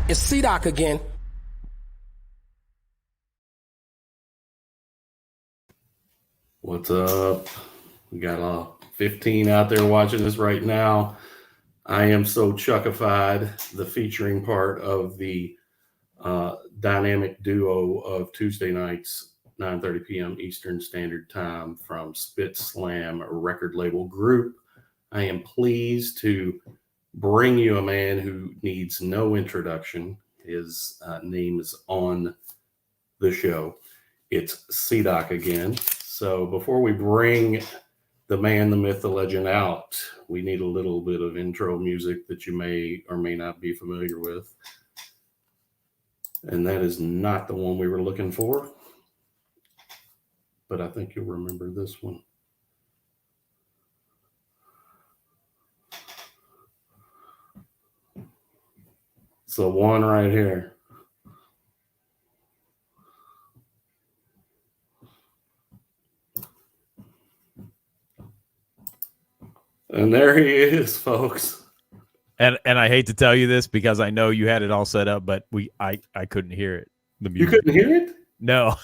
It's C-Doc again. What's up? We got 15 out there watching this right now. I am so chuckified. The featuring part of the dynamic duo of Tuesday nights, 9:30 p.m. Eastern Standard Time from SpitSLAM Record Label Group. I am pleased to bring you a man who needs no introduction. His name is on the show. It's C-Doc again. So before we bring the man, the myth, the legend out, we need a little bit of intro music that you may or may not be familiar with. And that is not the one we were looking for, but I think you'll remember this one. It's the one right here. And there he is, folks. And I hate to tell you this because I know you had it all set up, but I couldn't hear it. The music. You couldn't hear it? No.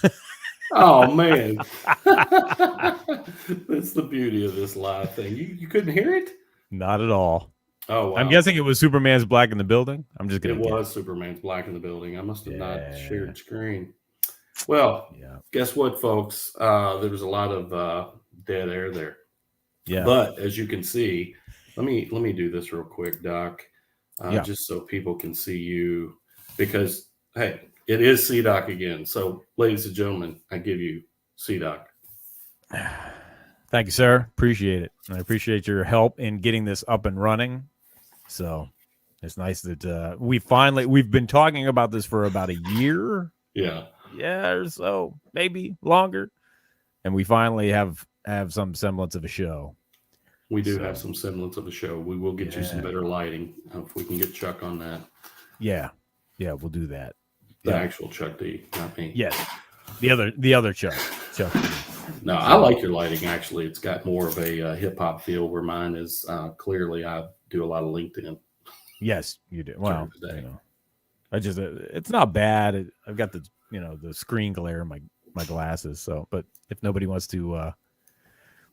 Oh man. That's the beauty of this live thing. You couldn't hear it? Not at all. Oh wow. I'm guessing it was Superman's Black in the Building. I'm just gonna It was guess. Superman's Black in the Building. I must have not shared screen. Well, guess what, folks? There was a lot of dead air there. Yeah. But as you can see, let me do this real quick, Doc, just so people can see you, because hey, it is C-Doc again. So, ladies and gentlemen, I give you C-Doc. Thank you, sir. Appreciate it. I appreciate your help in getting this up and running. So it's nice that we've been talking about this for about a year. Yeah, or so, maybe longer, and we finally have some semblance of a show. We do have some semblance of a show. We will get you some better lighting if we can get Chuck on that. Yeah, we'll do that. The actual Chuck D, not me. Yes, the other Chuck. No, I like your lighting. Actually, it's got more of a hip hop feel, where mine is clearly. I do a lot of LinkedIn. Yes, you do. Well, it's not bad. I've got the the screen glare in my glasses. So, but if nobody wants to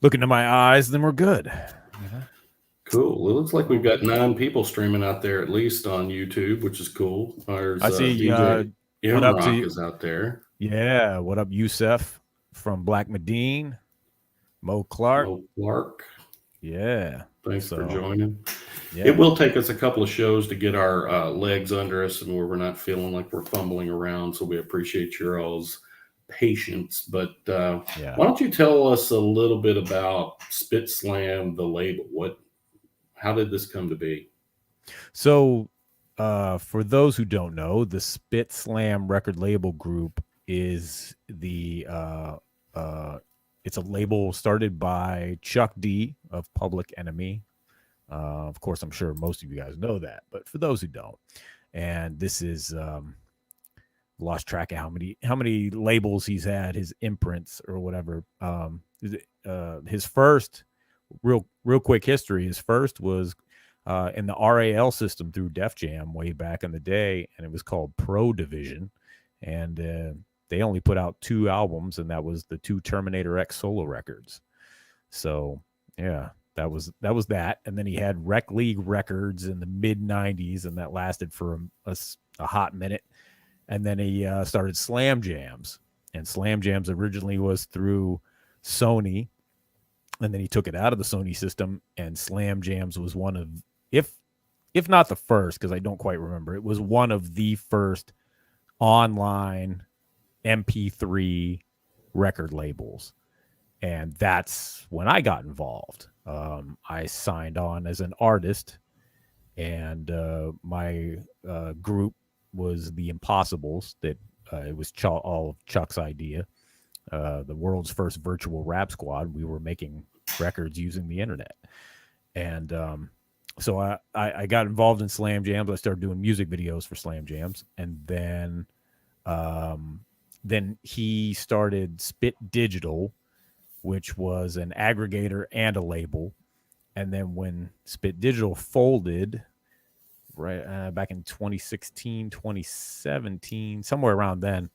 look into my eyes, then we're good. Cool. It looks like we've got 9 people streaming out there, at least on YouTube, which is cool. I see DJ MROK is out there. Yeah. What up, Yusef from Black Medine? Mo Clark. Yeah. Thanks for joining. Yeah. It will take us a couple of shows to get our legs under us and where we're not feeling like we're fumbling around. So we appreciate your all's patience. But why don't you tell us a little bit about SpitSLAM, the label? How did this come to be? So for those who don't know, the SpitSLAM Record Label Group is it's a label started by Chuck D of Public Enemy. Of course, I'm sure most of you guys know that, but for those who don't, and this is lost track of how many labels he's had, his imprints or whatever. His first real quick history. His first was in the RAL system through Def Jam way back in the day, and it was called Pro Division, and they only put out 2 albums, and that was the 2 Terminator X solo records. So yeah, that was that. And then he had Rec League Records in the mid 90s, and that lasted for a hot minute. And then he started Slam Jams, and Slam Jams originally was through Sony, and then he took it out of the Sony system, and Slam Jams was one of, if not the first, because I don't quite remember, it was one of the first online MP3 record labels. And that's when I got involved. I signed on as an artist, and my group was the Impossibles. That it was all of Chuck's idea. The world's first virtual rap squad. We were making records using the internet, and so I got involved in Slam Jams. I started doing music videos for Slam Jams, and then he started Spit Digital, which was an aggregator and a label. And then when Spit Digital folded, right back in 2016, 2017, somewhere around then.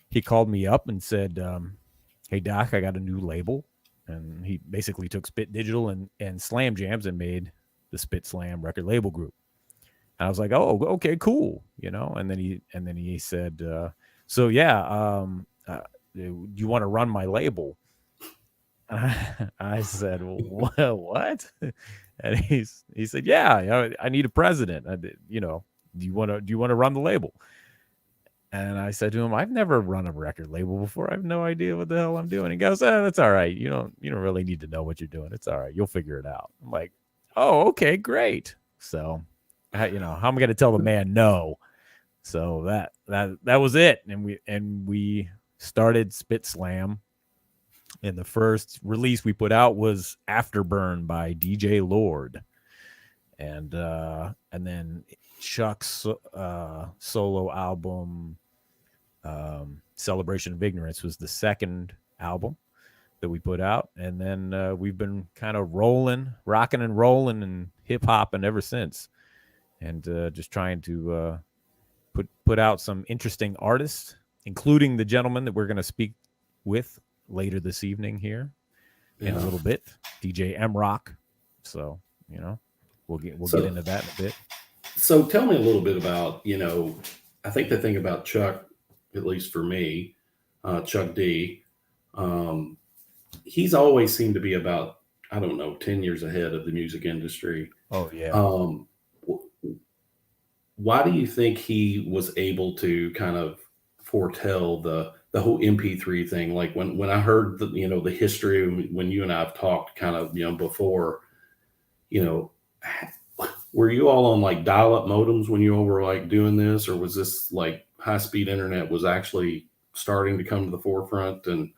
He called me up and said, "Hey Doc, I got a new label," and he basically took Spit Digital and Slam Jams and made the SpitSLAM record label group. And I was like, "Oh, okay, cool," And then he said, "So yeah, do you want to run my label?" I said, "Well, what?" And he said, "Yeah, I need a president. Do you want to run the label?" And I said to him, "I've never run a record label before. I have no idea what the hell I'm doing." He goes, "That's all right. You don't really need to know what you're doing. It's all right. You'll figure it out." I'm like, "Oh, okay, great." So, how am I going to tell the man no? So that was it, and we started SpitSLAM. And the first release we put out was Afterburn by DJ Lord, and then Chuck's solo album, Celebration of Ignorance, was the second album that we put out, and then we've been kind of rocking and rolling and hip hopping ever since, and just trying to put out some interesting artists, including the gentleman that we're going to speak with later this evening here in a little bit, DJ MROK. So we'll get into that in a bit. So tell me a little bit about I think the thing about Chuck, at least for me, Chuck D, he's always seemed to be about, I don't know, 10 years ahead of the music industry. Oh yeah. Why do you think he was able to kind of foretell the whole MP3 thing? Like when I heard the history, when you and I have talked kind of, before, were you all on like dial-up modems when you all were like doing this, or was this like high-speed internet was actually starting to come to the forefront and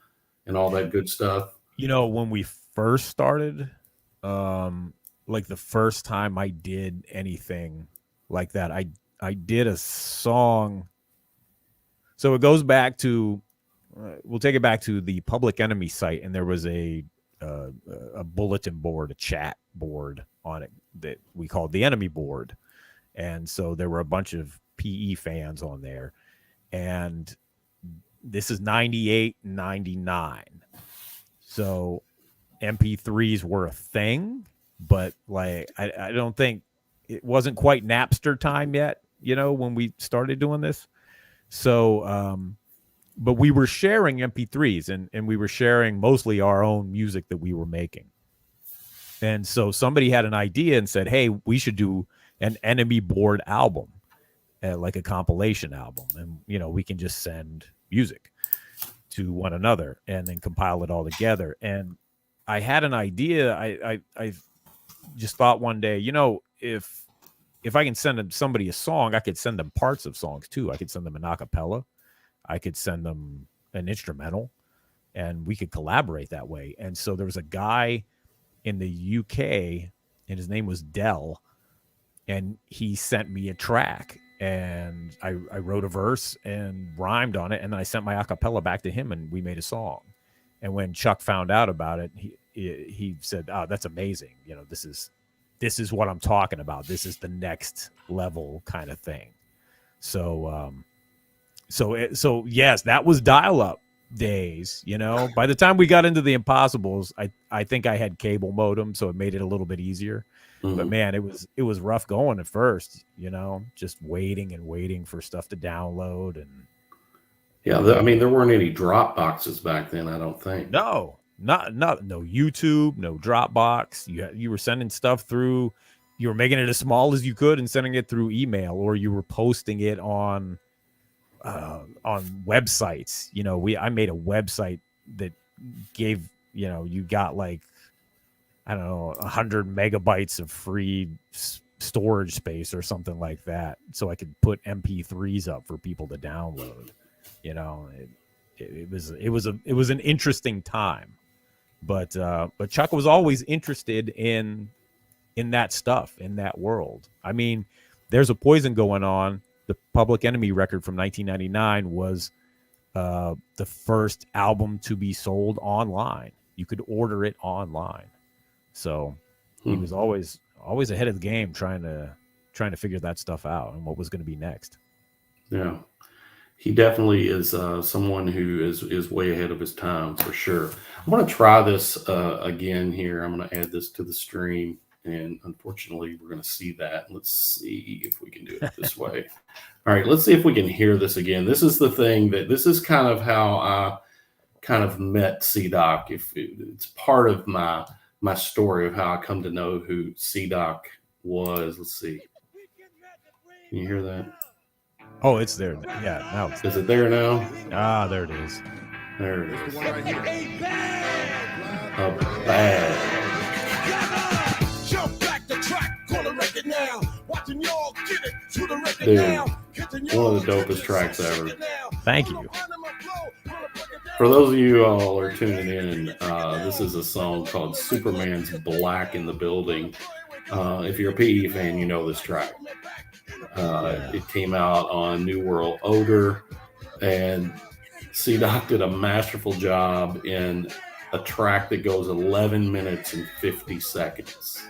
all that good stuff? When we first started, like the first time I did anything like that, I did a song. So it goes back to, we'll take it back to the Public Enemy site, and there was a bulletin board, a chat board on it that we called the Enemy board. And so there were a bunch of PE fans on there. And this is 98, 99. So MP3s were a thing, but like, I don't think it wasn't quite Napster time yet, when we started doing this. So, but we were sharing MP3s and we were sharing mostly our own music that we were making. And so somebody had an idea and said, "Hey, we should do an Enemy board album, like a compilation album. And, we can just send music to one another and then compile it all together." And I had an idea. I just thought one day, if I can send somebody a song, I could send them parts of songs too. I could send them an a cappella. I could send them an instrumental, and we could collaborate that way. And so there was a guy in the UK, and his name was Dell, and he sent me a track, and I wrote a verse and rhymed on it, and then I sent my a cappella back to him, and we made a song. And when Chuck found out about it, he said, "Oh, that's amazing. This is what I'm talking about. This is the next level kind of thing." So, so yes, that was dial-up days. By the time we got into the Impossibles, I think I had cable modem, so it made it a little bit easier. Mm-hmm. But man, it was rough going at first. Just waiting and waiting for stuff to download. And yeah, there weren't any drop boxes back then, I don't think. No YouTube, no Dropbox. You were sending stuff through. You were making it as small as you could and sending it through email, or you were posting it on websites. I made a website that gave you got like, I don't know, 100 megabytes of free storage space or something like that, so I could put MP3s up for people to download. It was an interesting time. But Chuck was always interested in that stuff, in that world. I mean, There's a Poison going on. The Public Enemy record from 1999 was the first album to be sold online. You could order it online. So he was always ahead of the game, trying trying to figure that stuff out and what was going to be next. Yeah. He definitely is someone who is way ahead of his time for sure. I'm going to try this again here. I'm going to add this to the stream, and unfortunately, we're going to see that. Let's see if we can do it this way. All right, let's see if we can hear this again. This is the thing this is kind of how I kind of met C-Doc. It's part of my story of how I come to know who C-Doc was. Let's see. Can you hear that? Oh, it's there. Yeah, now it's there. Is it there now? Ah, there it is. There it is. A bag. Jump back the track, gonna wreck it now. Watching y'all get it to the record Dude, now. one of the dopest tracks ever. Thank you. For those of you all are tuning in, this is a song called Superman's Black in the Building. If you're a PE fan, you know this track. It came out on New World Odor, and C-Doc did a masterful job in a track that goes 11 minutes and 50 seconds.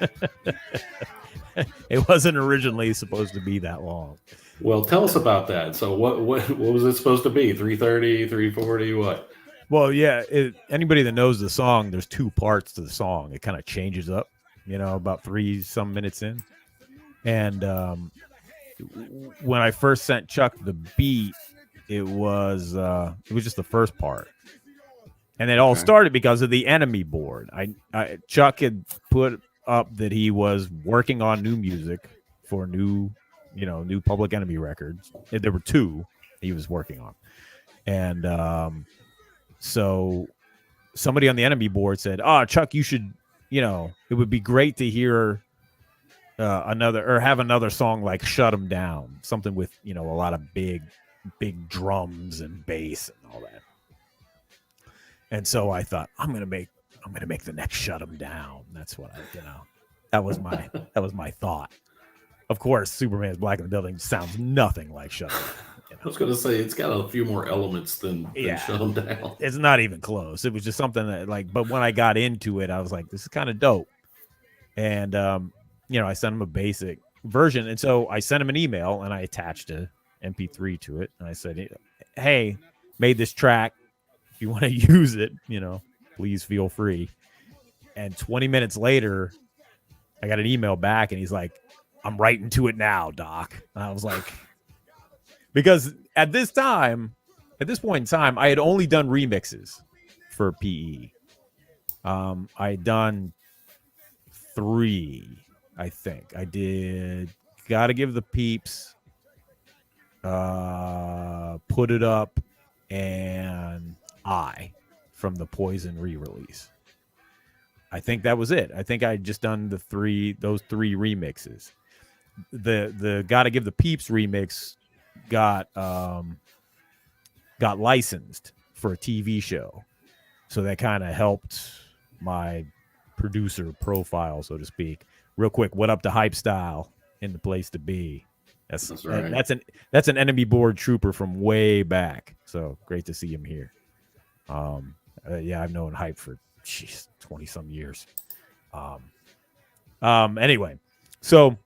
It wasn't originally supposed to be that long. Well, tell us about that. So what was it supposed to be? 330, 340, what? Well, yeah, anybody that knows the song, there's two parts to the song. It kind of changes up, about 3 some minutes in. And when I first sent Chuck the beat, it was just the first part. And it all started because of the Enemy board. Chuck had put up that he was working on new music for new Public Enemy records. There were 2 he was working on. And so somebody on the Enemy board said, Chuck, you should, it would be great to hear have another song like Shut 'Em Down, something with, a lot of big drums and bass and all that. And so I thought, I'm going to make the next Shut 'Em Down. That's what that was my thought. Of course, Superman's Black in the Building sounds nothing like Shut 'Em Down. I was going to say, it's got a few more elements than Shut 'Em Down. It's not even close. It was just something that but when I got into it, I was like, this is kind of dope. And, I sent him a basic version. And so I sent him an email and I attached a MP3 to it. And I said, hey, made this track. If you want to use it, please feel free. And 20 minutes later, I got an email back and he's like, I'm writing to it now, Doc. And I was like, because at this point in time, I had only done remixes for PE. I had done 3, I think. I did Gotta Give the Peeps, Put It Up, and from the Poison re-release. I think that was it. I think I had just done those 3 remixes. The Gotta Give the Peeps remix got licensed for a TV show, so that kind of helped my producer profile, so to speak. Real quick, what up to Hype Style in the place to be? That's right. That's an Enemy board trooper from way back. So great to see him here. I've known Hype for 20 some years. Anyway, so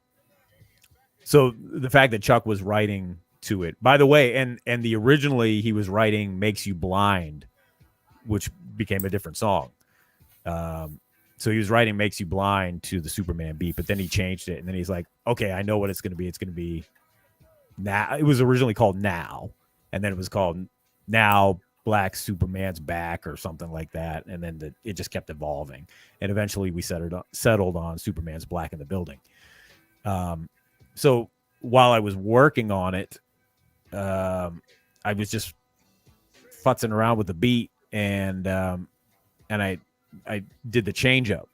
the fact that Chuck was writing to it, by the way, and the originally he was writing Makes You Blind, which became a different song. So he was writing Makes You Blind to the Superman beat, but then he changed it, and then he's like, okay, I know what it's going to be. It's going to be Now. It was originally called Now, and then it was called Now Black Superman's Back or something like that, and then it just kept evolving, and eventually we settled on Superman's Black in the Building. So while I was working on it, I was just futzing around with the beat, and I did the change up,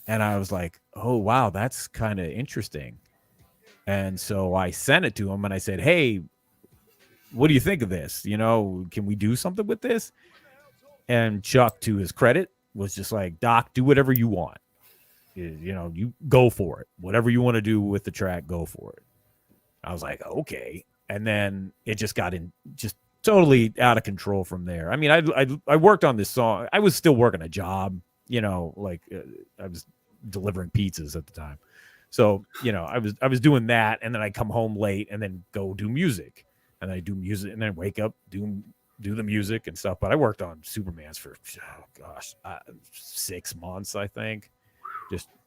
and I was like, oh wow, that's kind of interesting. And so I sent it to him and I said, hey, what do you think of this? Can we do something with this? And Chuck, to his credit, was just like, Doc, do whatever you want. You go for it. Whatever you want to do with the track, go for it. I was like, okay. And then it just got just totally out of control from there. I mean, I worked on this song. I was still working a job, I was delivering pizzas at the time. So, you know, I was doing that, and then I come home late and then go do music. And I do music and then wake up, do the music and stuff. But I worked on Superman's for 6 months, I think.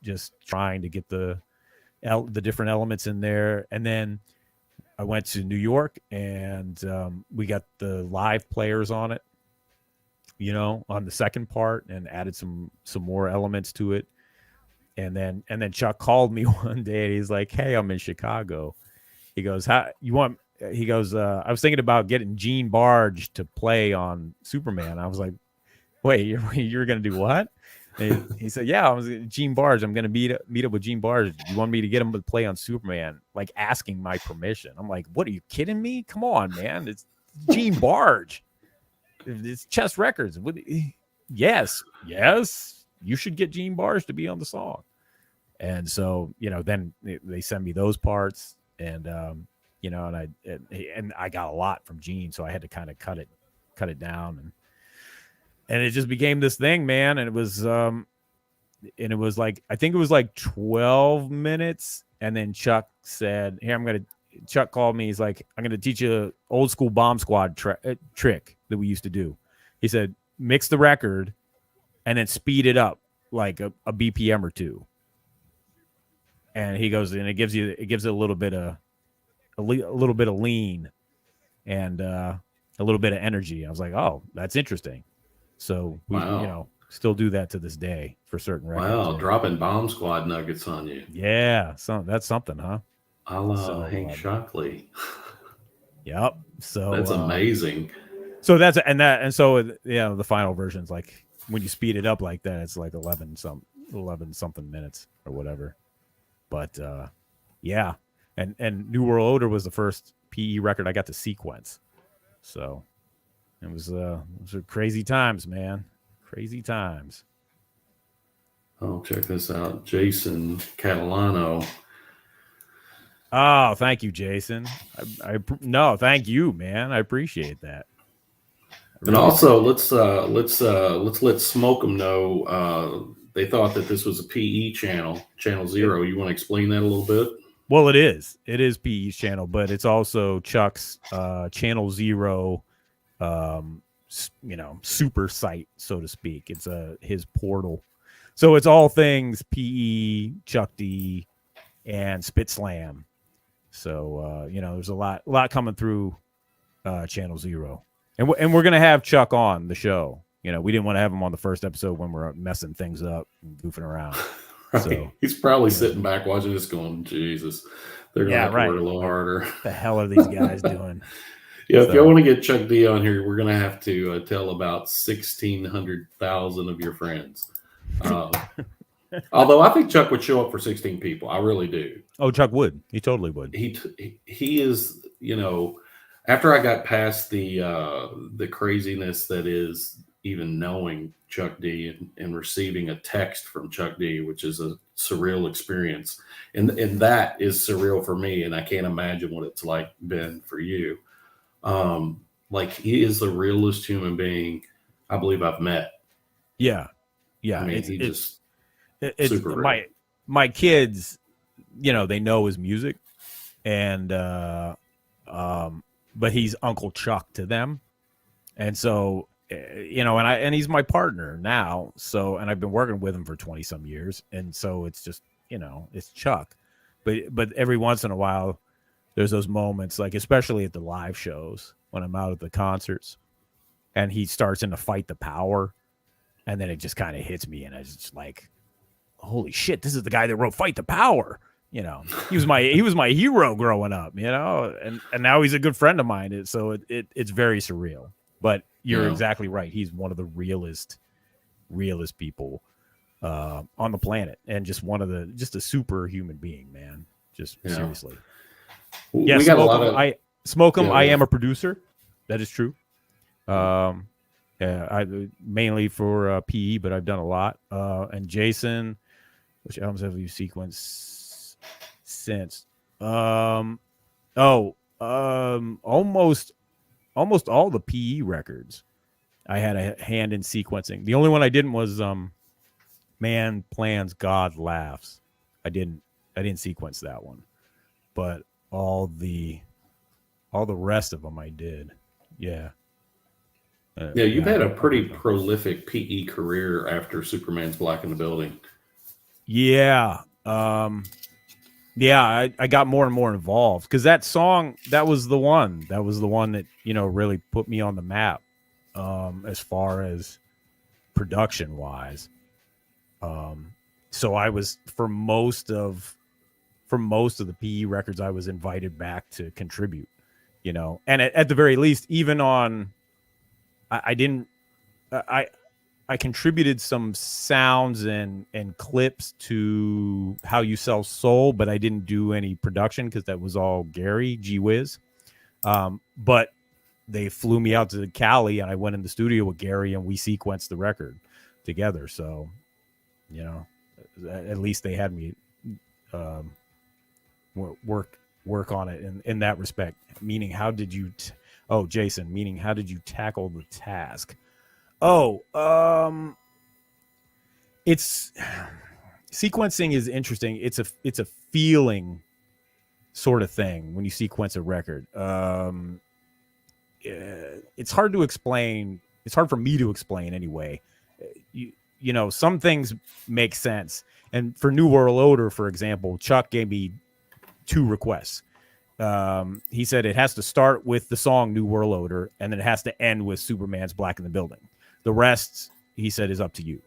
Just trying to get the different elements in there. And then I went to New York, and we got the live players on it, you know, on the second part, and added some more elements to it. And then Chuck called me one day, and he's like, "Hey, I'm in Chicago." He goes, "How you want?" He goes, "I was thinking about getting Gene Barge to play on Superman." I was like, "Wait, you're gonna do what?" And he said, "Yeah, I was Gene Barge. I'm gonna meet up with Gene Barge. You want me to get him to play on Superman?" Like, asking my permission. I'm like, "What, are you kidding me? Come on, man! It's Gene Barge. It's Chess Records. Yes, you should get Gene Barge to be on the song." And so, you know, then they send me those parts, and you know, and I got a lot from Gene, so I had to kind of cut it down, and it just became this thing, man. And it was like, I think it was like 12 minutes, and then Chuck said, "Here, Chuck called me. He's like, I'm gonna teach you an old school Bomb Squad trick that we used to do." He said, "Mix the record, and then speed it up like a BPM or two." And he goes, and it gives it a little bit of lean, and a little bit of energy. I was like, "Oh, that's interesting." So we, wow. you know, still do that to this day for certain records. Wow, dropping Bomb Squad nuggets on you. Yeah, that's something, huh? A la Hank Shockley. Yep. So that's amazing. So and so, you know, the final version's like, when you speed it up like that, it's like 11 something minutes or whatever. But yeah, and New World Order was the first PE record I got to sequence. So it was those are crazy times, man. Crazy times. Oh, check this out. Jason Catalano. Oh, thank you, Jason. No, thank you, man. I appreciate that. And also, let's let Smoke 'em know. They thought that this was a PE channel, Channel Zero. You want to explain that a little bit? Well, it is. It is PE's channel, but it's also Chuck's Channel Zero, you know, super site, so to speak. It's his portal. So it's all things PE, Chuck D, and SpitSLAM. So you know, there's a lot coming through Channel Zero, and we're gonna have Chuck on the show. You know, we didn't want to have him on the first episode when we're messing things up and goofing around. Right. So he's probably sitting back watching this going, Jesus, they're going to have to work a little harder. What the hell are these guys doing? Yeah, if y'all want to get Chuck D on here, we're going to have to tell about 1,600,000 of your friends. Although I think Chuck would show up for 16 people. I really do. Oh, Chuck would. He totally would. He is, you know, after I got past the craziness that is even knowing Chuck D and receiving a text from Chuck D, which is a surreal experience. And that is surreal for me. And I can't imagine what it's like been for you. Like, he is the realest human being I believe I've met. Yeah. Yeah. I mean, it's super real. My kids, you know, they know his music, and but he's Uncle Chuck to them. And so, you know, and he's my partner now. So, and I've been working with him for 20 some years. And so it's just, you know, it's Chuck, but every once in a while there's those moments, like, especially at the live shows when I'm out at the concerts and he starts in to fight the power. And then it just kind of hits me. And I was just like, holy shit, this is the guy that wrote Fight the Power. You know, he was my hero growing up, you know, and now he's a good friend of mine. So it's very surreal. But you're exactly right. He's one of the realest people on the planet, and just a superhuman being, man. Just seriously. Yeah, we got a lot of. I am a producer. That is true. I mainly for PE, but I've done a lot. And Jason, which albums have you sequenced since? Almost all the PE records I had a hand in sequencing. The only one I didn't was Man Plans, God Laughs. I didn't sequence that one, but all the rest of them I did. Yeah. Yeah, you've had a pretty prolific PE career after Superman's Black in the Building. Yeah. Yeah, I got more and more involved because that song, that was the one that, you know, really put me on the map as far as production wise. So I was for most of the PE records, I was invited back to contribute, you know, and at the very least, even on, I contributed some sounds and clips to How You Sell Soul, but I didn't do any production because that was all Gary G Wiz. But they flew me out to Cali, and I went in the studio with Gary, and we sequenced the record together. So, you know, at least they had me work on it in that respect. Meaning, how did you? Jason. Meaning, how did you tackle the task? It's sequencing is interesting. It's a feeling sort of thing when you sequence a record. It's hard to explain. It's hard for me to explain anyway. You know, some things make sense. And for New World Order, for example, Chuck gave me 2 requests. He said it has to start with the song New World Order, and then it has to end with Superman's Black in the Building. The rest, he said, is up to you.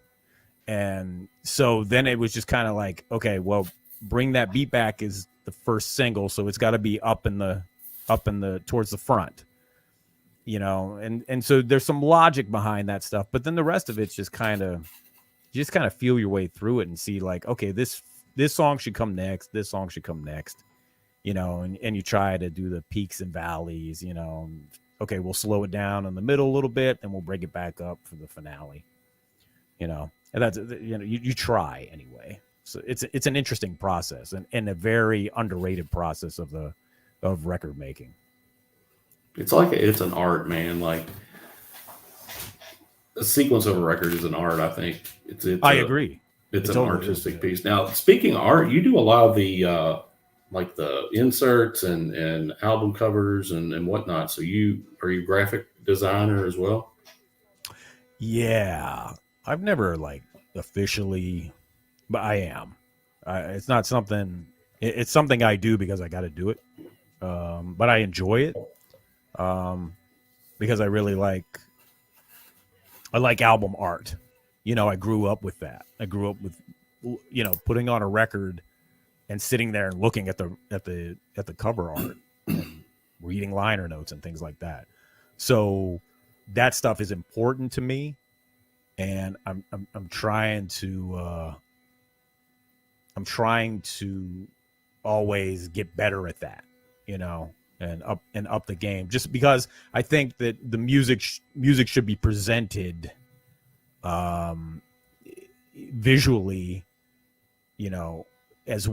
And so then it was just kind of like, okay, well, Bring That Beat Back is the first single, so it's got to be up in the towards the front, you know. And so there's some logic behind that stuff, but then the rest of it's just kind of feel your way through it and see like, okay, this song should come next, this song should come next, you know, and you try to do the peaks and valleys, you know. Okay, we'll slow it down in the middle a little bit, and we'll bring it back up for the finale, you know. And that's, you know, you try anyway. So it's an interesting process and a very underrated process of record making. It's like it's an art, man. Like the sequence of a record is an art. I think I agree. It's an artistic piece. Now, speaking of art, you do a lot of the like the inserts and album covers and whatnot. So are you a graphic designer as well? Yeah, I've never like officially, but I am. It's not something. It's something I do because I got to do it. But I enjoy it because I really like album art. You know, I grew up with that. I grew up with, you know, putting on a record and sitting there and looking at the cover art and reading liner notes and things like that. So that stuff is important to me, and I'm trying to always get better at that, you know, and up the game, just because I think that the music should be presented visually, you know, as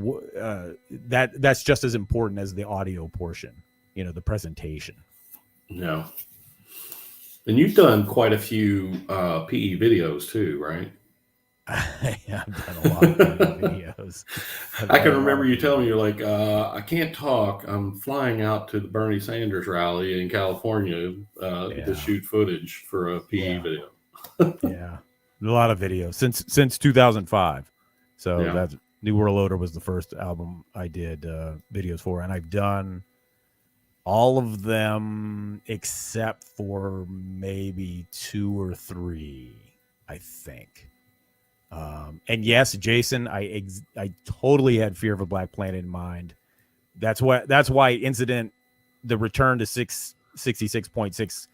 that's just as important as the audio portion, you know, the presentation. No. And you've done quite a few PE videos too, right? Yeah, I've done a lot of videos. I can remember you telling me, you're like, I can't talk. I'm flying out to the Bernie Sanders rally in California to shoot footage for a PE video. Yeah, a lot of videos since 2005. So that's New World Order was the first album I did videos for, and I've done all of them except for maybe 2 or 3, I think. And yes, Jason, I totally had Fear of a Black Planet in mind. That's why Incident, the return to 66.6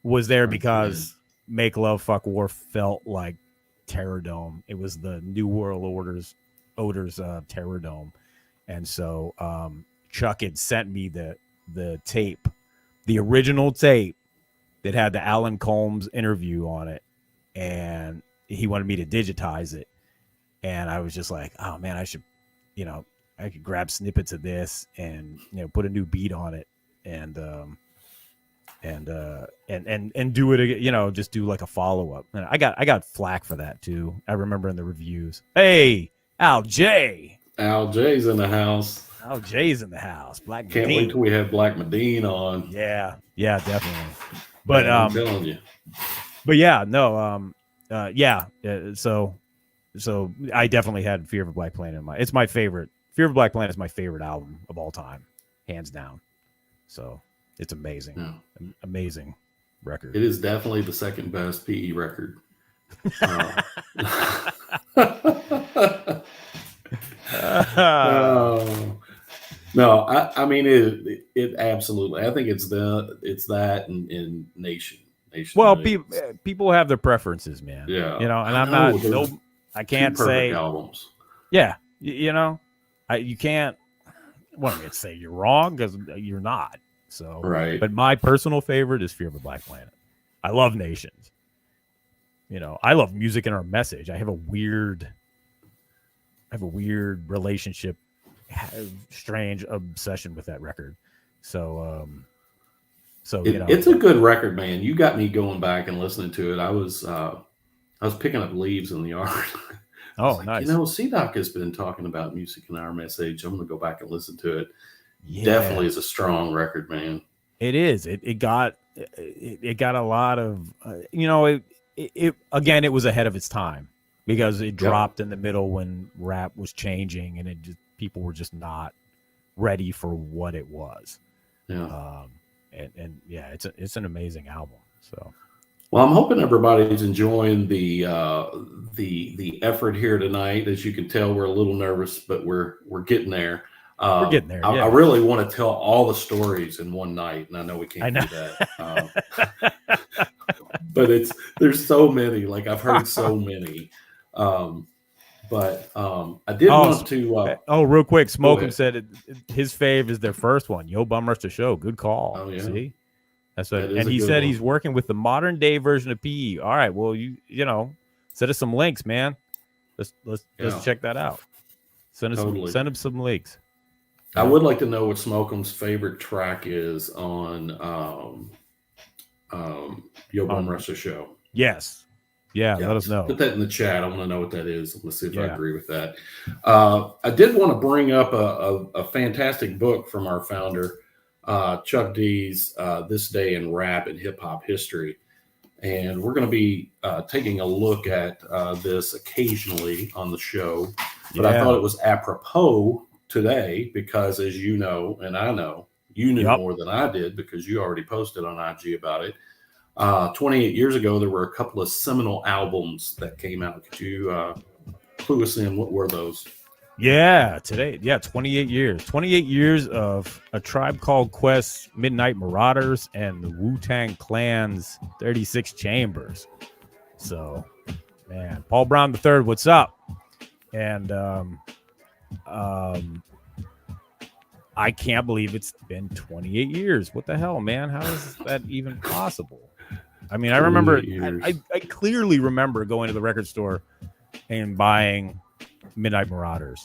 was there, because Make Love Fuck War felt like Terror Dome. It was the New World Order's Terror Dome. And so Chuck had sent me the tape, the original tape that had the Alan Colmes interview on it, and he wanted me to digitize it. And I was just like, oh man, I should, you know, I could grab snippets of this and, you know, put a new beat on it and do it, you know, just do like a follow-up. And I got flack for that too. I remember in the reviews, hey, Al J, Al J's in the house. Al J's in the house. Black Can't Medine. wait till we have Black Medine on. Yeah, definitely. But Man, I'm telling you. But yeah, no, so I definitely had Fear of a Black Planet in my. It's my favorite. Fear of a Black Planet is my favorite album of all time, hands down. So it's amazing, amazing record. It is definitely the second best PE record. No, I mean it absolutely. I think it's that and Nation. Well, people have their preferences, man. Yeah, you know, and I'm not. I can't say albums. Yeah, you know, you can't. Well, I'm gonna say you're wrong because you're not. So right. But my personal favorite is Fear of a Black Planet. I love Nations. You know, I love Music and Our Message. I have a weird relationship, strange obsession with that record. So, you know, it's a good record, man. You got me going back and listening to it. I was picking up leaves in the yard. Oh, nice. You know, C-Doc has been talking about Music and Our Message. I'm going to go back and listen to it. Yeah. Definitely is a strong record, man. It is. It got a lot of, you know, it again, it was ahead of its time because it dropped in the middle when rap was changing and people were just not ready for what it was. Yeah. And yeah, it's an amazing album. So. Well, I'm hoping everybody's enjoying the effort here tonight. As you can tell, we're a little nervous, but we're getting there. We're getting there. I really want to tell all the stories in one night, and I know we can't do that. But there's so many. Like I've heard so many. But I did want to. Real quick, Smokem said his fave is their first one. Yo Bum Rush the Show. Good call. Oh yeah. See. That's what, and he said he's working with the modern day version of PE. All right, well, you know, send us some links, man. Let's check that out. Send him some links. I would like to know what Smokem's favorite track is on Yo Bum Rush the Show. Yes. Yeah, let us know. Put that in the chat. I want to know what that is. Let's see if I agree with that. I did want to bring up a fantastic book from our founder, Chuck D's This Day in Rap and Hip Hop History. And we're going to be taking a look at this occasionally on the show. But I thought it was apropos today because, as you know, and I know, you knew more than I did because you already posted on IG about it. 28 years ago, there were a couple of seminal albums that came out. Could you clue us in? What were those? Yeah, today. Yeah, 28 years. 28 years of A Tribe Called Quest, Midnight Marauders, and the Wu-Tang Clan's 36 Chambers. So, man, Paul Brown III, what's up? And I can't believe it's been 28 years. What the hell, man? How is that even possible? I mean, I remember, I clearly remember going to the record store and buying Midnight Marauders.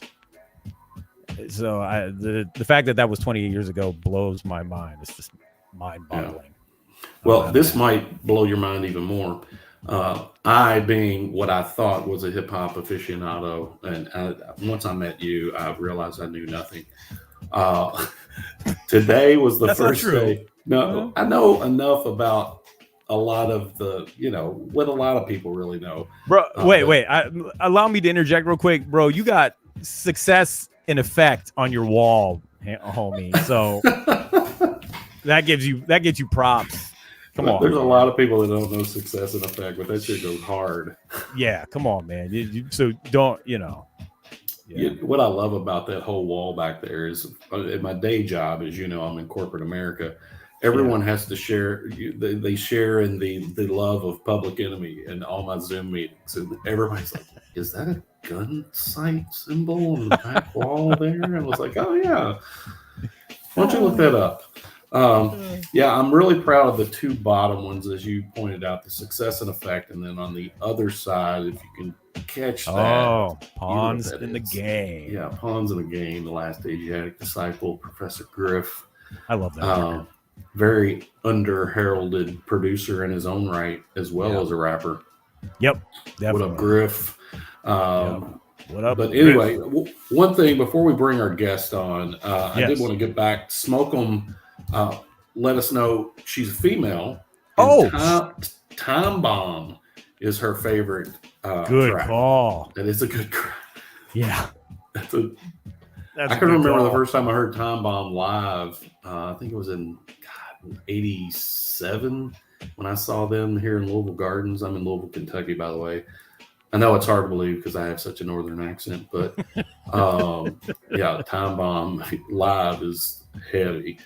So the fact that was 28 years ago blows my mind. It's just mind-boggling. Yeah. Well, this might blow your mind even more. I, being what I thought was a hip-hop aficionado, and once I met you, I realized I knew nothing. Today was the first day. No, I know enough about a lot of the, you know, what a lot of people really know. Bro, wait. Allow me to interject real quick, bro. You got Success in Effect on your wall, homie. So that gives you props. Come on. There's a lot of people that don't know Success in Effect, but that shit goes hard. Yeah, come on, man. So don't, you know. Yeah. What I love about that whole wall back there is, in my day job, as you know, I'm in corporate America. Everyone has to share. They share in the love of Public Enemy in all my Zoom meetings, and everybody's like, "Is that a gun sight symbol on the back wall there?" And I was like, "Oh yeah." Why don't you look that up? Yeah, I'm really proud of the two bottom ones, as you pointed out, the Success in Effect, and then on the other side, if you can catch that. Oh, Pawns in the Game. Yeah, Pawns in the Game, The Last Asiatic Disciple, Professor Griff. I love that. Very under-heralded producer in his own right, as well as a rapper. Yep. Definitely. What up, Griff? What up? But anyway, one thing before we bring our guest on, I did Yes. want to get back. Smoke 'em. Let us know she's a female. Oh. And Time Bomb is her favorite Good track. call. That is a good track. Yeah. That's That's I a can good remember call. the first time I heard Time Bomb live. I think it was in '87 when I saw them here in Louisville Gardens. I'm in Louisville, Kentucky, by the way. I know it's hard to believe because I have such a northern accent, but yeah, Time Bomb live is heavy.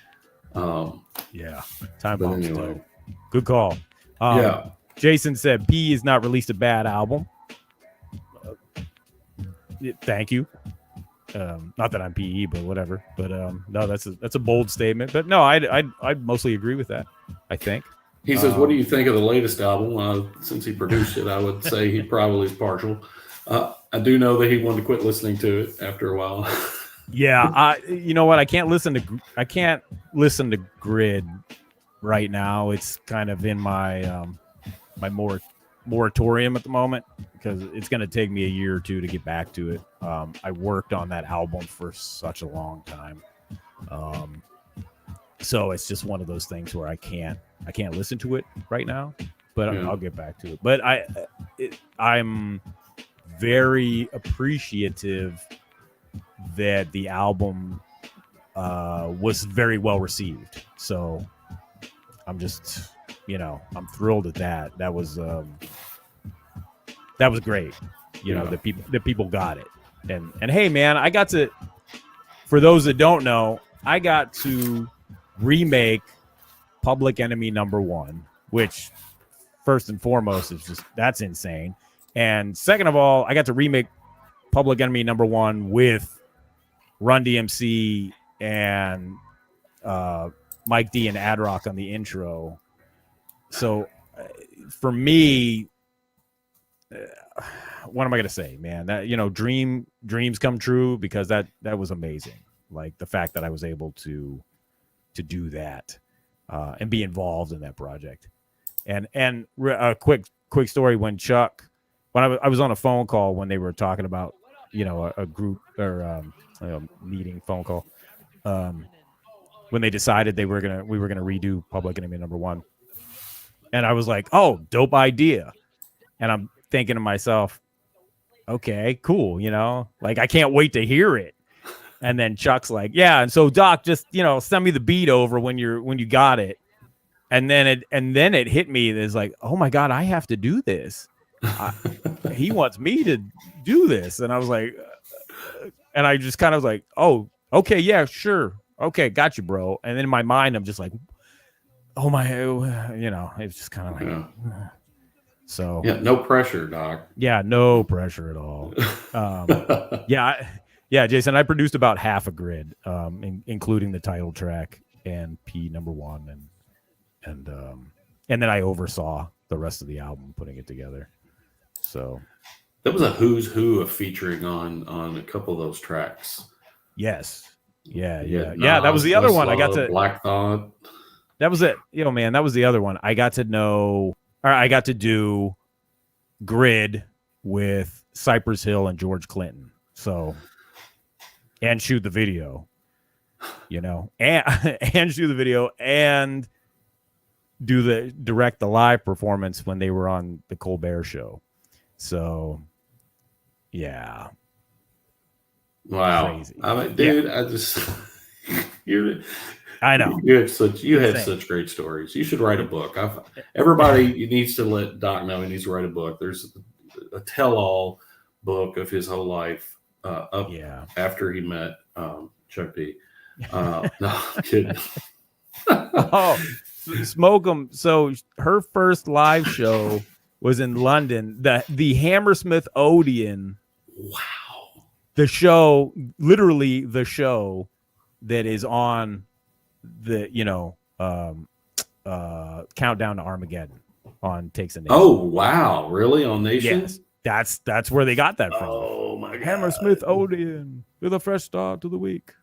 Yeah. Time But Bomb's anyway. dope. Good call. Yeah. Jason said P has not released a bad album. Thank you. Not that I'm PE, but whatever. But no, that's a bold statement. But no, I mostly agree with that. I think. He says, "What do you think of the latest album?" Since he produced it, I would say he probably is partial. I do know that he wanted to quit listening to it after a while. Yeah, you know what? I can't listen to Grid right now. It's kind of in my my moratorium at the moment because it's going to take me a year or two to get back to it. I worked on that album for such a long time, so it's just one of those things where I can't listen to it right now. But Yeah. I'll get back to it. But I'm very appreciative that the album was very well received. So I'm just, I'm thrilled at that. That was great. The people got it. And hey, man, I got to, for those that don't know, I got to remake Public Enemy #1, which first and foremost is that's insane. And second of all, I got to remake Public Enemy #1 with Run DMC and Mike D and Ad Rock on the intro. So for me, what am I gonna say, man? That dreams come true because that was amazing. Like the fact that I was able to do that and be involved in that project. And a quick story when I was on a phone call when they were talking about a group or a meeting phone call when they decided we were gonna redo Public Enemy #1, and I was like, oh, dope idea. And I'm thinking to myself, okay, cool, like I can't wait to hear it. And then Chuck's like, yeah, and so Doc, just send me the beat over when you got it. And then it hit me. It's like, oh my God, I have to do this. He wants me to do this. And I was like, and I just kind of was like, oh, okay, yeah, sure. Okay, got you, bro. And then in my mind, I'm just like, oh my, it's just kind of like, Yeah. So. Yeah, no pressure, Doc. Yeah, no pressure at all. Yeah, Jason, I produced about half a Grid, including the title track and P #1 and then I oversaw the rest of the album putting it together. So that was a who's who of featuring on a couple of those tracks. Yes. Yeah. Nas, That was the other one. I got to Black Thought. That was it. Man, that was the other one. I got to do Grid with Cypress Hill and George Clinton. So and shoot the video, and shoot the video and direct the live performance when they were on the Colbert Show. So, yeah. Wow. Crazy. I mean, dude, Yeah. I just I know. You had such great stories. You should write a book. Everybody needs to let Doc know he needs to write a book. There's a tell-all book of his whole life after he met Chuck D. No, I'm kidding. Oh, Smoke 'em. So her first live show was in London, the Hammersmith Odeon. Wow. The show, literally the show that is on the Countdown to Armageddon on Takes a Nation. Oh wow, really? On Nation? Yes, that's where they got that from. Oh my God. Hammersmith Odeon with a fresh start to the week.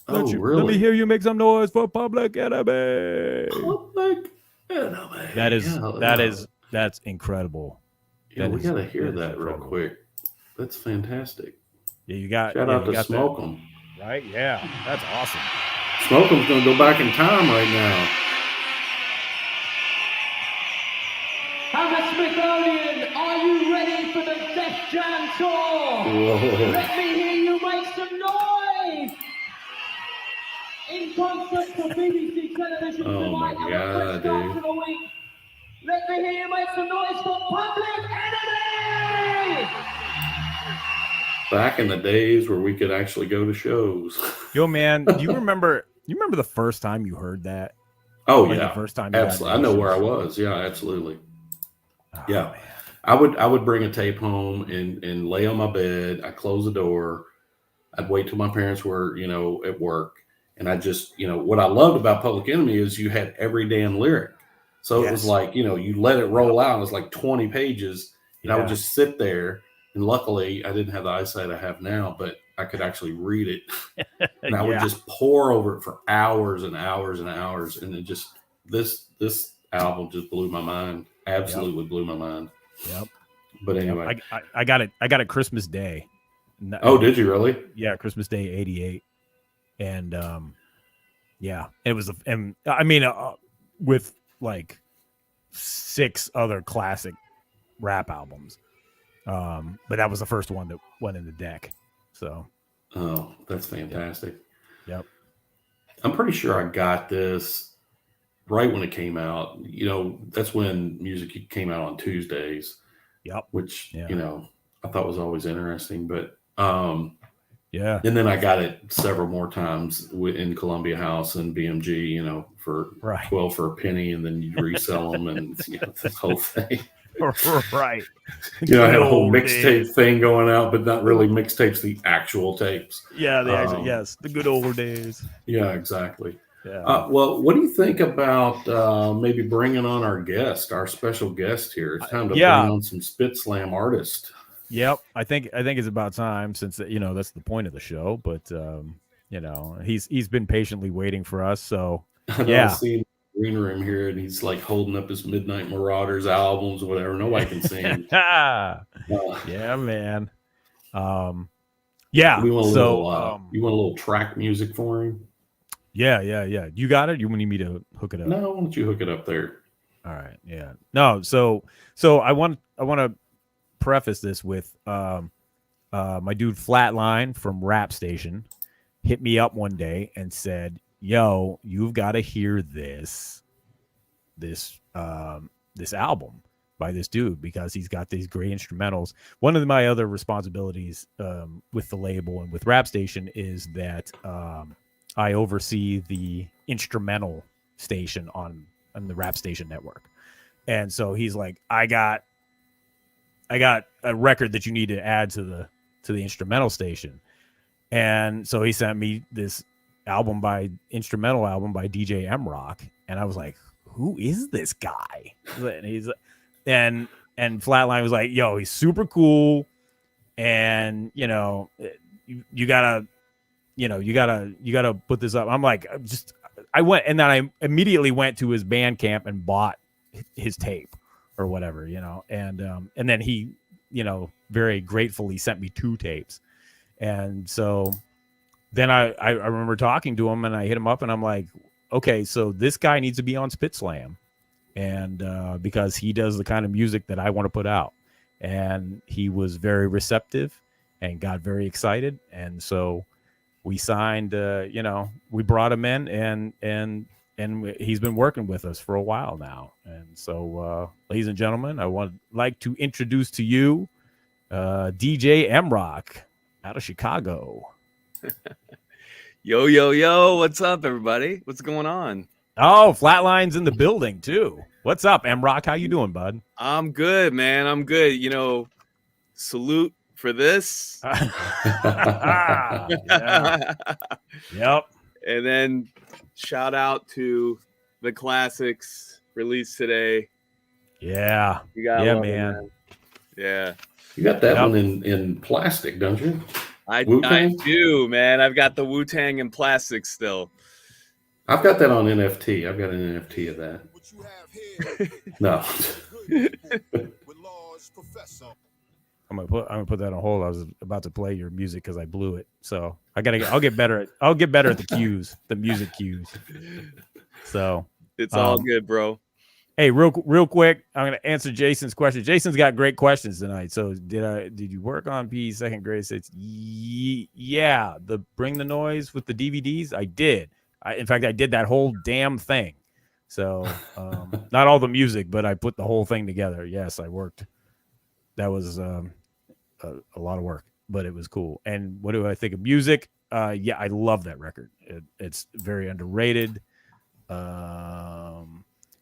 Really? Let me hear you make some noise for Public Enemy. Public Enemy. That's incredible. Yeah, we gotta hear that real incredible. quick. That's fantastic. Yeah, you got. Shout yeah, out you to got Smoke that, 'em. right? Yeah, that's awesome. Smoke 'em's gonna go back in time right now. Smithsonian, are you ready for the Def Jam tour? Whoa. Let me hear you make some noise! In concert for BBC television Oh my tonight, our God, first start dude. to the week. Let me hear you make some noise for Public Enemy! Back in the days where we could actually go to shows. Yo, man, do you remember? You remember the first time you heard that? Oh Like yeah, the first time you absolutely. I know where I was. Yeah, absolutely. Oh, Yeah, man. I would bring a tape home and lay on my bed. I close the door. I'd wait till my parents were, at work. And I just, what I loved about Public Enemy is you had every damn lyric. So it was Yes. like, you let it roll out. It was like 20 pages. And I would Yeah. just sit there. And luckily, I didn't have the eyesight I have now, but I could actually read it. And I would Yeah. just pour over it for hours and hours and hours. And it just, this album just blew my mind. Absolutely blew my mind. Yep. But anyway. Yep. I got it. I got it Christmas Day. Oh, did you really? Yeah, Christmas Day '88, and yeah, it was. And I mean, with like 6 other classic rap albums, but that was the first one that went in the deck. So, Oh, that's fantastic. Yep. I'm pretty sure I got this right when it came out. That's when music came out on Tuesdays. Yep. Which, Yeah. I thought was always interesting. But yeah. And then I got it several more times in Columbia House and BMG, for Right. 12 for a penny, and then you resell them and the whole thing. Right. I had a whole mixtape thing going out, but not really mixtapes, the actual tapes. Yeah, yes, the good old days. Yeah, exactly. Yeah. Well, what do you think about maybe bringing on our special guest here? It's time to bring on some SpitSLAM artists. Yep, I think it's about time, since that's the point of the show. But he's been patiently waiting for us. So I see him in the green room here, and he's like holding up his Midnight Marauders albums, or whatever. Nobody can see him. Yeah, man. Yeah. We want you want a little track music for him? Yeah. You got it? You need me to hook it up? No, why don't you hook it up there? All right. Yeah. No. So I want to preface this with my dude Flatline from Rap Station hit me up one day and said, "Yo, you've got to hear this album by this dude, because he's got these great instrumentals." One of my other responsibilities with the label and with Rap Station is that I oversee the instrumental station on the Rap Station network. And so he's like, I got a record that you need to add to the instrumental station. And so he sent me this instrumental album by DJ MROK. And I was like, who is this guy? And Flatline was like, yo, he's super cool. And, you gotta put this up. I'm like, I went, and then I immediately went to his Bandcamp and bought his tape or whatever, and then he, very gratefully sent me 2 tapes. And so then I remember talking to him, and I hit him up, and I'm like, okay, so this guy needs to be on SpitSLAM, and because he does the kind of music that I want to put out. And he was very receptive and got very excited. And so we signed, we brought him in, and he's been working with us for a while now. And so, ladies and gentlemen, I would like to introduce to you DJ MROK out of Chicago. Yo, what's up, everybody? What's going on? Oh, Flatline's in the building too. What's up, MROK? How you doing, bud? I'm good, man. I'm good. Salute for this. Yeah. Yep. And then shout out to the classics released today. Yeah. You got man. Yeah. You got that one in plastic, don't you? I do, man. I've got the Wu-Tang in plastic still. I've got that on NFT. I've got an NFT of that. What you have here No. with large professor. I'm gonna put that on hold. I was about to play your music because I blew it. So I'll get better at the cues, the music cues. So It's all good, bro. Hey, real quick, I'm gonna answer Jason's question. Jason's got great questions tonight. So did you work on P's second grade sets? Yeah, the Bring the Noise with the DVDs. I did. In fact, I did that whole damn thing. So not all the music, but I put the whole thing together. Yes, I worked. That was a lot of work, but it was cool. And what do I think of music? Yeah, I love that record. It's very underrated.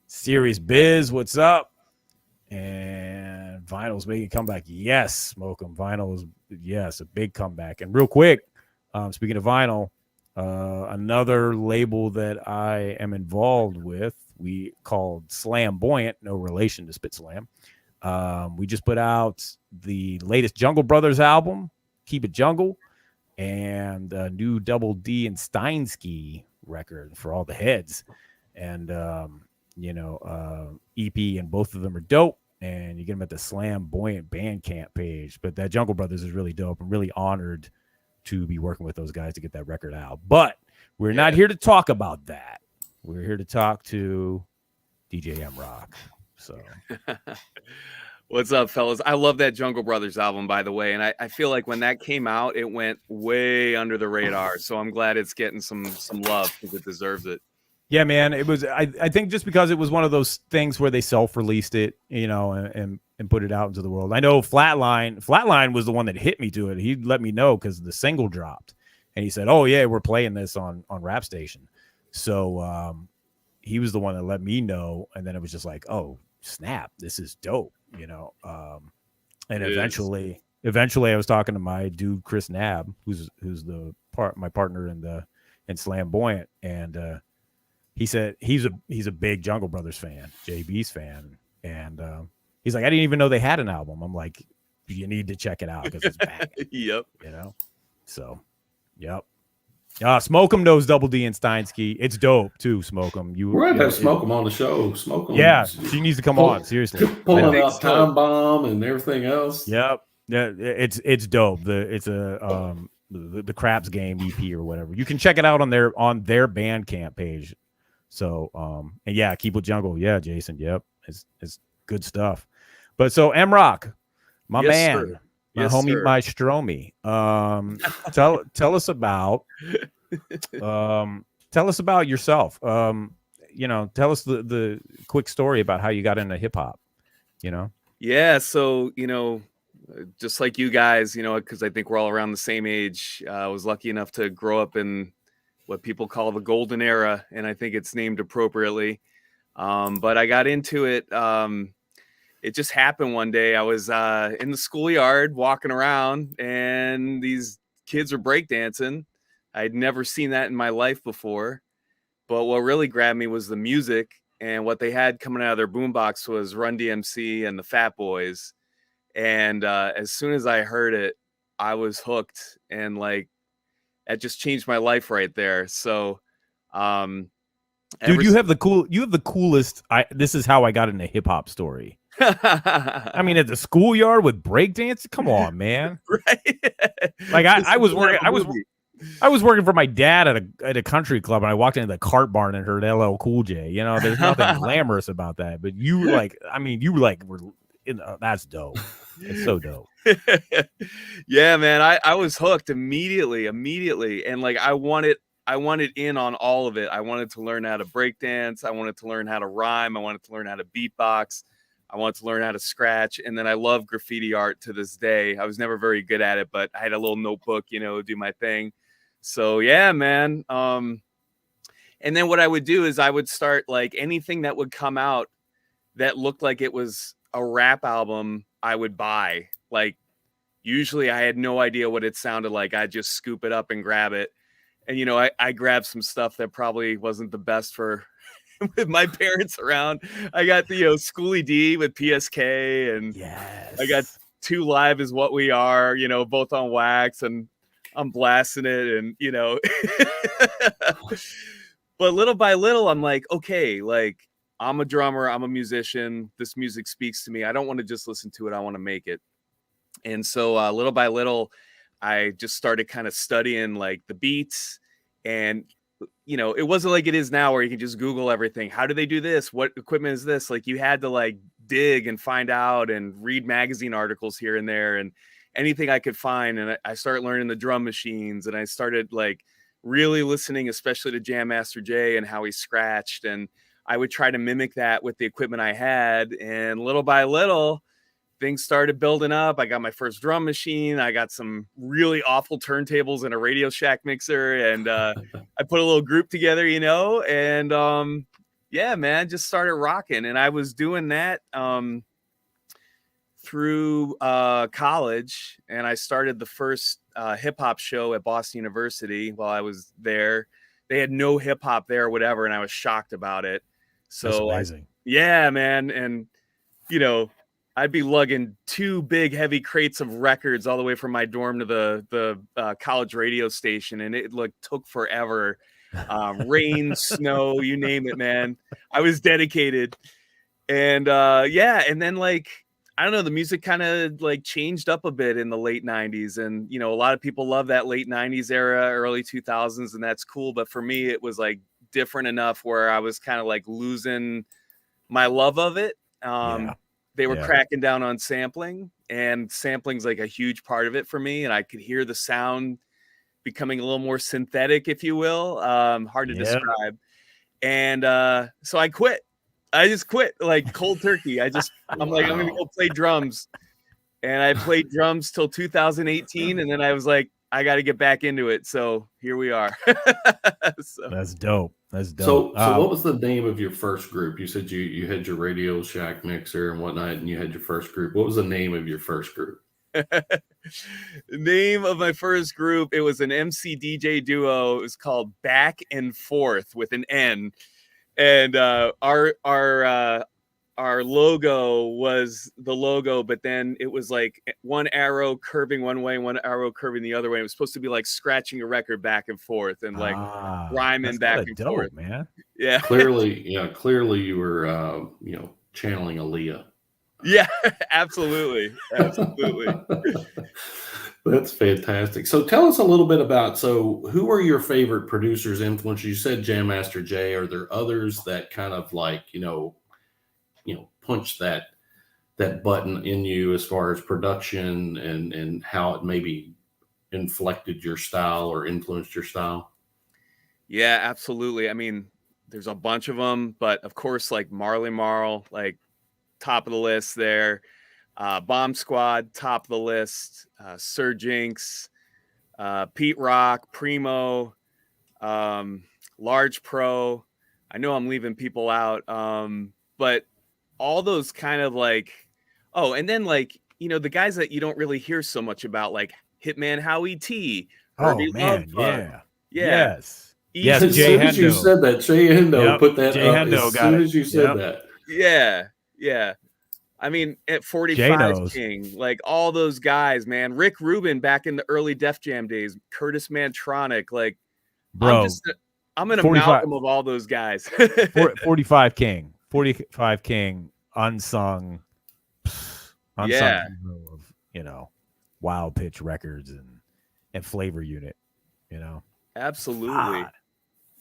Serious Biz, what's up? And Vinyl's making a comeback. Yes, Smoke 'em. Vinyl is, yes, a big comeback. And real quick, speaking of Vinyl, another label that I am involved with, we called Slamboyant, no relation to SpitSLAM. We just put out the latest Jungle Brothers album, Keep It Jungle, and a new Double D and Steinsky record for all the heads. And EP, and both of them are dope, and you get them at the Slamboyant Bandcamp page. But that Jungle Brothers is really dope. I'm really honored to be working with those guys to get that record out. But we're not here to talk about that. We're here to talk to DJ MROK. So what's up, fellas? I love that Jungle Brothers album, by the way, and I feel like when that came out, it went way under the radar. So I'm glad it's getting some love because it deserves it. Yeah, man, it was. I think just because it was one of those things where they self-released it, and put it out into the world. I know Flatline was the one that hit me to it. He let me know because the single dropped, and he said, "Oh yeah, we're playing this on Rap Station." So he was the one that let me know, and then it was just like, "Oh snap, this is dope," And eventually, I was talking to my dude Chris Nab, who's my partner in Slamboyant, and he said he's a big Jungle Brothers fan, JB's fan, and he's like, I didn't even know they had an album. I'm like, you need to check it out because it's bad. Yep. So, yep. Smoke 'em knows Double D and Steinsky. It's dope too. Smoke 'em. We're gonna have Smoke 'em on the show. Smoke 'em. Yeah, she needs to come on. Seriously, pulling out Time Bomb and everything else. Yep. Yeah, it's dope. It's the Craps Game EP or whatever. You can check it out on their Bandcamp page. So, and yeah, Keep It Jungle. Yeah, Jason. Yep. It's good stuff. But so MROK, my man, sir. my homie, sir. my Stromy. Tell us about yourself. Tell us the quick story about how you got into hip hop, Yeah. So, just like you guys, because I think we're all around the same age. I was lucky enough to grow up in what people call the golden era, and I think it's named appropriately. But I got into it. It just happened one day. I was in the schoolyard walking around, and these kids were breakdancing. I'd never seen that in my life before. But what really grabbed me was the music, and what they had coming out of their boombox was Run DMC and the Fat Boys. And as soon as I heard it, I was hooked, and that just changed my life right there. So, dude, you have the coolest. This is how I got into hip hop story. I mean, at the schoolyard with breakdance. Come on, man. Right? I was working for my dad at a country club, and I walked into the cart barn and heard LL Cool J. There's nothing glamorous about that, but you were that's dope. It's so dope. Yeah, man. I was hooked immediately. And I wanted in on all of it. I wanted to learn how to break dance. I wanted to learn how to rhyme. I wanted to learn how to beatbox. I wanted to learn how to scratch. And then I love graffiti art to this day. I was never very good at it, but I had a little notebook, do my thing. So yeah, man. And then what I would do is I would start anything that would come out that looked like it was a rap album, I would buy. Usually I had no idea what it sounded like. I'd just scoop it up and grab it. And, I grabbed some stuff that probably wasn't the best for with my parents around. I got the Schoolie D with PSK, and yes. I got 2 Live Is What We Are, both on wax, and I'm blasting it. And, but little by little, I'm like, okay, I'm a drummer, I'm a musician. This music speaks to me. I don't want to just listen to it. I want to make it. And so little by little, I just started kind of studying like the beats. And, you know, it wasn't like it is now where you can just Google everything. How do they do this? What equipment is this? Like you had to like dig and find out and read magazine articles here and there and anything I could find. And I started learning the drum machines, and I started like really listening, especially to Jam Master Jay and how he scratched. And I would try to mimic that with the equipment I had. And little by little, things started building up. I got my first drum machine. I got some really awful turntables and a Radio Shack mixer. And I put a little group together, you know, and yeah, man, just started rocking. And I was doing that through college. And I started the first hip hop show at Boston University while I was there. They had no hip hop there or whatever. And I was shocked about it. So That's amazing. Yeah, man. And, you know, I'd be lugging 2 big heavy crates of records all the way from my dorm to the college radio station. And it like took forever. Rain, snow, you name it, man. I was dedicated. And yeah. And then like, I don't know, the music kind of like changed up a bit in the late 90s. And, you know, a lot of people love that late 90s era, early 2000s. And that's cool. But for me, it was like different enough where I was kind of like losing my love of it. They were cracking down on sampling, and sampling's like a huge part of it for me. And I could hear the sound becoming a little more synthetic, if you will. Hard to describe. And so I quit. I just quit like cold turkey. I'm like, I'm going to go play drums. And I played drums till 2018. And then I was like, I got to get back into it. So here we are. So. That's dope. That's dope. So what was the name of your first group? You said you had your Radio Shack mixer and whatnot, and you had your first group. What was the name of your first group? The name of my first group, it was an MC DJ duo. It was called Back and Forth with an N. And our logo was the logo, but then it was like one arrow curving one way, one arrow curving the other way. It was supposed to be like scratching a record back and forth and like rhyming back and dope, forth, man. Yeah. Clearly you were, you know, channeling Aaliyah. Yeah, absolutely. Absolutely. That's fantastic. So tell us a little bit about, so who are your favorite producers, influencers? You said Jam Master Jay. Are there others that kind of like, you know, punch that button in you as far as production and how it maybe inflected your style or influenced your style? Yeah, absolutely. I mean, there's a bunch of them, but of course, like Marley Marl, like top of the list there. Bomb Squad, top of the list. Sir Jinx, Pete Rock, Primo, Large Pro. I know I'm leaving people out, but all those kind of like, oh, and then like, you know, the guys that you don't really hear so much about, like Hitman Howie T. Oh man, yeah. Yes. Yes, as soon as you said that, Jay Hendo put that Jay up Hendo as soon as you said that. Yeah. I mean, at 45 King, like all those guys, man. Rick Rubin back in the early Def Jam days, Curtis Mantronic, like, bro, I'm an amalgam of all those guys. 45 King, unsung hero of, you know, Wild Pitch Records and Flavor Unit, you know. Absolutely. God.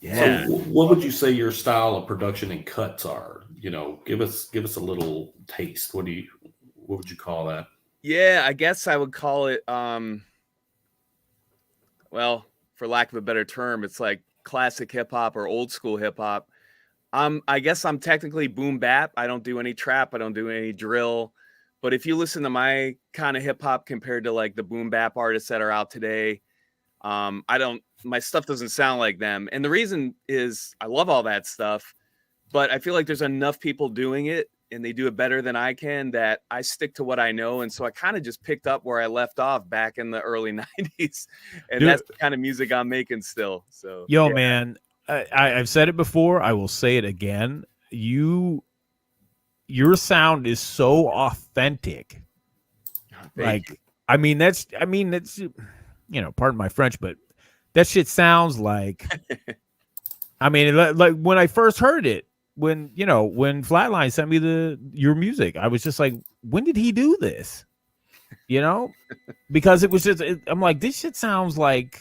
Yeah. So what would you say your style of production and cuts are? You know, give us a little taste. What would you call that? Yeah, I guess I would call it well, for lack of a better term, it's like classic hip hop or old school hip hop. I guess I'm technically boom bap. I don't do any trap, I don't do any drill. But if you listen to my kind of hip hop compared to like the boom bap artists that are out today, my stuff doesn't sound like them. And the reason is I love all that stuff, but I feel like there's enough people doing it and they do it better than I can that I stick to what I know. And so I kind of just picked up where I left off back in the early 90s. And dude, that's the kind of music I'm making still. So, man, I've said it before. I will say it again. Your sound is so authentic. Like, I mean, that's, you know, pardon my French, but that shit sounds like, I mean, like when I first heard it, when Flatline sent me your music, I was just like, when did he do this? you know, because it was just, I'm like, this shit sounds like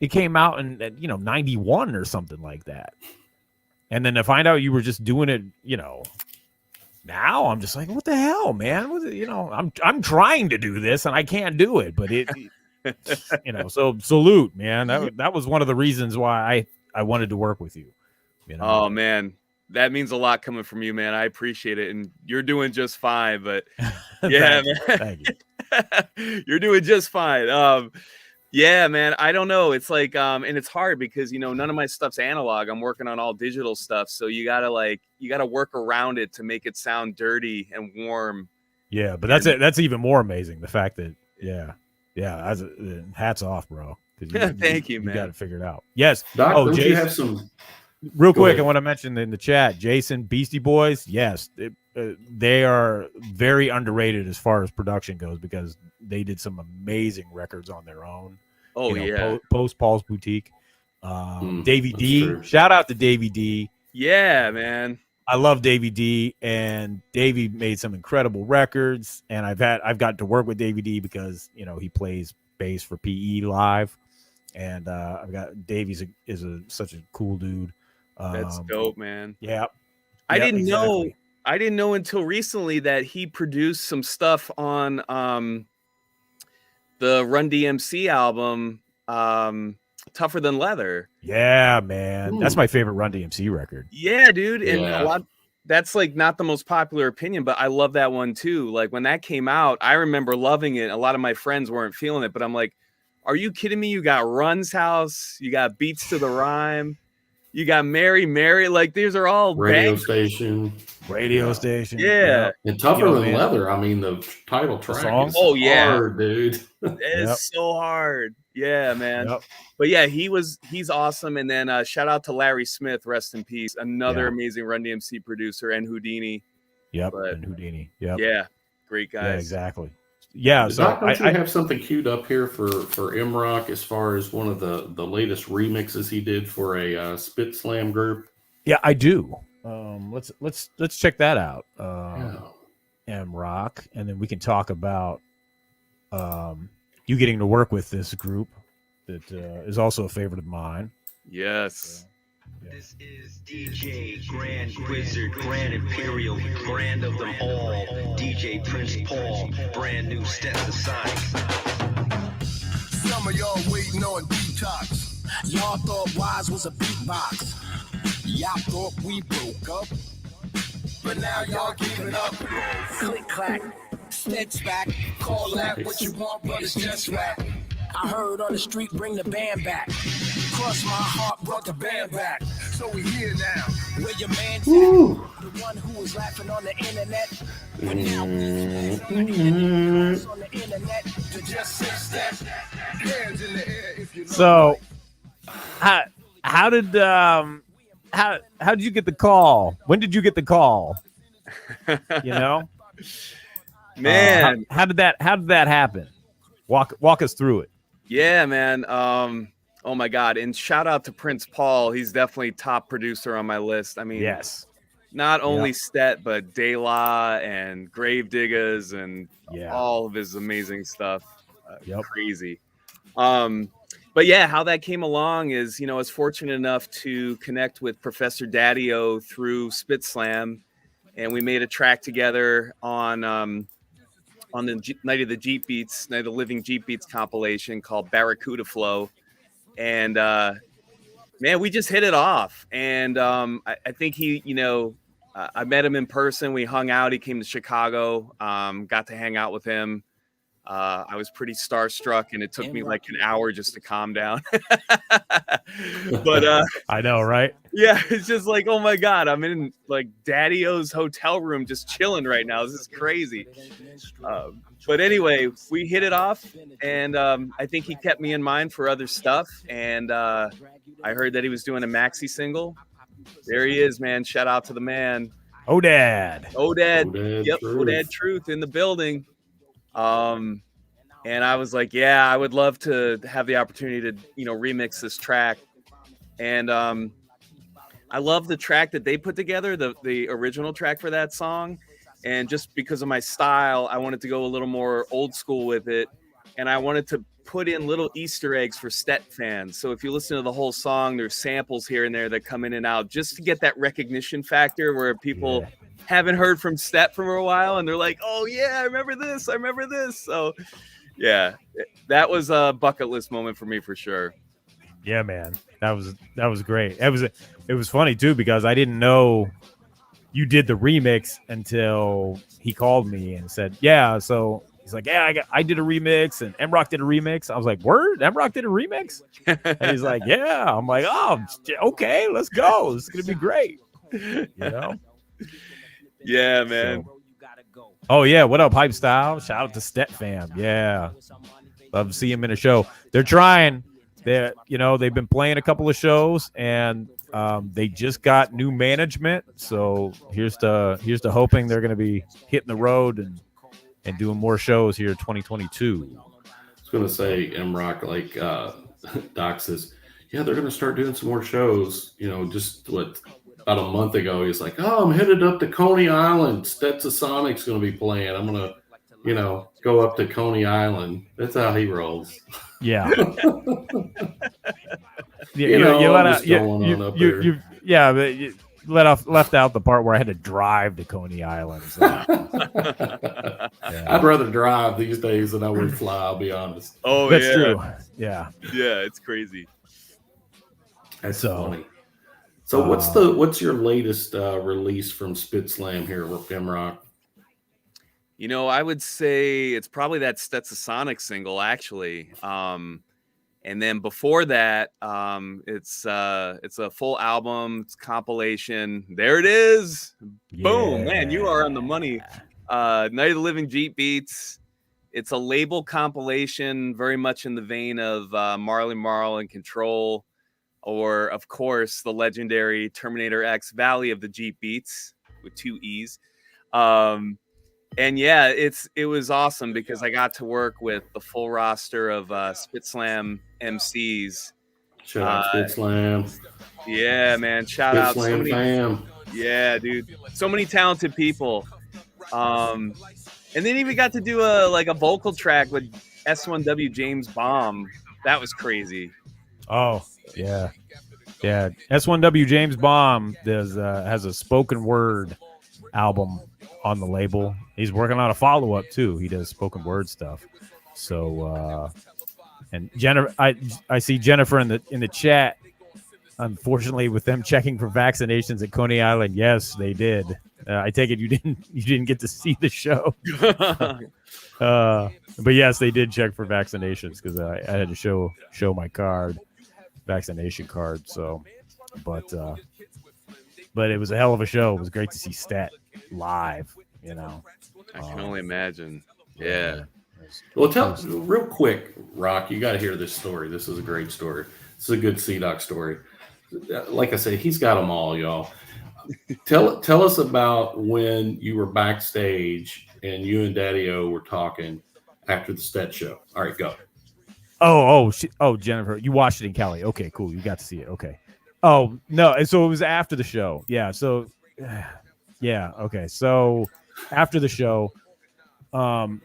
it came out in, 91 or something like that. And then to find out you were just doing it, now I'm just like, what the hell, man? I'm trying to do this and I can't do it, but so salute, man. That was one of the reasons why I wanted to work with you. Oh man, that means a lot coming from you, man. I appreciate it, and you're doing just fine. But yeah, Thank you. You're doing just fine. Yeah, man. I don't know. It's like, and it's hard because none of my stuff's analog. I'm working on all digital stuff, so you gotta work around it to make it sound dirty and warm. Yeah, but that's even more amazing. The fact that hats off, bro. Thank you, man. You got it figured out. Yes. Doc, don't Jason, you have some? Real Go quick, ahead. I want to mention in the chat, Jason, Beastie Boys. Yes, they are very underrated as far as production goes because they did some amazing records on their own. Oh yeah, post Paul's Boutique, Davey D. true. Shout out to Davey D. yeah, man. I love Davey D, and Davey made some incredible records, and I've gotten to work with Davey D because he plays bass for PE Live, and I've got Davey's such a cool dude. That's dope, man. Yeah, I didn't know. exactly. I didn't know until recently that he produced some stuff on the Run DMC album, Tougher Than Leather. Yeah, man, Ooh. that's my favorite Run DMC record. Yeah, dude, and Yeah. that's like not the most popular opinion, but I love that one too. Like when that came out, I remember loving it. A lot of my friends weren't feeling it, but I'm like, are you kidding me? You got Run's House, you got Beats to the Rhyme, you got Mary Mary. Like these are all Radio bangers. station. Radio station. Yeah. And Tougher Yo, Than man. Leather. I mean, the title track song? is Oh, yeah. hard, dude. It's Yep. so hard. Yeah, man. Yep. But yeah, he's awesome. And then shout out to Larry Smith, rest in peace. Another Yeah. amazing Run DMC producer, and Houdini. Yep. But- And Houdini. Yep. Yeah, great guys. Yeah, exactly. Yeah. So Doc, don't you I have something queued up here for MROK as far as one of the latest remixes he did for a SpitSLAM group? yeah, I do. Let's check that out. Yeah. MROK, and then we can talk about you getting to work with this group that is also a favorite of mine. Yes. This is DJ Grand Wizard, Grand Imperial, Grand of them all, DJ Prince Paul, brand new Stetson Sonics. Some of y'all waiting on detox. Y'all thought Wise was a beatbox. Y'all thought we broke up. But now y'all giving up. Click clack, snitch back. Call that what you want, but it's just rap. I heard on the street, bring the band back. Cross my heart, brought the band back. So we here now. Where your man's at? The one who was laughing on the internet. But now on the internet to just say step. Hands in the air if you know. So, how did you get the call? When did you get the call? You know, Man. how did that happen? Walk us through it. Yeah, man. Oh my God. And shout out to Prince Paul. He's definitely top producer on my list. I mean, Yes. not only Stet, but De La and Gravediggers and Yeah. all of his amazing stuff. Yep. Crazy. But yeah, how that came along is, I was fortunate enough to connect with Professor Daddy-O through SpitSLAM, and we made a track together on the Night of the Jeep Beats, Night of the Living Jeep Beats compilation called Barracuda Flow. And man, we just hit it off. And I think he, I met him in person. We hung out. He came to Chicago, got to hang out with him. I was pretty starstruck, and it took me like an hour just to calm down. But I know, right? yeah, it's just like, oh my God, I'm in like Daddy-O's hotel room just chilling right now. This is crazy. But anyway, we hit it off, and I think he kept me in mind for other stuff. And I heard that he was doing a maxi single. There he is, man. Shout out to the man. Oh, Dad. Odad. Yep, Truth. Odad Truth in the building. And I was like, yeah, I would love to have the opportunity to, remix this track. And I love the track that they put together, the original track for that song. And just because of my style, I wanted to go a little more old school with it. And I wanted to put in little Easter eggs for Stet fans. So if you listen to the whole song, there's samples here and there that come in and out just to get that recognition factor where people haven't heard from Stet for a while and they're like, oh yeah, I remember this. So yeah, that was a bucket list moment for me for sure. Yeah, man, that was great. It was funny too because I didn't know you did the remix until he called me and said, yeah. So he's like, yeah, I did a remix and MROK did a remix. I was like, word, MROK did a remix? And he's like, yeah. I'm like, oh, okay, let's go. It's gonna be great. You know? Yeah, man. So, oh yeah, what up, Hype Style? Shout out to Stet fam. Yeah, love to see him in a show. They're trying. They've been playing a couple of shows and they just got new management. So here's to hoping they're going to be hitting the road and doing more shows here in 2022. I was going to say, MROK, like Doc says, yeah, they're going to start doing some more shows. Just about a month ago, he's like, oh, I'm headed up to Coney Island. Stetsasonics going to be playing. I'm going to, go up to Coney Island. That's how he rolls. Yeah. Left out the part where I had to drive to Coney Island. So. Yeah. I'd rather drive these days than I would fly, I'll be honest. Oh, that's yeah. true. Yeah. Yeah, it's crazy. That's funny. So what's your latest release from SpitSLAM here with MROK? I would say it's probably that Stetsasonic single, actually. And then before that, it's a full album. It's compilation. There it is. Yeah. Boom, man, you are on the money. Night of the Living Jeep Beats. It's a label compilation, very much in the vein of Marley Marl and Control, or of course the legendary Terminator X Valley of the Jeep Beats with 2 E's. And yeah, it was awesome because I got to work with the full roster of SpitSLAM MCs. Shout out SpitSLAM. Yeah, man. Shout out so many, fam. Yeah, dude. So many talented people. And then even got to do a vocal track with S1W James Bomb. That was crazy. Oh, yeah. Yeah. S1W James Bomb has a spoken word album on the label. He's working on a follow-up too. He does spoken word stuff. So and Jennifer, I see Jennifer in the chat. Unfortunately, with them checking for vaccinations at Coney Island, yes, they did. I take it you didn't get to see the show. But yes, they did check for vaccinations because I had to show my vaccination card. So, but it was a hell of a show. It was great to see Stet live. I can only imagine. Yeah. Well, tell real quick, Rock. You got to hear this story. This is a great story. This is a good C-Doc story. Like I said, he's got them all, y'all. Tell us about when you were backstage and you and Daddy-O were talking after the Stet show. All right, go. Oh, Jennifer, you watched it in Cali. Okay, cool. You got to see it. Okay. Oh no, and so it was after the show. Yeah. So, yeah. Okay. So after the show, I'm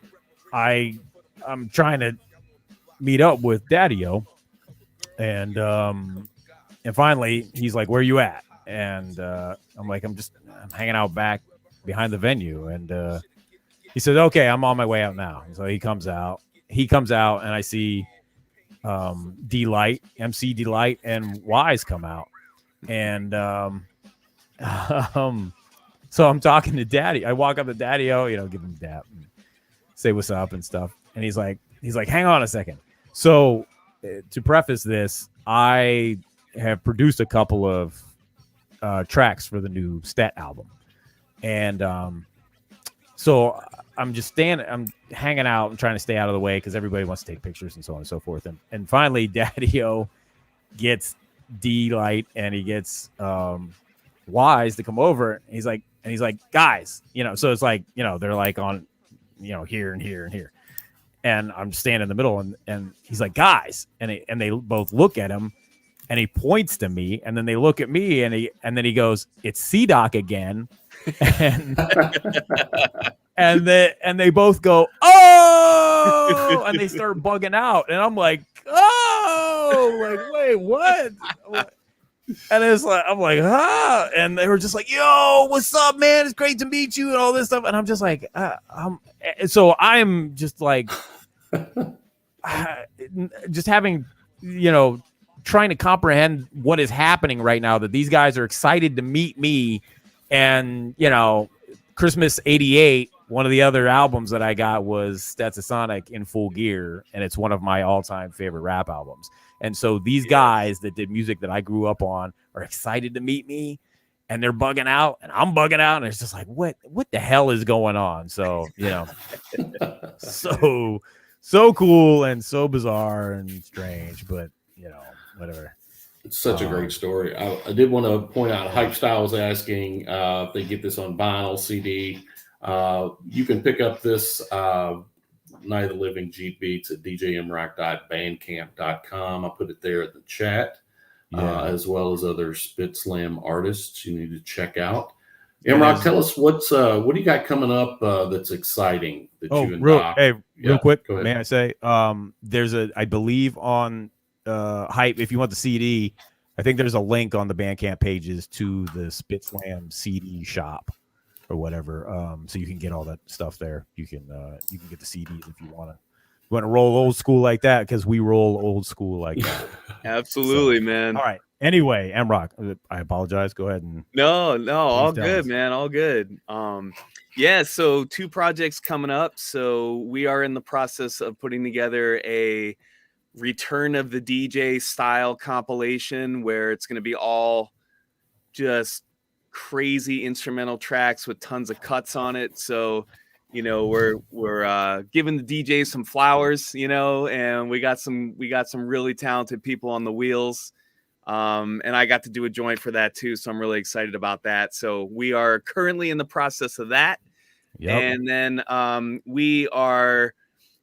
trying to meet up with Daddy-O, and finally he's like, "Where you at?" And I'm like, I'm hanging out back behind the venue, and he said, "Okay, I'm on my way out now." So he comes out, and I see D-Light, MC D-Light, and Wise come out, and so I'm talking to Daddy. I walk up to Daddy-O, give him a dap, and say what's up and stuff, and he's like, hang on a second. So to preface this, I have produced a couple of tracks for the new Stet album, and so I'm hanging out and trying to stay out of the way because everybody wants to take pictures and so on and so forth. And finally, Daddy-O gets D-Light and he gets Wise to come over. He's like, guys, so it's like, they're like on, here and here and here. And I'm standing in the middle and he's like, guys. And they both look at him and he points to me and then they look at me and then he goes, it's C-Doc again. and they both go, oh, and they start bugging out, and I'm like, oh, like, wait, what? And it's like, I'm like, huh? And they were just like, yo, what's up, man? It's great to meet you and all this stuff. And I'm just like, so I'm just like, just having, trying to comprehend what is happening right now, that these guys are excited to meet me. And, Christmas '88, one of the other albums that I got was Stetsasonic in Full Gear. And it's one of my all-time favorite rap albums. And so these guys that did music that I grew up on are excited to meet me, and they're bugging out, and I'm bugging out, and it's just like, what the hell is going on? So, so cool and so bizarre and strange, but whatever. It's such a great story. I did want to point out, Hype Style was asking if they get this on vinyl, CD. You can pick up this Night of the Living Jeep Beats at djmrock.bandcamp.com. I put it there at the chat, as well as other SpitSLAM artists you need to check out. MROK, tell us what do you got coming up that's exciting that you and Doc? Real quick, may I say, there's I believe on Hype, if you want the CD, I think there's a link on the Bandcamp pages to the SpitSLAM CD shop or whatever, so you can get all that stuff there. You can get the CDs if you want to. You want to roll old school like that, because we roll old school like that. Absolutely, man. All right. Anyway, MROK, I apologize. Go ahead and no, all good, man, all good. Yeah, so 2 projects coming up. So we are in the process of putting together a Return of the DJ style compilation, where it's going to be all just crazy instrumental tracks with tons of cuts on it. So we're giving the DJs some flowers, and we got some really talented people on the wheels, and I got to do a joint for that too, so I'm really excited about that. So we are currently in the process of that. And then we are,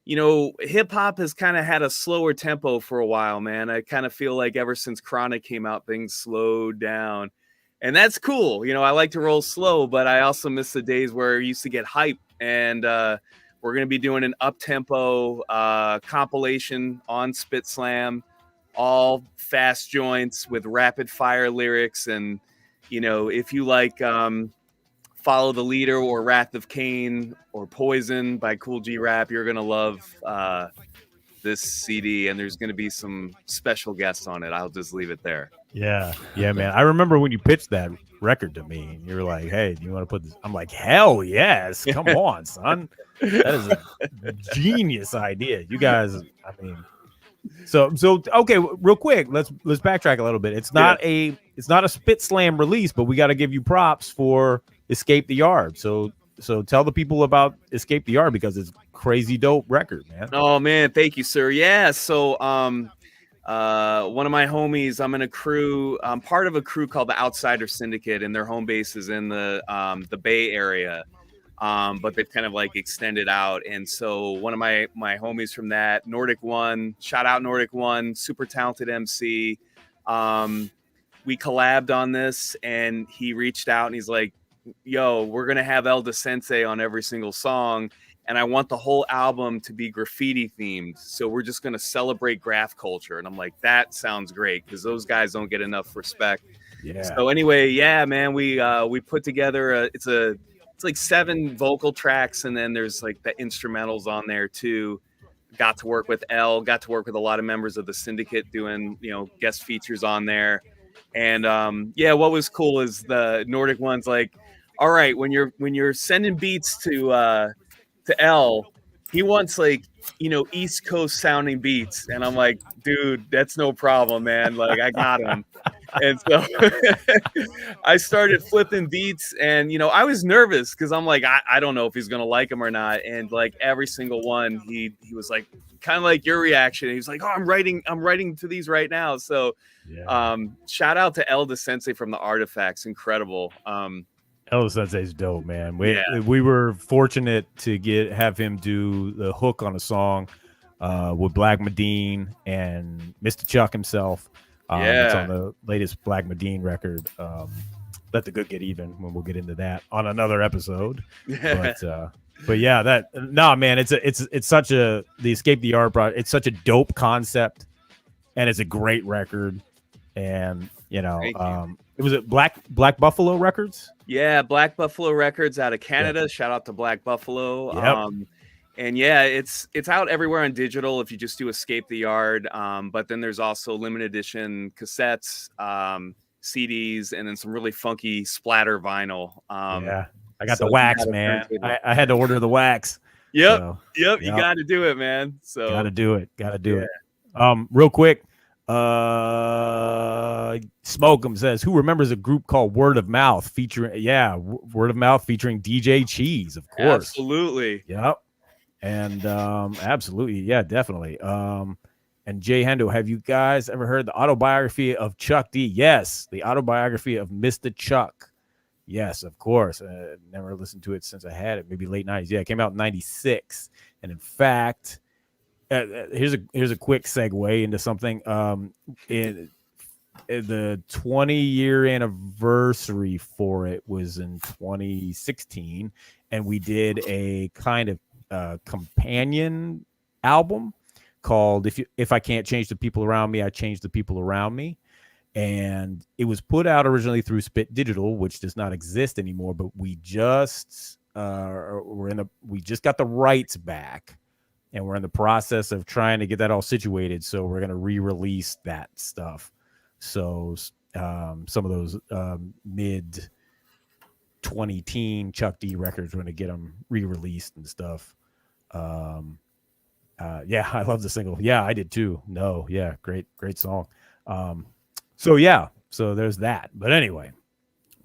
hip hop has kind of had a slower tempo for a while, man. I kind of feel like ever since Chronic came out, things slowed down. And that's cool. I like to roll slow, but I also miss the days where I used to get hype. And we're going to be doing an up-tempo compilation on SpitSLAM, all fast joints with rapid-fire lyrics. And, if you like Follow the Leader or Wrath of Cain or Poison by Cool G Rap, you're going to love this CD. And there's going to be some special guests on it. I'll just leave it there. Yeah, man. I remember when you pitched that record to me, and you were like, "Hey, do you want to put this?" I'm like, "Hell yes! Come on, son. That is a genius idea." You guys, I mean, so okay. Real quick, let's backtrack a little bit. It's not a SpitSLAM release, but we got to give you props for Escape the Yard. So tell the people about Escape the Yard, because it's a crazy dope record, man. Oh man, thank you, sir. Yeah, so one of my homies, I'm part of a crew called the Outsider Syndicate, and their home base is in the Bay Area, but they've kind of like extended out. And so one of my homies from that, Nordic One, shout out Nordic One, super talented MC. We collabed on this, and he reached out and he's like, yo, we're gonna have Elda Sensei on every single song, and I want the whole album to be graffiti themed. So we're just going to celebrate graph culture. And I'm like, that sounds great, because those guys don't get enough respect. Yeah. So anyway, yeah, man, we put together it's like 7 vocal tracks, and then there's like the instrumentals on there too. Got to work with got to work with a lot of members of the syndicate doing, guest features on there. And what was cool is the Nordic One's like, all right, when you're sending beats to L, he wants like, East Coast sounding beats. And I'm like, dude, that's no problem, man. Like, I got him. And so I started flipping beats, and, I was nervous because I'm like, I don't know if he's going to like them or not. And like every single one, he was like, kind of like your reaction. He was like, oh, I'm writing to these right now. So shout out to Elda Sensei from the Artifacts. Incredible. Elda Sensei's dope, man. We were fortunate to have him do the hook on a song with Black Medine and Mr. Chuck himself. It's on the latest Black Medine record. let the good get even when we'll get into that on another episode. But yeah, man, it's such the Escape the Yard project. It's such a dope concept, and it's a great record. And it was Black Buffalo Records. Yeah, Black Buffalo Records out of Canada. Yeah. Shout out to Black Buffalo. Yep. And yeah, it's out everywhere on digital if you just do Escape the Yard. But then there's also limited edition cassettes, CDs, and then some really funky splatter vinyl. Yeah, I got the wax, man. I had to order the wax. Yep. You got to do it, man. So got to do it. Real quick. Smoke'em says, who remembers a group called Word of Mouth featuring DJ Cheese, of course. Absolutely. Yep. And absolutely, yeah, definitely. And Jay Hendo, have you guys ever heard the Autobiography of Chuck D? Yes, the Autobiography of Mr. Chuck. Yes, of course. Never listened to it since I had it, maybe late 90s. Yeah, it came out in 96. And in fact, here's a quick segue into something. In the 20-year anniversary for it was in 2016, and we did a kind of companion album called "If I Can't Change the People Around Me, I Change the People Around Me," and it was put out originally through Spit Digital, which does not exist anymore. But we just we just got the rights back. And we're in the process of trying to get that all situated. So we're going to re-release that stuff. So some of those mid-20-teen Chuck D records, we're going to get them re-released and stuff. Yeah, I love the single. Yeah, I did too. No, yeah, great song. So there's that. But anyway,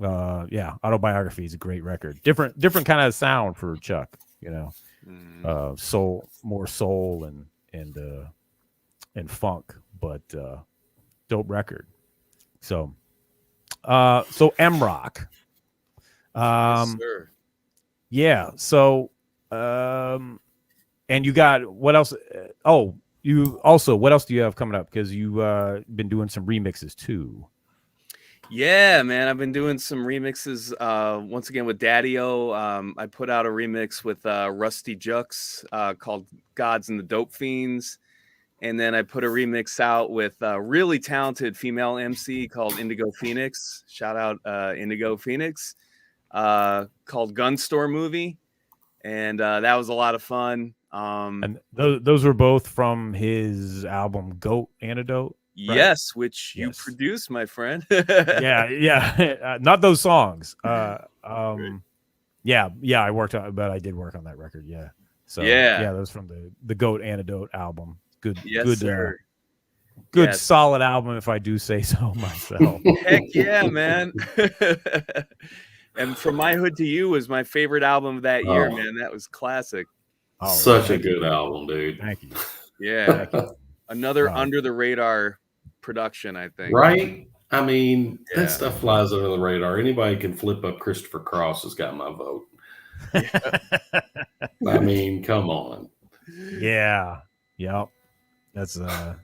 yeah, Autobiography is a great record. Different kind of sound for Chuck, more soul and funk, but dope record. So MROK. Yes, sir. Yeah. So and you got what else? What else do you have coming up? Because you been doing some remixes too. Yeah, man, I've been doing some remixes once again with Daddy-O. I put out a remix with Rusty Jux called Gods and the Dope Fiends. And then I put a remix out with a really talented female MC called Indigo Phoenix. Shout out Indigo Phoenix. Called Gun Store Movie. And that was a lot of fun. And those were both from his album Goat Antidote. Right? Yes, which you produced, my friend. yeah. Not those songs. I worked on, but I did work on that record. Yeah. So that was from the Goat Antidote album. Good, sir. Good, solid album, if I do say so myself. Heck yeah, man. And From My Hood to You was my favorite album of that year, man. That was classic. Such a good album, dude. Thank you. Yeah. Another under the radar production, I think. Right? I mean, that stuff flies under the radar. Anybody can flip up Christopher Cross has got my vote. I mean, come on. Yeah. Yep. That's no,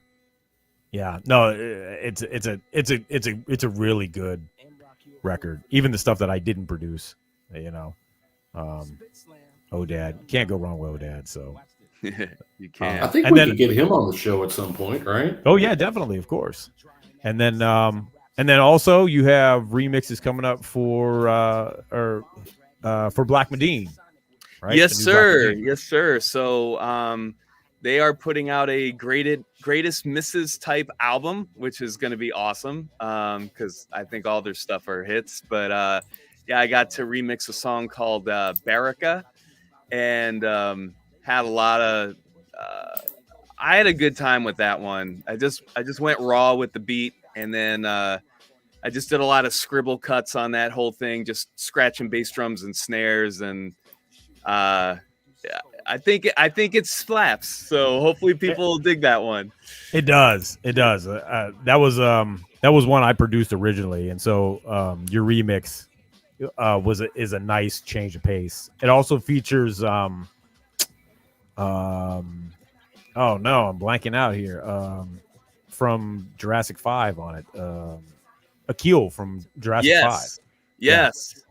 it's a really good record. Even the stuff that I didn't produce, Odad. Can't go wrong with Odad, so you can't. I think we can get him on the show at some point, right? Oh yeah, definitely, of course. And then also you have remixes coming up for Black Medine, right? Yes, sir. Yes, sir. So they are putting out a greatest misses type album, which is going to be awesome because I think all their stuff are hits. But I got to remix a song called Baraka, and had a lot of I had a good time with that one. I just went raw with the beat, and then I just did a lot of scribble cuts on that whole thing, just scratching bass drums and snares, and I think it slaps. So hopefully people will dig that one. It does. That was one I produced originally, and so your remix is a nice change of pace. It also features oh no, I'm blanking out here. From Jurassic 5 on it. Akil from Jurassic 5. Yes.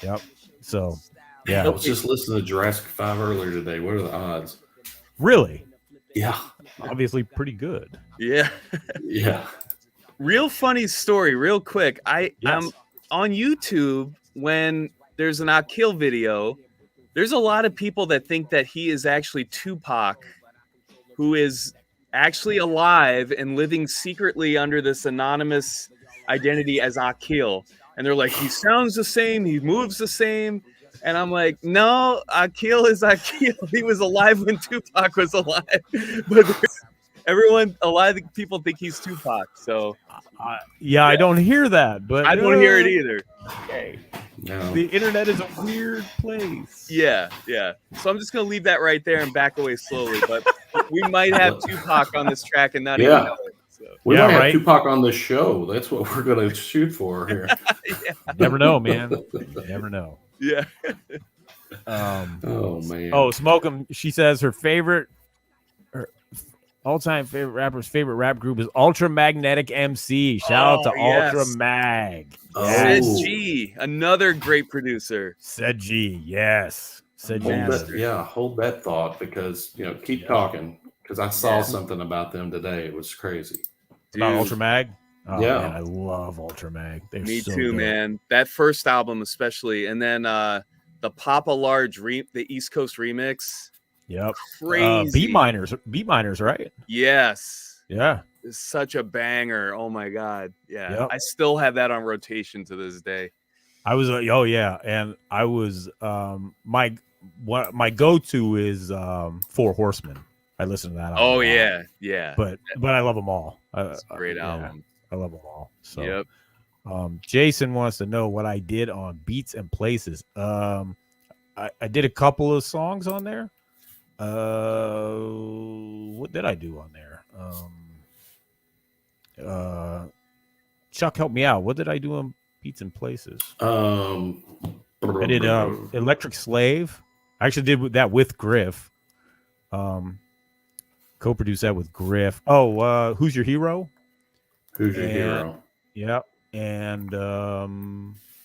Yep. So, I yeah. was just listening to Jurassic 5 earlier today. What are the odds? Really? Yeah. Obviously pretty good. Yeah. Yeah. Real funny story, real quick. I'm Yes. on YouTube when there's an Akil video. There's a lot of people that think that he is actually Tupac, who is actually alive and living secretly under this anonymous identity as Akil. And they're like, he sounds the same, he moves the same. And I'm like, no, Akil is Akil. He was alive when Tupac was alive. But a lot of people think he's Tupac. So Yeah, I don't hear that, but I don't hear it either. Okay. No. The internet is a weird place. Yeah, yeah. So I'm just gonna leave that right there and back away slowly. But we might have Tupac on this track and not even know it. So. We Yeah, might have right? Tupac on the show. That's what we're going to shoot for here. Yeah, Never know, man. Never know. yeah. Oh, man. Oh, Smoke 'em. She says her all-time favorite rapper's favorite rap group is Ultra Magnetic MC. Shout out to yes. Ultra Mag. Sid Oh. G, another great producer. Said G, yes. Said G. Hold that thought because, keep talking because I saw something about them today. It was crazy. About Dude. Ultra Mag? Oh, Yeah. man, I love Ultra Mag. They're Me so too, good. man. That first album especially, and then the Papa Large the East Coast remix. Yep. Crazy. Beat miners, right? Yes. Yeah. It's such a banger. Oh my god. Yeah. Yep. I still have that on rotation to this day. I was and I was my go-to is Four Horsemen. I listen to that album Oh a lot. yeah. But I love them all. It's a great album. I love them all. So Yep. Jason wants to know what I did on Beats and Places. I did a couple of songs on there. What did I do on there? Chuck, help me out. What did I do on Beats and Places? I did Electric Slave. I actually did that with Griff. Co-produced that with Griff. Oh, Who's Your Hero? Who's your hero? Yep. And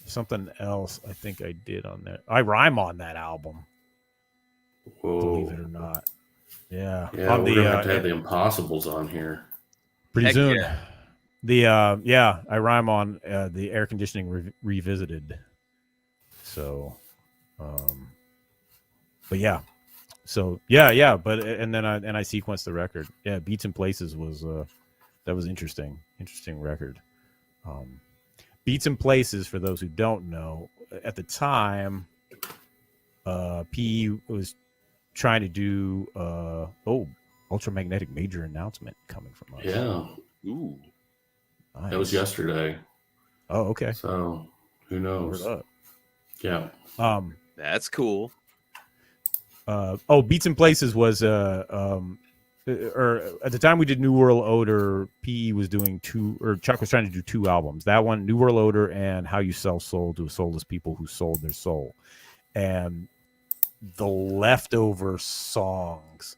something else I think I did on there. I rhyme on that album. Whoa. Believe it or not. Yeah. Yeah, On we're going to have to have the Impossibles on here. pretty Heck soon. yeah. I rhyme on the Air Conditioning Revisited. So, but yeah. So but and then I sequenced the record. Yeah, Beats and Places was that was interesting record. Beats and Places, for those who don't know, at the time, PE was trying to do Ultramagnetic major announcement coming from us. Yeah. Ooh. Nice. That was yesterday. Oh, okay. So who knows? Word up. Yeah. That's cool. Beats and Places was or at the time we did New World Order, PE was doing Chuck was trying to do two albums. That one, New World Order, and How You Sell Soul to Soulless People Who Sold Their Soul. And the leftover songs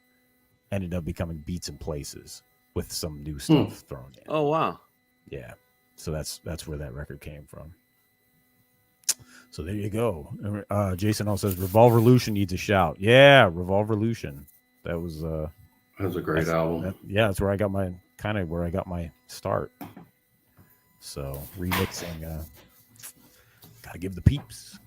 ended up becoming Beats and Places with some new stuff thrown in. Oh wow. Yeah. So that's where that record came from. So there you go. Jason also says Revolverlution needs a shout. Yeah, Revolverlution. That was That was a great album. that's where I got my start. So remixing, gotta give the peeps.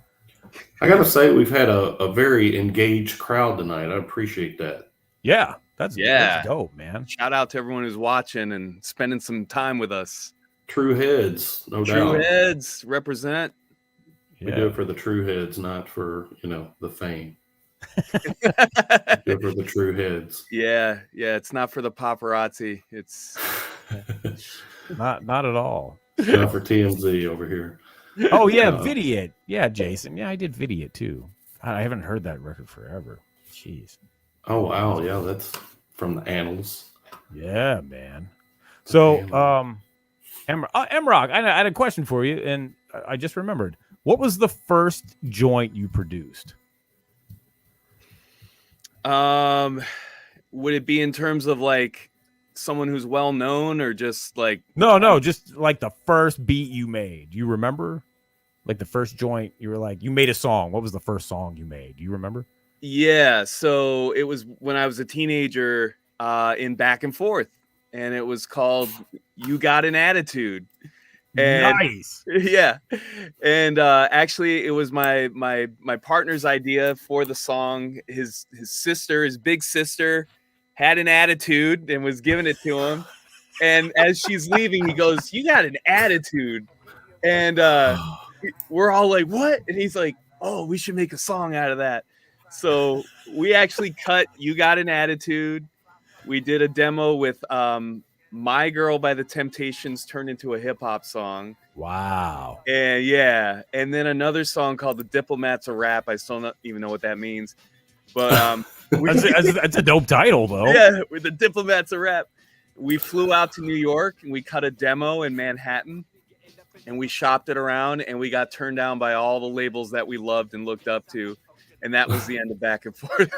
I got to say, we've had a very engaged crowd tonight. I appreciate that. Yeah, that's dope, man. Shout out to everyone who's watching and spending some time with us. True heads, no True doubt. heads represent. We do it for the true heads, not for, the fame. We do it for the true heads. Yeah, it's not for the paparazzi. It's not at all. Not for TMZ over here. Oh yeah, Vidiot. Yeah, Jason. Yeah, I did Vidiot too. I haven't heard that record forever. Jeez. Oh wow, yeah, that's from the annals. Yeah, man. So, MROK, I had a question for you, and I just remembered. What was the first joint you produced? Would it be in terms of like someone who's well known or just like No, just like the first beat you made. You remember? Like the first joint, you were like, you made a song. What was the first song you made? Do you remember? Yeah, so it was when I was a teenager in Back and Forth, and it was called "You Got an Attitude." And Nice. yeah, and actually, it was my partner's idea for the song. His sister, his big sister, had an attitude and was giving it to him. And as she's leaving, he goes, "You got an attitude," and we're all like, "What?" And he's like, "Oh, we should make a song out of that." So we actually cut "You Got an Attitude." We did a demo with "My Girl" by the Temptations turned into a hip hop song. Wow. And yeah, and then another song called "The Diplomat's a Rap." I still don't even know what that means, but That's a dope title, though. yeah, with "The Diplomat's a Rap." We flew out to New York and we cut a demo in Manhattan, and we shopped it around, and we got turned down by all the labels that we loved and looked up to. And that was the end of Back and Forth.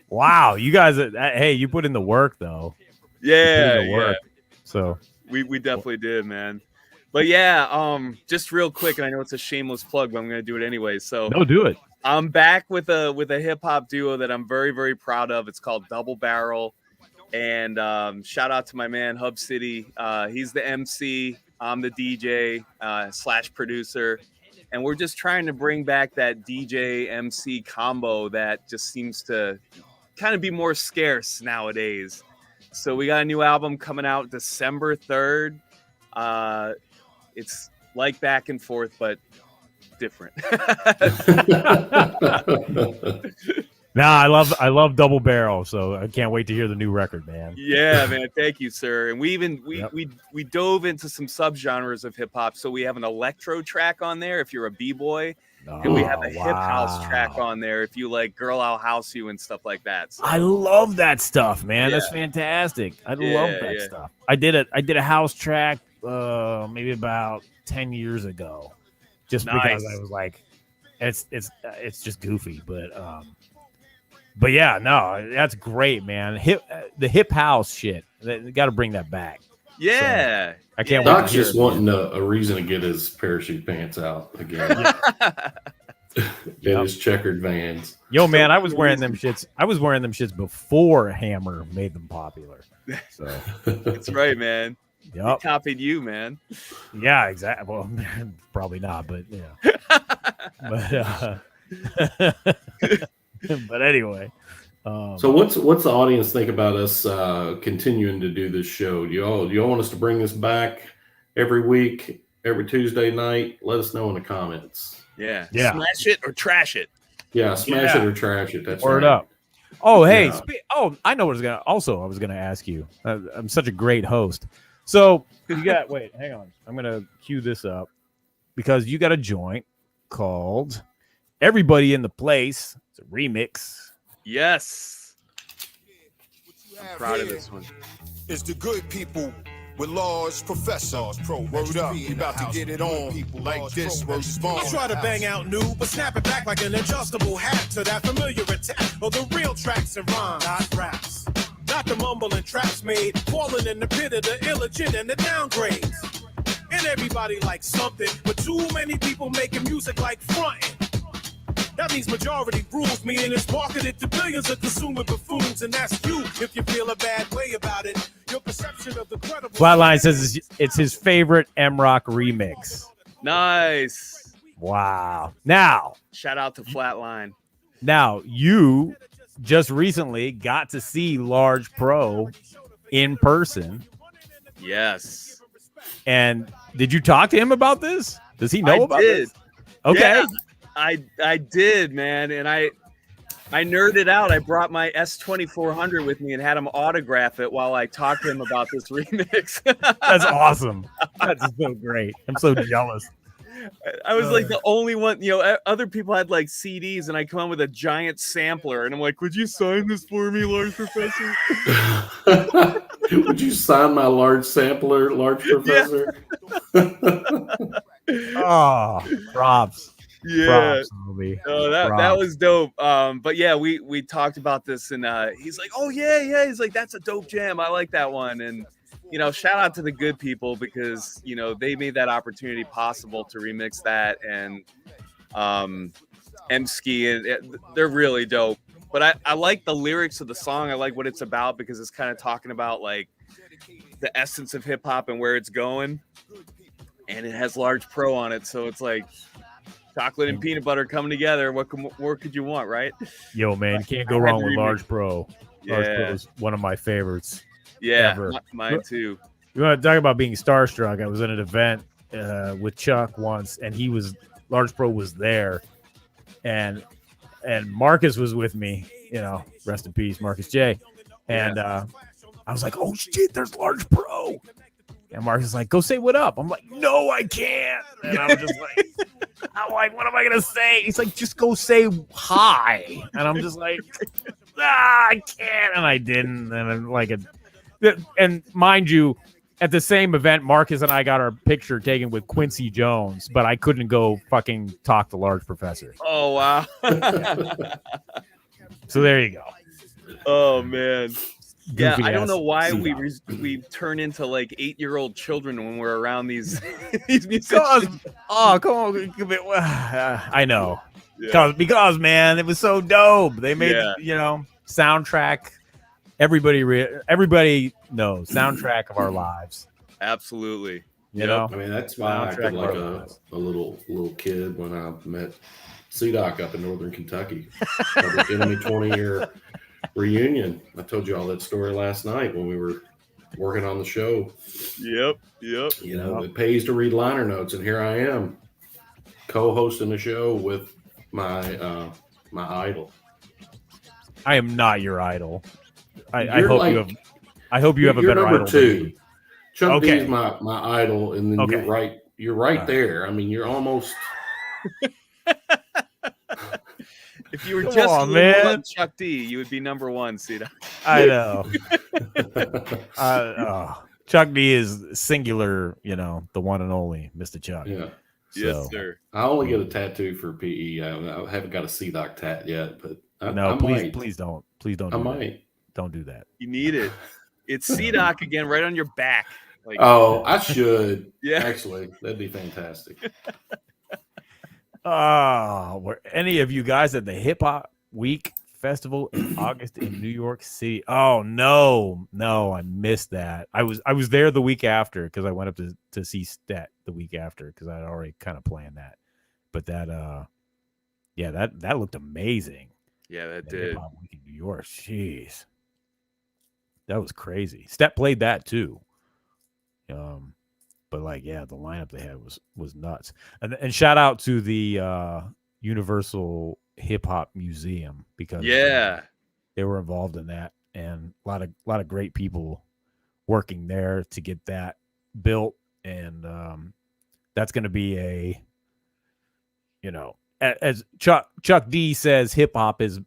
Wow, you guys, hey, you put in the work though. Yeah, Work. So we definitely did, man. But yeah, just real quick, and I know it's a shameless plug, but I'm gonna do it anyway. So no, do it. I'm back with a hip hop duo that I'm very, very proud of. It's called Double Barrel, and shout out to my man Hub City. He's the MC. I'm the DJ / producer. And we're just trying to bring back that DJ MC combo that just seems to kind of be more scarce nowadays. So we got a new album coming out December 3rd. It's like Back and Forth, but different. Nah, I love Double Barrel, so I can't wait to hear the new record, man. Yeah, man. Thank you, sir. And we dove into some subgenres of hip hop. So we have an electro track on there if you're a b-boy, and we have a hip house track on there if you like Girl I'll House You and stuff like that. So, I love that stuff, man. Yeah. That's fantastic. I love that stuff. I did a house track maybe about 10 years ago, just because I was like, it's just goofy, but yeah, no, that's great, man. The hip house shit, got to bring that back. Yeah, so, I can't wait. Doc's just wanting a reason to get his parachute pants out again. In his checkered Vans. Yo, man, I was wearing them shits before Hammer made them popular. So that's right, man. Yep. He copied you, man. Yeah, exactly. Well, probably not, but yeah. But anyway. So what's the audience think about us continuing to do this show? Do y'all want us to bring this back every week, every Tuesday night? Let us know in the comments. Yeah. Smash it or trash it. Yeah, smash it or trash it. That's Word right. up. Oh, hey. Yeah. I know what I was gonna ask you. I'm such a great host. So you got wait, hang on. I'm gonna cue this up because you got a joint called Everybody in the Place. It's a remix. Yes. I'm proud of this one. It's the good people with large professors. Word up, we about to get it on like this. I try to bang out new, but snap it back like an adjustable hat to that familiar attack of the real tracks and rhymes, not raps. Not the mumbling traps made, falling in the pit of the illegit and the downgrades. And everybody likes something, but too many people making music like frontin'. That means majority rules, meaning it's marketed to billions of consumer buffoons, and that's you. If you feel a bad way about it, your perception of the credible. Flatline says it's his favorite MROK remix. Nice. Wow. Now, shout out to Flatline. Now, you just recently got to see Large Pro in person. Yes. And did you talk to him about this? Does he know about this? Okay. Yeah. I did, man, and I nerded out. I brought my S2400 with me and had him autograph it while I talked to him about this remix. That's awesome. That's so great. I'm so jealous. I was like the only one, other people had like CDs, and I come on with a giant sampler, and I'm like, would you sign this for me, Large Professor? Would you sign my large sampler, Large Professor? Oh, props. Yeah, props, that was dope. But yeah, we talked about this, and he's like, "Oh yeah." He's like, "That's a dope jam. I like that one." And shout out to the good people because they made that opportunity possible to remix that, and M-Ski, and they're really dope. But I like the lyrics of the song. I like what it's about because it's kind of talking about like the essence of hip hop and where it's going. And it has Large Pro on it, so it's like chocolate and peanut butter coming together. What more could you want, right? Yo, man, you can't go wrong with Large Pro. Large Pro is one of my favorites. Yeah, ever. Mine too. You want to talk about being starstruck? I was at an event with Chuck once, and Large Pro was there, and Marcus was with me. Rest in peace, Marcus J. And I was like, "Oh shit, there's Large Pro." And Marcus is like, "Go say what up." I'm like, "No, I can't." And I'm just like, "What am I gonna say?" He's like, "Just go say hi." And I'm just like, I can't. And I didn't. And I'm like, and mind you, at the same event, Marcus and I got our picture taken with Quincy Jones, but I couldn't go fucking talk to Large Professor. Oh wow. So there you go. Oh man. Yeah, Goofy I don't know why ass we turn into like 8-year-old children when we're around these musicians. Oh, come on. I know. Yeah. Because man, it was so dope. They made soundtrack. Everybody knows soundtrack of our lives. Absolutely. You know? I mean, that's why I acted like a little kid when I met C-Doc up in Northern Kentucky. The Enemy 20-year reunion. I told you all that story last night when we were working on the show. Yep. It pays to read liner notes, and here I am co-hosting the show with my idol. I am not your idol. I hope you have a better number idol. Two. Chuck D is my idol, and then you're right there. I mean, you're almost. If you were just man, Chuck D, you would be number one, Cedar. I know. Chuck D is singular, the one and only Mr. Chuck. Yeah. Yes, sir. I only get a tattoo for PE. I haven't got a C-Doc tat yet, but please don't. Please don't. I might. Don't do that. You need it. It's C-Doc again, right on your back. Like, I should. Yeah. Actually, that'd be fantastic. Were any of you guys at the Hip Hop Week Festival in August in New York City? Oh no, I missed that. I was there the week after because I went up to see Stet the week after because I had already kind of planned that. But that looked amazing. Yeah, that did. Hip Hop Week in New York, jeez, that was crazy. Stet played that too. But the lineup they had was nuts. And shout out to the Universal Hip Hop Museum because they were involved in that, and a lot of great people working there to get that built, and that's going to be as Chuck D says, hip hop is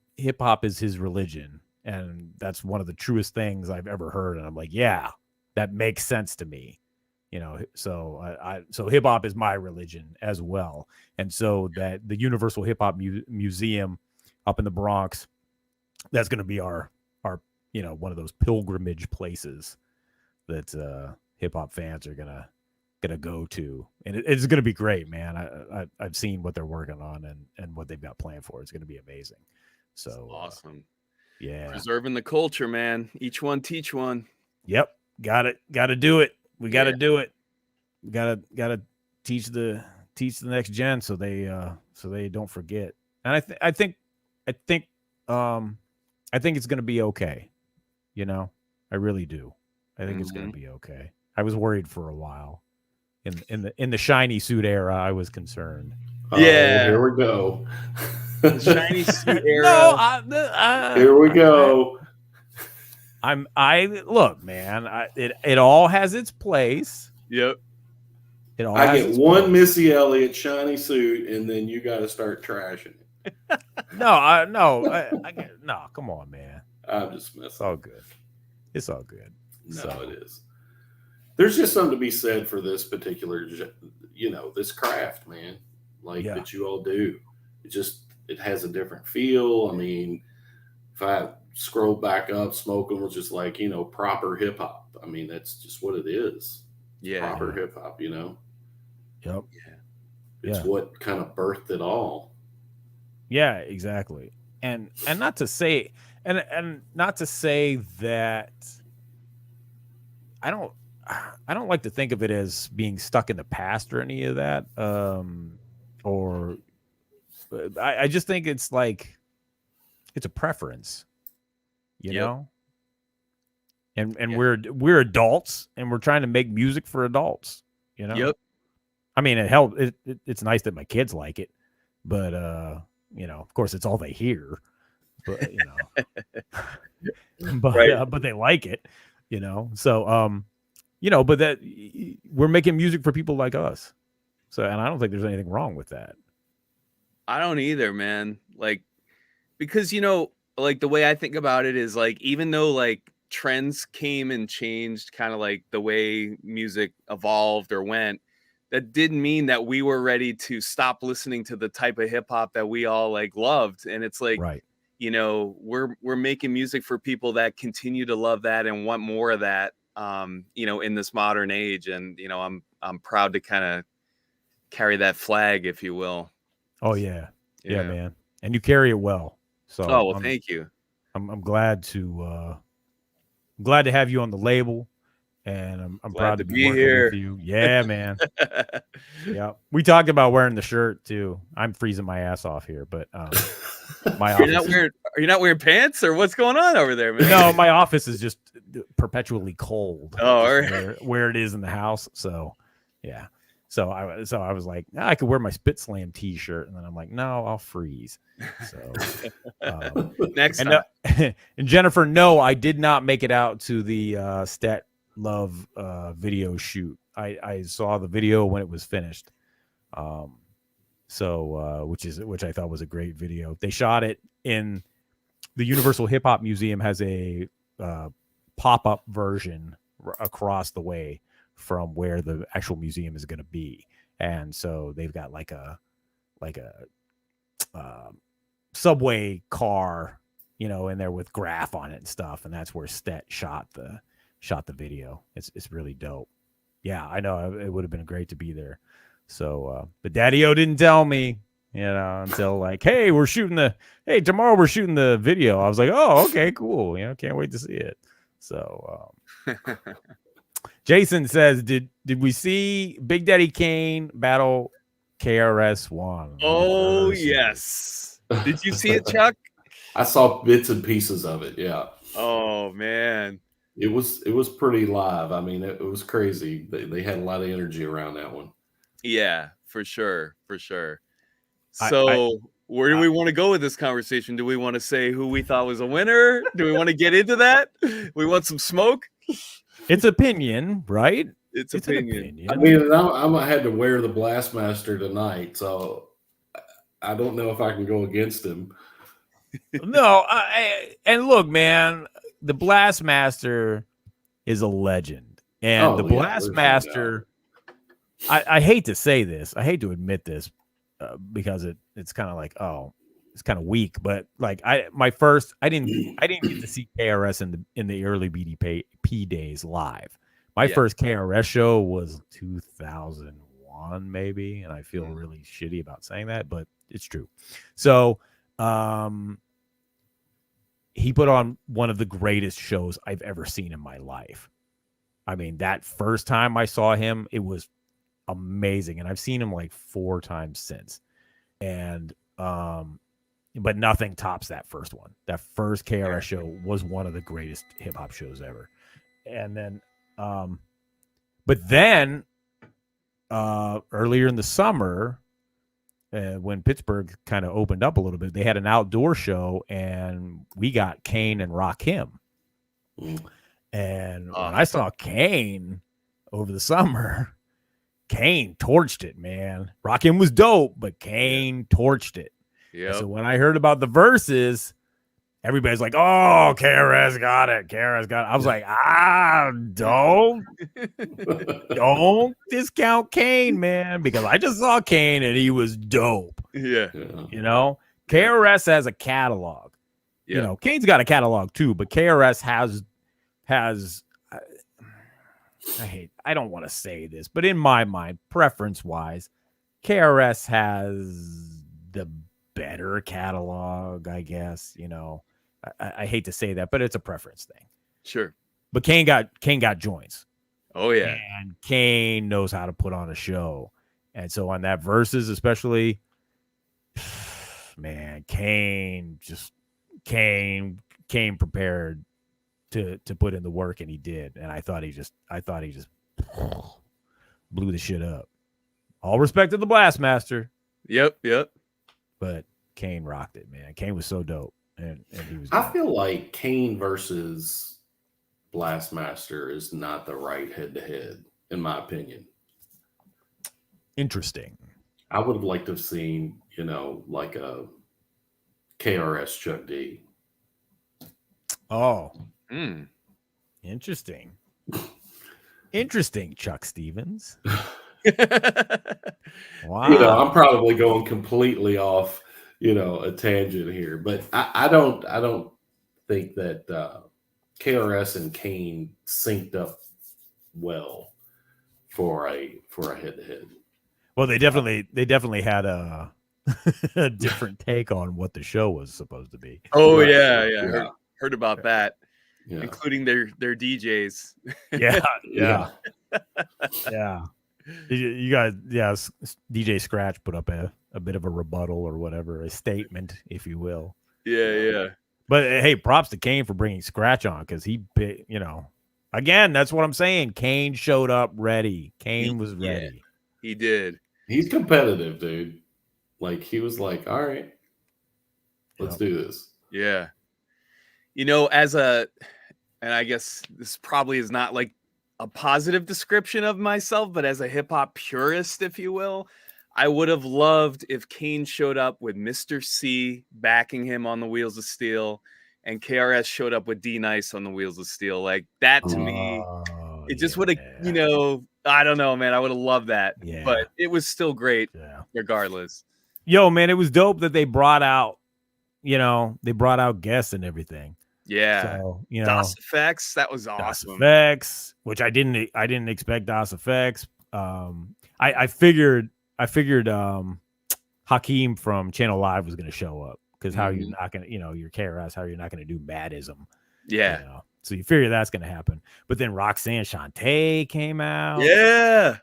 his religion, and that's one of the truest things I've ever heard. And I'm like, yeah, that makes sense to me. So hip hop is my religion as well. And so that the Universal Hip Hop Museum up in the Bronx, that's going to be our one of those pilgrimage places that hip hop fans are gonna go to, and it's going to be great, man. I've seen what they're working on and what they've got planned for. It's going to be amazing. So awesome. Yeah, preserving the culture, man. Each one teach one. Yep, got to do it. We got to do it. We got to teach the next gen so they don't forget. And I think it's going to be okay. I really do. I think it's going to be okay. I was worried for a while. In the shiny suit era, I was concerned. Yeah, here we go. The shiny suit era. No, here we go. Look, man. It all has its place. Yep. It all. I get one Missy Elliott shiny suit, and then you got to start trashing it. No. Come on, man. I'm just messing. It's all good. It's all good. No, it is. There's just something to be said for this particular, this craft, man. That you all do. It has a different feel. I mean, if I scroll back up, Smoking was just proper hip hop. I mean, that's just what it is. Yeah. Proper hip hop, you know. Yep. It's what kind of birthed it all. Yeah, exactly. And not to say and not to say that I don't like to think of it as being stuck in the past or any of that. Or I just think it's like it's a preference, you know. And we're adults and we're trying to make music for adults, you know. Yep. I mean, it's nice that my kids like it, but you know, of course, it's all they hear. But you know, but they like it, you know. So you know, but that we're making music for people like us. So, and I don't think there's anything wrong with that. I don't either, man. Like, because, you know, like the way I think about it is like, even though like trends came and changed kind of like the way music evolved or went, that didn't mean that we were ready to stop listening to the type of hip hop that we all like loved. And it's like, Right. you know, we're making music for people that continue to love that and want more of that, you know, in this modern age. And, you know, I'm proud to kind of carry that flag, if you will. Oh yeah, man, and you carry it well. So, oh well, thank you. I'm glad to have you on the label, and I'm proud to be working here with you. Yeah, man. Yeah, we talked about wearing the shirt too. I'm freezing my ass off here, but my are you not wearing pants or what's going on over there, man? No, my office is just perpetually cold. Oh, right. where it is in the house. So, yeah. So I was like, I could wear my SpitSLAM t-shirt, and then I'm like, no, I'll freeze. So next time. And Jennifer, no, I did not make it out to the Stat Love video shoot. I saw the video when it was finished. Which I thought was a great video. They shot it in the Universal Hip Hop Museum has a pop-up version across the way from where the actual museum is going to be. And so they've got like a subway car, you know, in there with graph on it and stuff. And that's where Stet shot the video. It's really dope. Yeah, I know it would have been great to be there. So, but Daddy-O didn't tell me, you know, until like, hey, tomorrow we're shooting the video. I was like, oh, okay, cool. You know, can't wait to see it. So, Jason says, did we see Big Daddy Kane battle KRS-One? Oh, yes. Did you see it, Chuck? I saw bits and pieces of it. Yeah. Oh man, it was pretty live. I mean, it was crazy. They had a lot of energy around that one. Yeah, for sure. So where do we want to go with this conversation? Do we want to say who we thought was a winner? Do we want to get into that? We want some smoke? It's opinion, right? It's opinion. I mean, I had to wear the Blastmaster tonight, so I don't know if I can go against him. No, and look, man, the Blastmaster is a legend, and the Blastmaster. I hate to say this, I hate to admit this, because it's kind of like, it's kind of weak, but like I didn't get to see KRS in the early BDP days live. My first KRS show was 2001 maybe, and I feel really shitty about saying that, but it's true. So he put on one of the greatest shows I've ever seen in my life. I mean, that first time I saw him, it was amazing, and I've seen him like 4 times since, and but nothing tops that first one. That first KRS show was one of the greatest hip hop shows ever. And then but then earlier in the summer, when Pittsburgh kind of opened up a little bit, they had an outdoor show, and we got Kane and Rakim. And when I saw Kane over the summer, Kane torched it, man. Rakim was dope, but Kane torched it. Yeah. So when I heard about the verses, everybody's like, "Oh, KRS got it. KRS got it." I was like, don't discount Kane, man, because I just saw Kane and he was dope. Yeah. You know, KRS has a catalog. Yeah. You know, Kane's got a catalog too, but KRS has I don't want to say this, but in my mind, preference wise, KRS has the better catalog, I guess. You know, I hate to say that, but it's a preference thing. Sure. But Kane got joints. Oh yeah. And Kane knows how to put on a show. And so on that verses, especially, man, Kane came prepared to put in the work, and he did. And I thought he just blew the shit up. All respect to the Blastmaster. Yep. But Kane rocked it, man. Kane was so dope. And he was I feel like Kane versus Blastmaster is not the right head-to-head, in my opinion. interesting. I would have liked to have seen, like a KRS Chuck D. Oh, Mm. interesting. Interesting, Chuck Stevens. Wow. I'm probably going completely off, a tangent here, but I don't think that KRS and Kane synced up well for a head-to-head. Well, they definitely had a different take on what the show was supposed to be. Oh Right. yeah. Heard about that, Yeah. including their DJs. Yeah. You guys, DJ Scratch put up a bit of a rebuttal or whatever, a statement, if you will. Yeah. But hey, props to Kane for bringing Scratch on, because again, that's what I'm saying. Kane showed up ready. Kane was ready. He did. He's competitive, dude. Like, he was like, all right, let's do this. Yeah. And I guess this probably is not like a positive description of myself, but as a hip hop purist, if you will, I would have loved if Kane showed up with Mr. C backing him on the Wheels of Steel, and KRS showed up with D Nice on the Wheels of Steel. Like that to me, it just would have, I don't know, man. I would have loved that, but it was still great regardless. Yo, man, it was dope that they brought out, guests and everything. Yeah. So, DOS Effects, that was awesome. DOS Effects, which I didn't expect DOS Effects. I figured Hakeem from Channel Live was going to show up, because how you're not going to, your KRS, how you're not going to do Madism. Yeah. So you figure that's going to happen. But then Roxanne Shante came out. Yeah.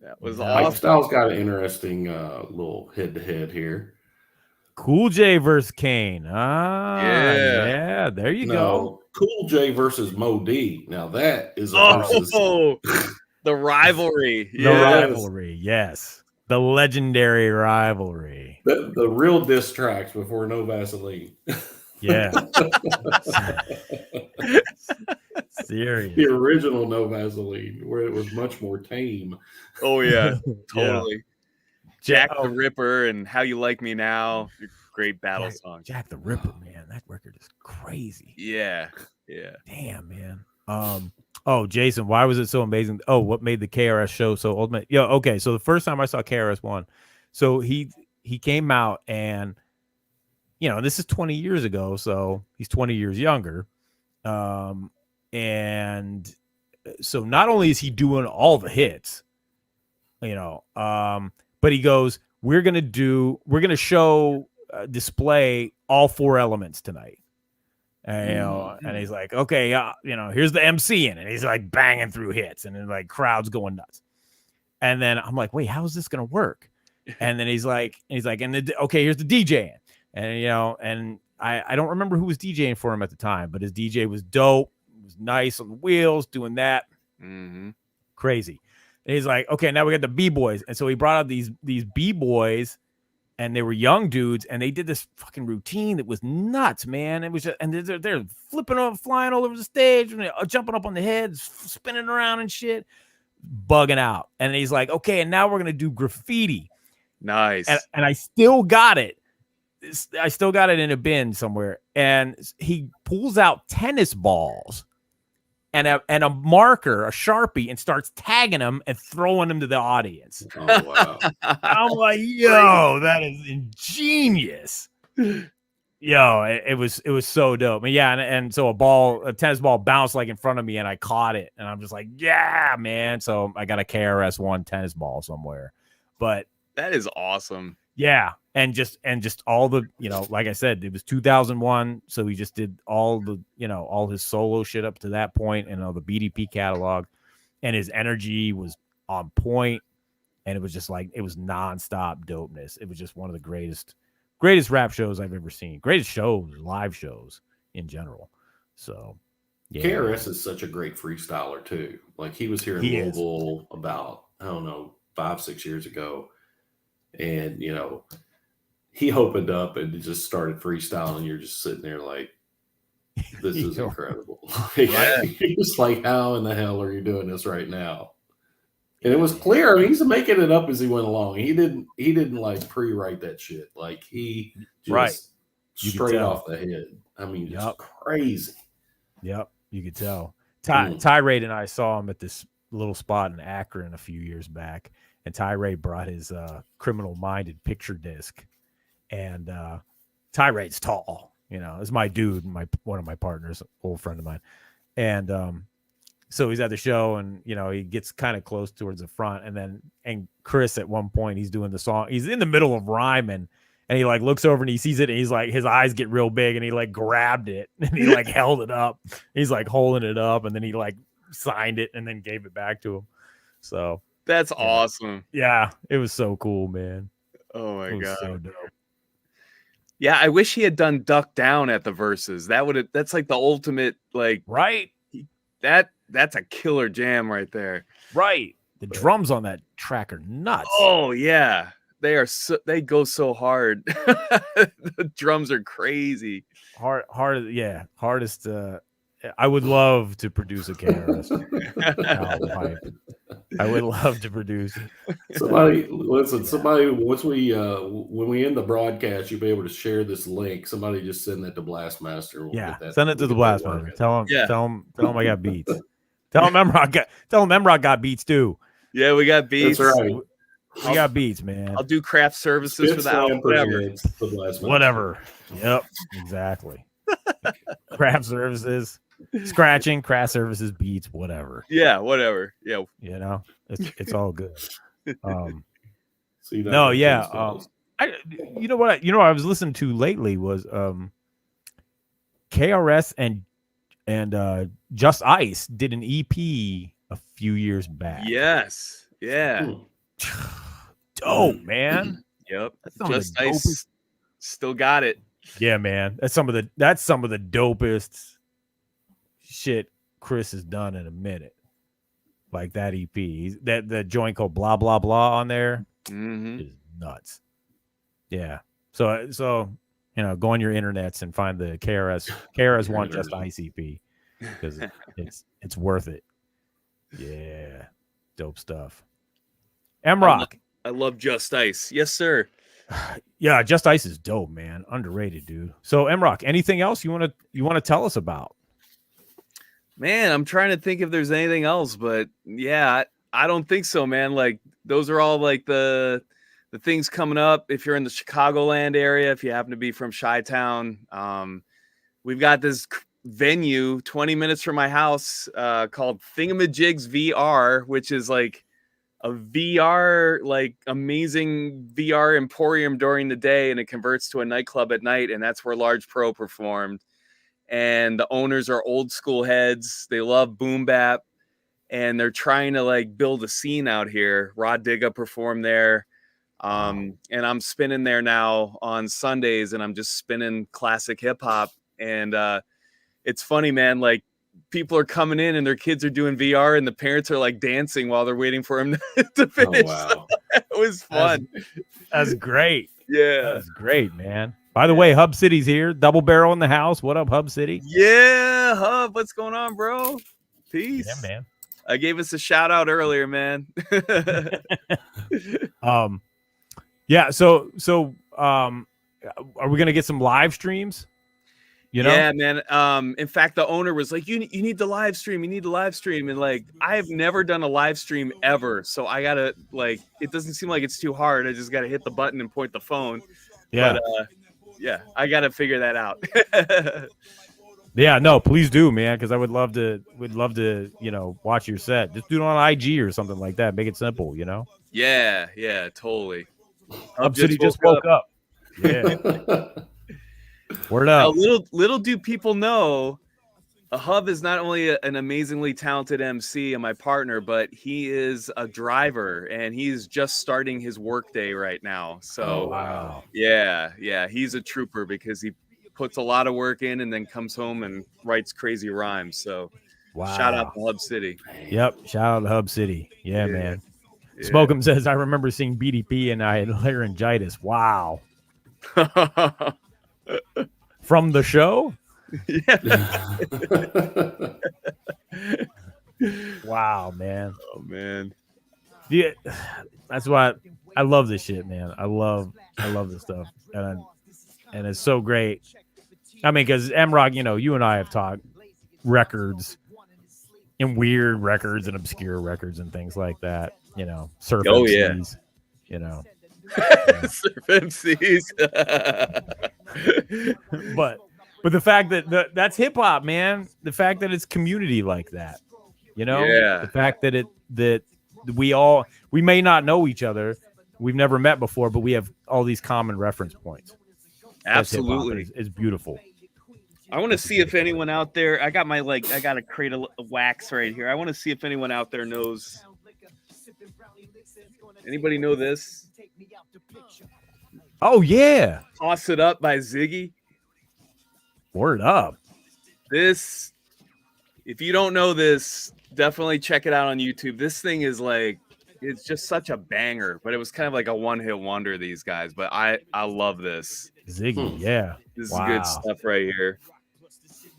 That was awesome. Mike Styles got an interesting little head-to-head here. Cool J versus Kane. Yeah. There you go. Cool J versus Mo D. Now that is the rivalry. The rivalry, yes. The legendary rivalry. The real diss tracks before No Vaseline. Yeah. Serious. The original No Vaseline, where it was much more tame. Oh yeah, totally. Yeah. Jack the Ripper and How You Like Me Now, great battle song. Jack the Ripper, man, that record is crazy. Yeah. Damn, man. Oh, Jason, why was it so amazing? Oh, what made the KRS show so ultimate? Yo, okay, so the first time I saw KRS-One, so he came out, and this is 20 years ago, so he's 20 years younger. And so not only is he doing all the hits, but he goes, we're going to show display all four elements tonight. And, and he's like, okay, here's the MC in it. He's like banging through hits, and then like crowds going nuts. And then I'm like, wait, how is this going to work? And then he's like, okay, here's the DJ in. And, and I don't remember who was DJing for him at the time, but his DJ was dope. It was nice on the wheels, doing that. Crazy. And he's like, okay, now we got the B-boys. And so he brought out these B-boys, and they were young dudes, and they did this fucking routine that was nuts, man. It was just, and they're flipping up, flying all over the stage, and jumping up on the heads, spinning around and shit, bugging out. And he's like, okay, and now we're going to do graffiti. Nice. And I still got it. I still got it in a bin somewhere. And he pulls out tennis balls and a marker, a Sharpie, and starts tagging them and throwing them to the audience. Oh, wow. I'm like, yo, that is ingenious. Yo, it was so dope. And yeah, and so a tennis ball bounced like in front of me, and I caught it, and I'm just like, yeah, man. So I got a KRS-One tennis ball somewhere, but That is awesome. yeah, and just all the, like I said, it was 2001, so he just did all the, all his solo shit up to that point, and all the BDP catalog, and his energy was on point, and it was just like, it was nonstop dopeness. It was just one of the greatest rap shows I've ever seen. Greatest shows, live shows in general. So, yeah. KRS is such a great freestyler too. Like he was here in Louisville about, I don't know, 5-6 years ago. And, he opened up and just started freestyling. And you're just sitting there like, this is incredible. He was like, how in the hell are you doing this right now? And it was clear. I mean, he's making it up as he went along. He didn't like pre-write that shit. Like he just straight off the head. I mean, just crazy. Yep, you could tell. Tirade and I saw him at this little spot in Akron a few years back, and Tirade brought his Criminal Minded picture disc, and Tirade's tall. It's my dude, one of my partners, old friend of mine, and so he's at the show, and he gets kind of close towards the front, and Chris at one point, he's doing the song, he's in the middle of rhyming, and he like looks over and he sees it, and he's like, his eyes get real big, and he like grabbed it, and he like held it up. He's like holding it up, and then he like signed it and then gave it back to him. So that's awesome. Yeah, it was so cool, man. Oh my god, so dope. Yeah, I wish he had done Duck Down at the verses. That's like the ultimate, like, right. That's a killer jam right there. Right. The drums on that track are nuts. Oh yeah. They go so hard. The drums are crazy. Hardest. I would love to produce a KRS. I would love to produce. Somebody, once when we end the broadcast, you'll be able to share this link. Somebody just send that to Blastmaster. We'll send it to the Blastmaster. Tell him I got beats. Tell him MROK got beats too. Yeah, we got beats. That's right. We got beats, man. I'll do craft services for the album. Whatever. Yep. Exactly. Craft services, scratching, craft services, beats, whatever. Yeah, whatever. Yeah. It's all good. I I was listening to lately was KRS and Just Ice did an EP a few years back. Yes. Yeah. Dope, man. Yep. Just Ice still got it. Yeah, man. That's some of the dopest shit Chris has done in a minute. Like that EP. That joint called Blah Blah Blah on there is nuts. Yeah. So go on your internets and find the KRS-One Just Ice EP, because it's worth it. Yeah. Dope stuff. MROK. I love Just Ice. Yes, sir. Yeah, Just Ice is dope, man. Underrated, dude. So MROK, anything else you want to tell us about? Man, I'm trying to think if there's anything else, but yeah, I don't think so, man. Like those are all like the things coming up. If you're in the Chicagoland area, if you happen to be from Chi-Town, we've got this venue 20 minutes from my house called Thingamajigs VR, which is like a VR, like amazing VR emporium during the day, and it converts to a nightclub at night, and that's where Large Pro performed. And the owners are old school heads. They love boom bap, and they're trying to like build a scene out here. Rod Digga performed there. And I'm spinning there now on Sundays, and I'm just spinning classic hip hop. And it's funny, man. Like people are coming in and their kids are doing VR, and the parents are like dancing while they're waiting for him to finish. Oh, wow. It was fun. That's great. Yeah. That's great, man. By the way, Hub City's here. Double Barrel in the house. What up, Hub City? Yeah, Hub. What's going on, bro? Peace. Yeah, man. I gave us a shout out earlier, man. Yeah. So, are we gonna get some live streams? Yeah, man. In fact, the owner was like, "You need the live stream. You need the live stream." And like, I have never done a live stream ever, so I gotta like. It doesn't seem like it's too hard. I just gotta hit the button and point the phone. Yeah. But, I got to figure that out. Yeah, no, please do, man, because I would love to, watch your set. Just do it on IG or something like that. Make it simple, Yeah, totally. Hub City just woke up. Yeah. Word Now, up. little do people know, Hub is not only an amazingly talented MC and my partner, but he is a driver, and he's just starting his workday right now. So, Oh, wow. yeah, he's a trooper because he puts a lot of work in and then comes home and writes crazy rhymes. So, shout out to Hub City. Yep, shout out to Hub City. Yeah, man. Yeah. Smokem says, I remember seeing BDP and I had laryngitis. Wow. From the show? Yeah. Wow, man. Oh, man. Yeah, that's why I love this shit, man. I love this stuff. And it's so great. I mean, because MROK, you and I have talked records and weird records and obscure records and things like that. Surf MCs, Surf MCs. but the fact that that's hip hop, man. The fact that it's community like that, the fact that we may not know each other, we've never met before, but we have all these common reference points. Absolutely, it's beautiful. I want to see if anyone out there. I got a crate of wax right here. I want to see if anyone out there knows. Anybody know this? Oh yeah, Toss It Up by Ziggy. Word up. This, if you don't know this, definitely check it out on YouTube. This thing is it's just such a banger, but it was kind of like a one-hit wonder, these guys. But I love this. Ziggy, yeah. This is good stuff right here.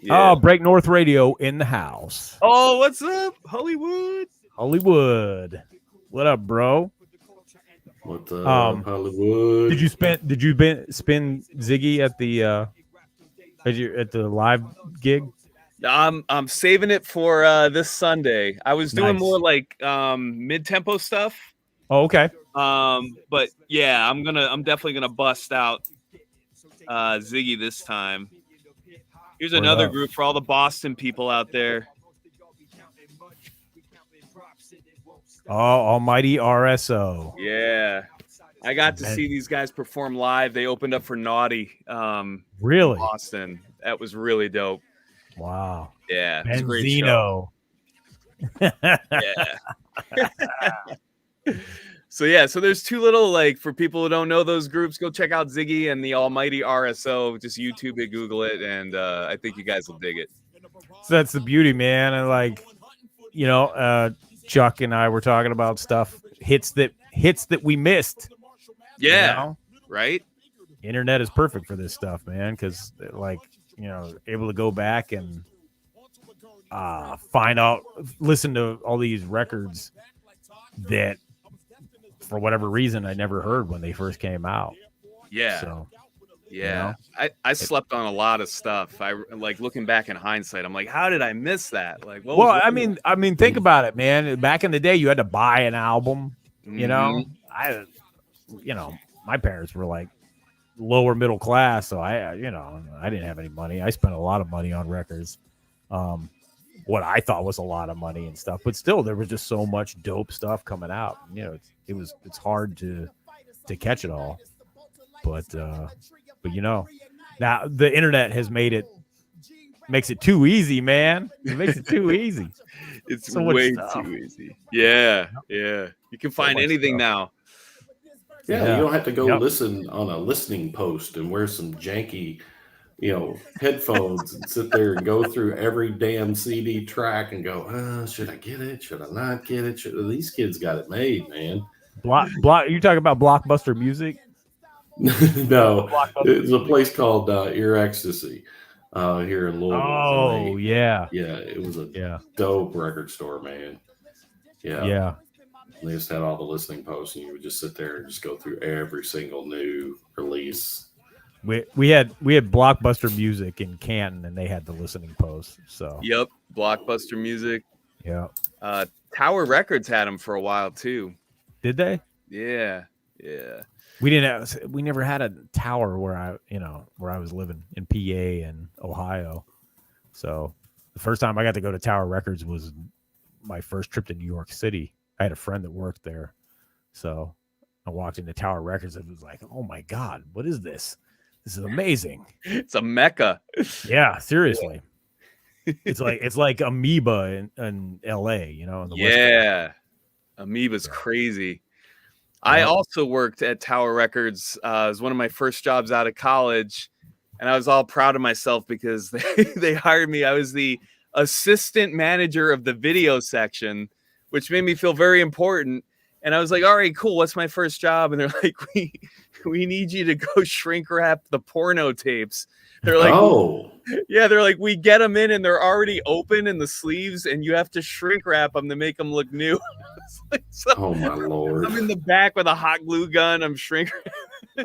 Yeah. Oh, Break North Radio in the house. Oh, what's up, Hollywood? Hollywood. What up, bro? What's up, Hollywood? Did you spin Ziggy at the live gig? I'm saving it for this Sunday. I was doing more like mid-tempo stuff. Oh, okay. But yeah, I'm definitely gonna bust out Ziggy this time. Here's another group for all the Boston people out there. Oh, Almighty RSO. Yeah. I got to see these guys perform live. They opened up for Naughty. Really? In Boston. That was really dope. Wow. Yeah. Benzino. Yeah. So there's two little, for people who don't know those groups, go check out Ziggy and the Almighty RSO. Just YouTube it, Google it, and I think you guys will dig it. So that's the beauty, man. And Chuck and I were talking about stuff, hits that we missed. Yeah. Right. Internet is perfect for this stuff, man, because able to go back and find out, listen to all these records that for whatever reason I never heard when they first came out. Yeah. So, I slept on a lot of stuff. I looking back in hindsight, I'm like, how did I miss that? I mean, think about it, man. Back in the day, you had to buy an album. My parents were lower middle class, so I didn't have any money. I spent a lot of money on records. What I thought was a lot of money and stuff, but still, there was just so much dope stuff coming out. It's hard to catch it all. But now the internet has makes it too easy, man. It makes it too easy. It's so way too easy. Yeah. You can find anything now. Yeah, you don't have to go listen on a listening post and wear some janky, headphones and sit there and go through every damn CD track and go, should I get it? Should I not get it? These kids got it made, man. Block. You talking about Blockbuster Music? No, it's a place called Ear Ecstasy here in Louisville. Oh, yeah. Yeah, it was a dope record store, man. Yeah. They just had all the listening posts, and you would just sit there and just go through every single new release. We had Blockbuster Music in Canton, and they had the listening posts. So yep, Blockbuster Music. Yeah. Tower Records had them for a while too. Did they? Yeah. Yeah. We never had a tower where I was living in PA and Ohio. So the first time I got to go to Tower Records was my first trip to New York City. I had a friend that worked there. So I walked into Tower Records and it was like, oh my God, what is this? This is amazing. It's a mecca. Yeah, seriously. It's like Amoeba in LA, in the West Coast. Amoeba's crazy. I also worked at Tower Records. It was one of my first jobs out of college, and I was all proud of myself because they hired me. I was the assistant manager of the video section, which made me feel very important. And I was like, all right, cool. What's my first job? And they're like, we need you to go shrink wrap the porno tapes. They're like, oh, yeah, they're like, we get them in and they're already open in the sleeves and you have to shrink wrap them to make them look new. Oh my Lord. I'm in the back with a hot glue gun. I'm shrinking.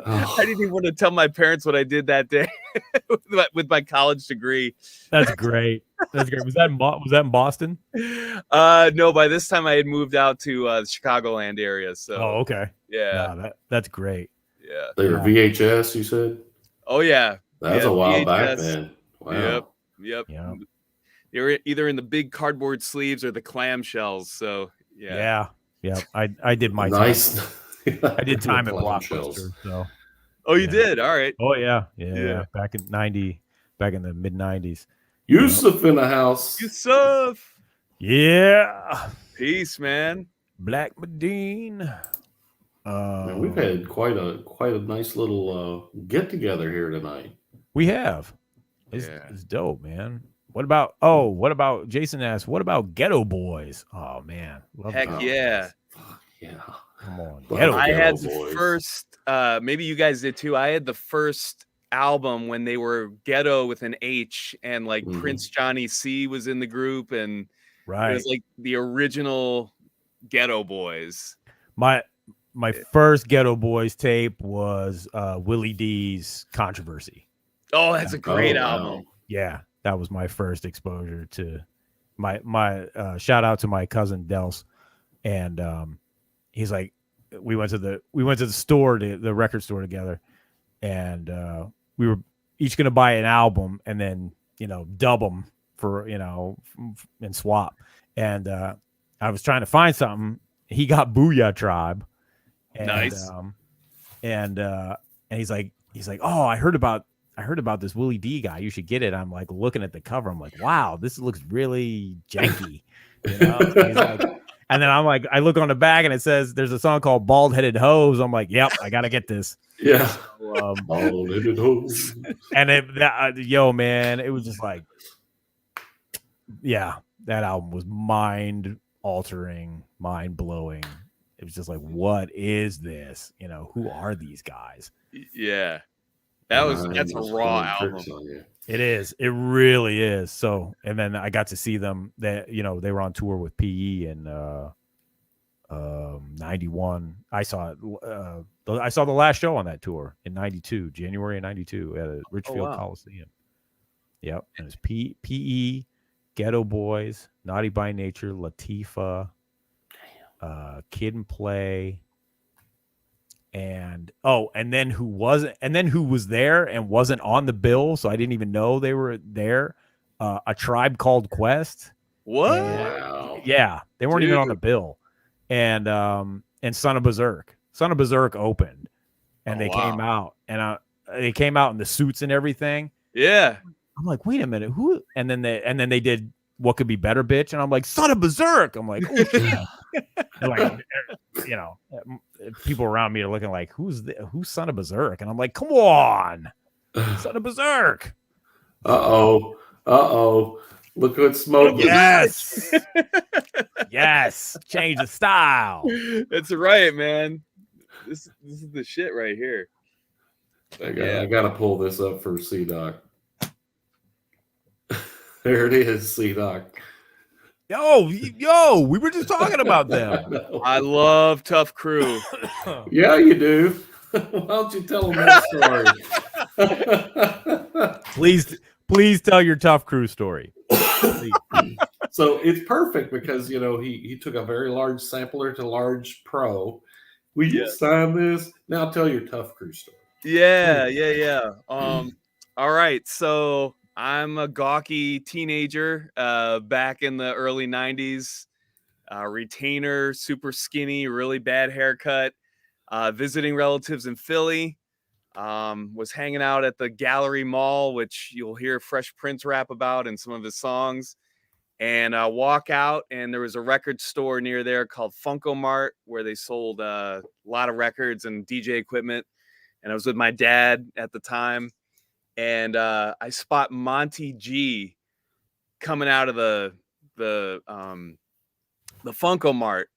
I didn't even want to tell my parents what I did that day with my college degree. That's great. That's great. Was that in Boston? No, by this time I had moved out to the Chicagoland area. So okay. Yeah. No, that's great. Yeah. They were VHS, you said? Oh yeah. That's a while VHS. back then. Wow. Yep. They were either in the big cardboard sleeves or the clamshells. So yeah. I did my nice. time. I did time at Blockbuster. So. Oh, you did? All right. Oh yeah. Back in the mid 90s. Yusuf in the house. Yusuf. Yeah. Peace, man. Black Medine. Man, we've had quite a nice little get together here tonight. We have. It's dope, man. What about Jason asked, what about Ghetto Boys? Oh man. Heck yeah. Fuck yeah. Come on. I had the first maybe you guys did too. I had the first album when they were Ghetto with an H and like Prince Johnny C was in the group and it was like the original Ghetto Boys. My first Ghetto Boys tape was Willie D's Controversy. Oh, that's a great album. Yeah, that was my first exposure to my shout out to my cousin Dels, and he's like, we went to the store, the record store together, and we were each gonna buy an album and then dub them for and swap, and I was trying to find something. He got Booyah Tribe. And, nice. And he's like, oh, I heard about this Willie D guy. You should get it. I'm like looking at the cover. I'm like, wow, this looks really janky. He's like, and then I'm like, I look on the back and it says there's a song called Bald Headed Hose. I'm like, yep, I gotta get this. Yeah. So, Bald Headed Hose. And man, it was just like, yeah, that album was mind altering, mind blowing. It was just like, what is this? Who are these guys? Yeah. That's a raw album. It is. It really is. So, and then I got to see them that, they were on tour with PE in 91. I saw the last show on that tour in 92, January of 92 at Richfield Coliseum. Yep. And it's PE, Ghetto Boys, Naughty by Nature, Latifah, Kid and Play, and then who was there and wasn't on the bill, so I didn't even know they were there. A Tribe Called Quest. What? Yeah, they weren't even on the bill. And Son of Berserk. Son of Berserk opened, and they came out, and they came out in the suits and everything. Yeah, I'm like, wait a minute, who? And then they did What Could Be Better, Bitch, and I'm like, Son of Berserk. I'm like, oh shit. And like, people around me are looking like, who's Son of Berserk? And I'm like, come on, Son of Berserk. Uh-oh. Look what smoke. Yes. Yes. Change the style. That's right, man. This is the shit right here. I gotta pull this up for C-Doc. There it is, C-Doc. Yo, we were just talking about them. I love Tough Crew. Yeah, you do. Why don't you tell them that story? Please tell your Tough Crew story. So it's perfect because he took a very large sampler to large pro, Will you sign this? Now tell your Tough Crew story. Yeah. All right. So I'm a gawky teenager back in the early 90s. Retainer, super skinny, really bad haircut. Visiting relatives in Philly. Was hanging out at the Gallery Mall, which you'll hear Fresh Prince rap about in some of his songs. And I walk out, and there was a record store near there called Funko Mart, where they sold a lot of records and DJ equipment. And I was with my dad at the time, and I spot Monty G coming out of the Funko Mart,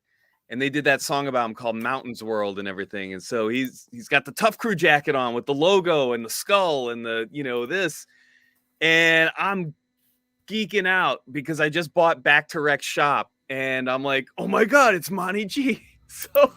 and they did that song about him called Mountains World and everything. And so he's got the Tough Crew jacket on with the logo and the skull and the this, and I'm geeking out because I just bought Back to Rec Shop, and I'm like, oh my god, it's Monty G. So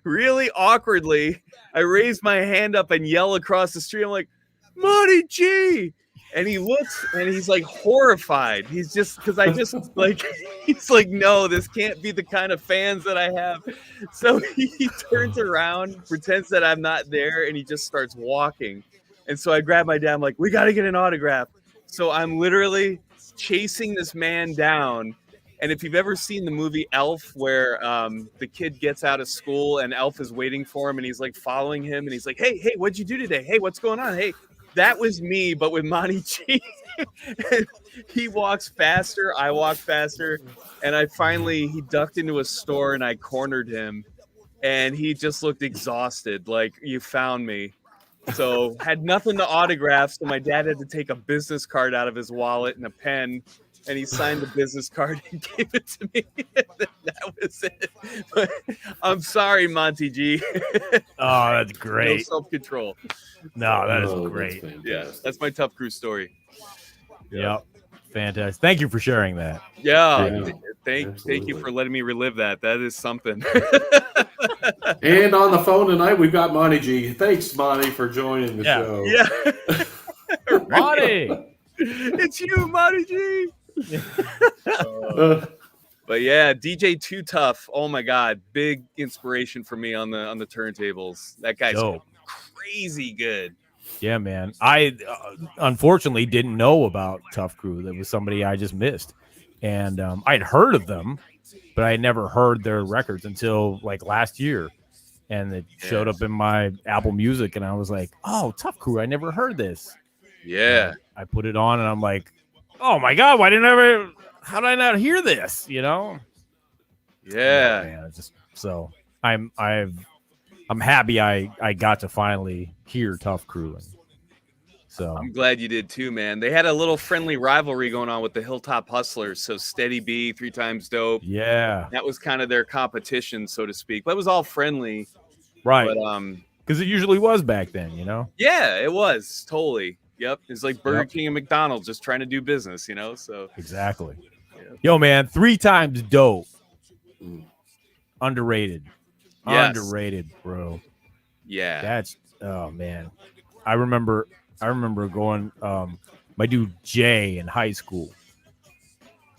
really awkwardly, I raise my hand up and yell across the street. I'm like, Monty G. And he looks and he's like horrified. He's just because I just like he's like, no, this can't be the kind of fans that I have. So he turns around, pretends that I'm not there, and he just starts walking. And so I grab my dad. I'm like, we got to get an autograph. So I'm literally chasing this man down. And if you've ever seen the movie Elf, where the kid gets out of school and Elf is waiting for him and he's like following him and he's like, hey, what'd you do today? Hey, what's going on? Hey, that was me, but with Monty G. He walks faster. I walk faster. And he ducked into a store and I cornered him. And he just looked exhausted. Like, you found me. So had nothing to autograph. So my dad had to take a business card out of his wallet and a pen. And he signed the business card and gave it to me. That was it. But I'm sorry, Monty G. Oh, that's great. No self-control. No, that is great. That's my Tough Crew story. Yep. Fantastic. Thank you for sharing that. Yeah. Thank you for letting me relive that. That is something. And on the phone tonight, we've got Monty G. Thanks, Monty, for joining the show. Yeah. Monty! It's you, Monty G. But yeah, DJ Too Tough. Oh my God, big inspiration for me on the turntables. That guy's crazy good. Yeah, man. I unfortunately didn't know about Tough Crew. That was somebody I just missed, and I'd heard of them, but I had never heard their records until like last year, and it showed up in my Apple Music, and I was like, "Oh, Tough Crew! I never heard this." Yeah, I put it on, and I'm like, "Oh my God! How did I not hear this?" Yeah, man. It's just so I'm happy I got to finally hear Tough Crew. And so I'm glad you did too, man. They had a little friendly rivalry going on with the Hilltop Hustlers. So Steady B, 3 Times Dope. Yeah. That was kind of their competition, so to speak. But it was all friendly. Right. But because it usually was back then, Yeah, it was. Totally. Yep. It's like Burger King and McDonald's just trying to do business, so exactly. Yeah. Yo, man, 3 Times Dope. Underrated. Yes. Underrated, bro. Yeah. That's man. I remember going my dude Jay in high school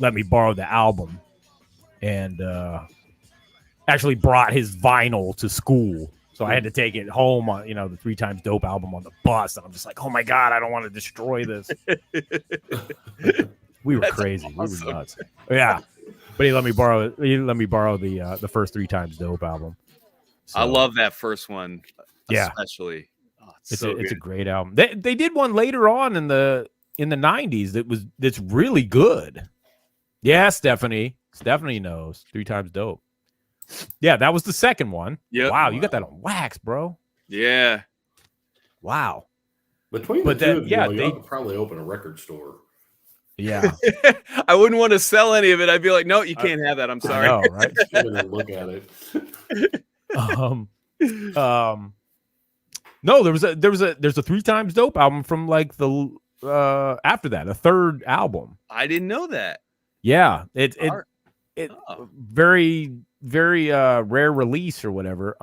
let me borrow the album and actually brought his vinyl to school. So I had to take it home on, the 3 Times Dope album on the bus. And I'm just like, oh my God, I don't want to destroy this. We were crazy. Awesome. We were nuts. Yeah. But he let me borrow the first 3 Times Dope album. So, I love that first one. Especially. Oh, it's a great album. They did one later on in the 90s that's really good. Yeah, Stephanie knows 3 Times Dope. Yeah, that was the second one. Yep. Wow, you got that on wax, bro. Yeah. Wow. Between the two of you, they could probably open a record store. Yeah. I wouldn't want to sell any of it. I'd be like, no, you can't have that. I'm sorry. I know, right? Look at it. No, there's a 3 Times Dope album from like the after that, a third album. I didn't know that. Yeah, it very rare release or whatever.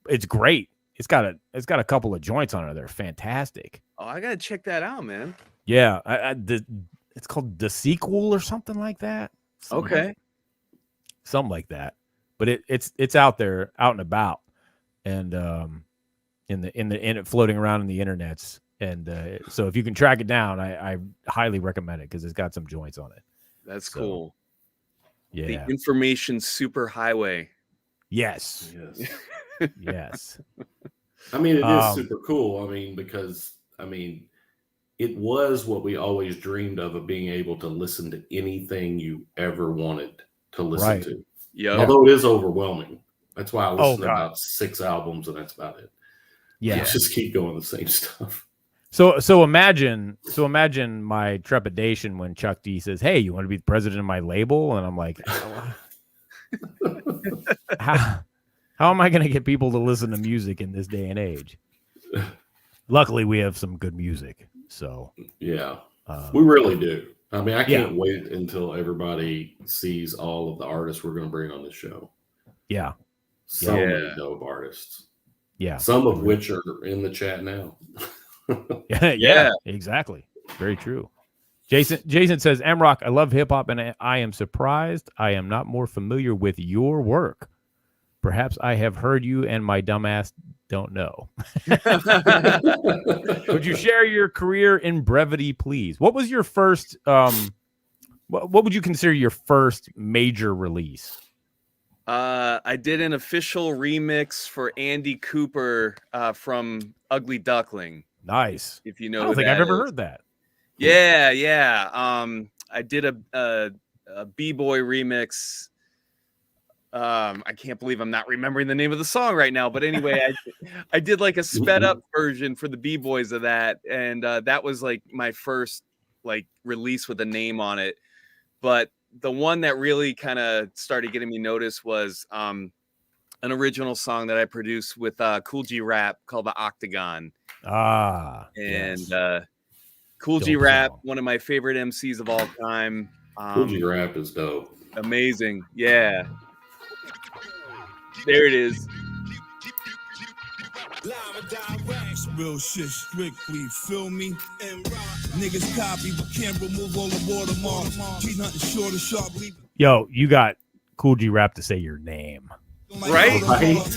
It's great. It's got a couple of joints on it. They're fantastic. Oh, I gotta check that out, man. Yeah, it's called The Sequel or something like that. Something like that. but it's out there, out and about, and in it floating around in the internets. And so if you can track it down, I highly recommend it because it's got some joints on it. That's So, cool. Yeah. The information superhighway. Yes. Yes. Yes. I mean, it is super cool. I mean, because it was what we always dreamed of being able to listen to anything you ever wanted to listen to. Yeah. Although it is overwhelming. That's why I listen to God. about 6 albums and that's about it. Yeah. Just keep going the same stuff. So imagine my trepidation when Chuck D says, "Hey, you want to be the president of my label?" And I'm like, how am I going to get people to listen to music in this day and age? Luckily, we have some good music. So yeah, we really do. I mean, I can't wait until everybody sees all of the artists we're going to bring on the show. Yeah. So many dope artists. Yeah. Some of which are in the chat now. Yeah, exactly. Very true. Jason says, MROK, I love hip hop and I am surprised I am not more familiar with your work. Perhaps I have heard you and my dumbass don't know. Would you share your career in brevity, please? What was your first what would you consider your first major release? I did an official remix for Andy Cooper from Ugly Duckling. Nice. If you know, I don't think I've ever heard that. Yeah. I did a B-boy remix. I can't believe I'm not remembering the name of the song right now, but anyway, I did like a sped up version for the B-boys of that, and that was like my first like release with a name on it. But the one that really kind of started getting me noticed was an original song that I produced with Cool G Rap called The Octagon. Cool G Rap, one of my favorite MCs of all time. Cool G Rap is dope. Amazing. Yeah. There it is. Real shit strictly, feel me? Niggas copy but can't remove all the watermarks. G nothing short of sharp. Yo, you got Cool G Rap to say your name. Right?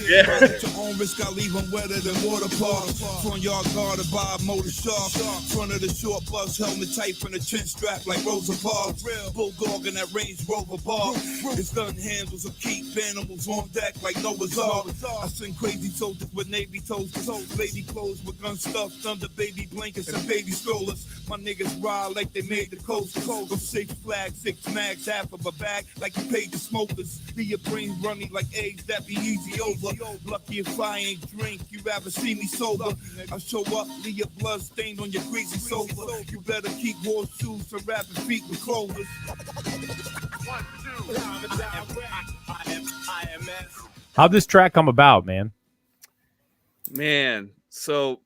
Yeah. Your own risk, I leave them wetter than water parks. Front yard guarded by a motor shark. Front of the short bus, helmet tight from the chin strap like Rosa Parks. Bulldog in that Range Rover bar. His gun handles will keep animals on deck like Noah's Ark. I send crazy soldiers with Navy toasters. Lady clothes with gun stuffed under baby blankets and baby strollers. My niggas ride like they made the coast. Go 6 flags, 6 mags, half of a bag like you paid the smokers. Leave your brain running like eggs. That be easy over. Lucky if I ain't drink, you rather see me sober. I show up, leave your blood stained on your greasy sofa. You better keep horseshoes and rabbit feet with clovers. How'd this track come about, man? Man, so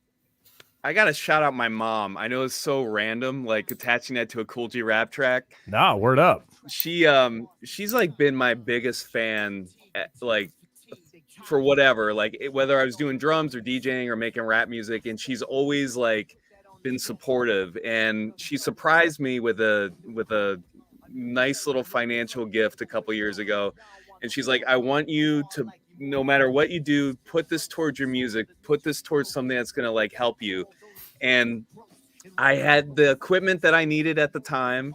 I gotta shout out my mom. I know it's so random, like attaching that to a Cool G Rap track. Nah, word up. She's like been my biggest fan, like for whatever, like whether I was doing drums or DJing or making rap music, and she's always like been supportive. And she surprised me with a nice little financial gift a couple years ago. And she's like, I want you to, no matter what you do, put this towards your music, put this towards something that's going to like help you. And I had the equipment that I needed at the time.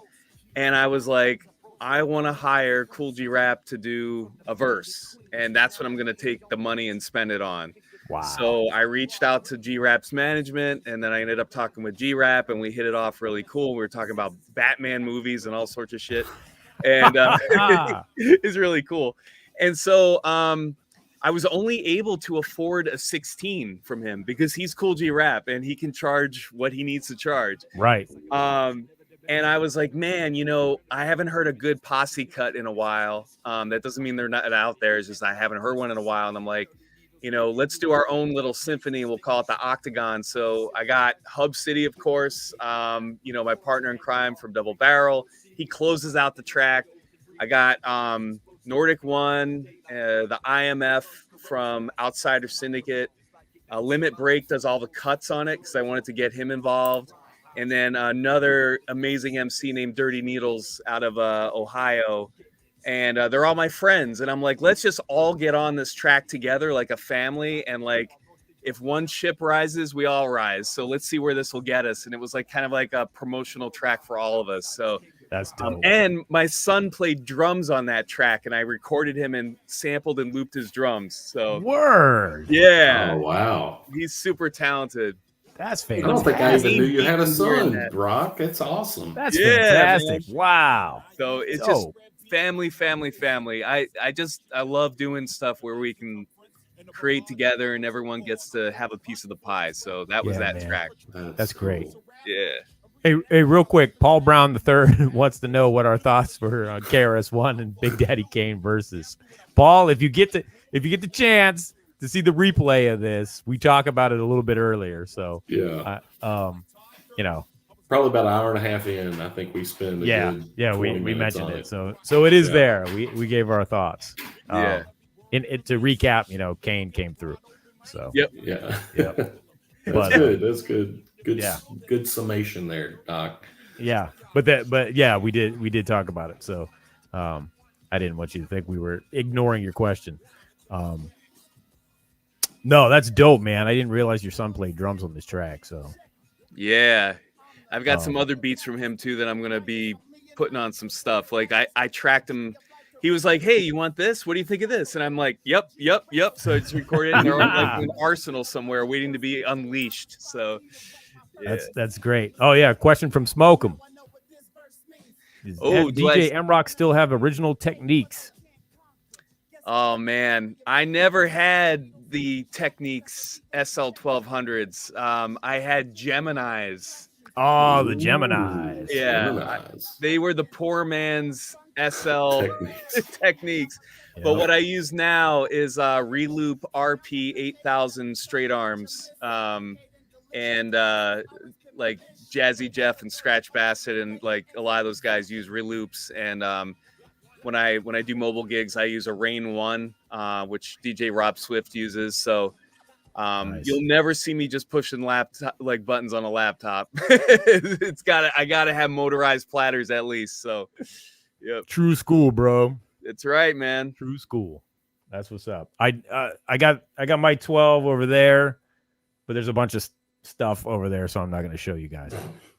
And I was like, I want to hire Cool G Rap to do a verse. And that's what I'm going to take the money and spend it on. Wow. So I reached out to G Rap's management, and then I ended up talking with G Rap, and we hit it off really cool. We were talking about Batman movies and all sorts of shit. And it's really cool. And so I was only able to afford a 16 from him because he's Cool G Rap and he can charge what he needs to charge. Right. And I was like, man, you know, I haven't heard a good posse cut in a while. That doesn't mean they're not out there. It's just I haven't heard one in a while. And I'm like, you know, let's do our own little symphony. We'll call it the Octagon. So I got Hub City, of course, you know, my partner in crime from Double Barrel. He closes out the track. I got Nordic One, the IMF from Outsider Syndicate. Limit Break does all the cuts on it because I wanted to get him involved. And then another amazing MC named Dirty Needles out of Ohio. and they're all my friends. And I'm like, let's just all get on this track together like a family. And like, if one ship rises, we all rise. So let's see where this will get us. And it was like kind of like a promotional track for all of us. So That's dope. and my son played drums on that track, and I recorded him and sampled and looped his drums. So Word. yeah, Oh wow. he's super talented. That's I fantastic. don't think I even knew you had a He's doing son, that. Rock. That's awesome. That's Yeah, fantastic. man. Wow. So it's Dope. just family. I love doing stuff where we can create together and everyone gets to have a piece of the pie. So that was Yeah, that man. track. That's great. cool. Yeah. Hey, real quick, Paul Brown III wants to know what our thoughts were on KRS-One and Big Daddy Kane versus. Paul, if you get the chance to see the replay of this, we talk about it a little bit earlier. So Yeah. you know, Probably about an hour and a half in, I think we spend a good we 20 minutes mentioned on it. So it is Yeah. there. We gave our thoughts. Yeah. To recap, Kane came through. So Yep. Yeah. Yep. That's But, good. That's good. Good yeah. good summation there, Doc. yeah, but yeah, we did talk about it. So I didn't want you to think we were ignoring your question. No, that's dope, man. I didn't realize your son played drums on this track. So Yeah. I've got some other beats from him too that I'm going to be putting on some stuff. Like I tracked him. He was like, "Hey, you want this? What do you think of this?" And I'm like, "Yep." So I just recorded it and they're like in an arsenal somewhere waiting to be unleashed. So yeah. that's great. Oh yeah, question from Smoke'em. Does DJ MROK still have original techniques? Oh man, I never had the Techniques SL1200s. I had Geminis. Oh, the Geminis. Yeah, Geminis. they were the poor man's SL Techniques. Yep. But what I use now is Reloop RP 8000 straight arms, and like Jazzy Jeff and Scratch Bassett, and like a lot of those guys use Reloops. And when I do mobile gigs, I use a Rain 1, which DJ Rob Swift uses. So Nice. you'll never see me just pushing buttons on a laptop. I gotta have motorized platters at least. So yep. True school, bro. That's right, man. True school. That's what's up. I got my 12 over there, but there's a bunch of stuff over there, so I'm not going to show you guys.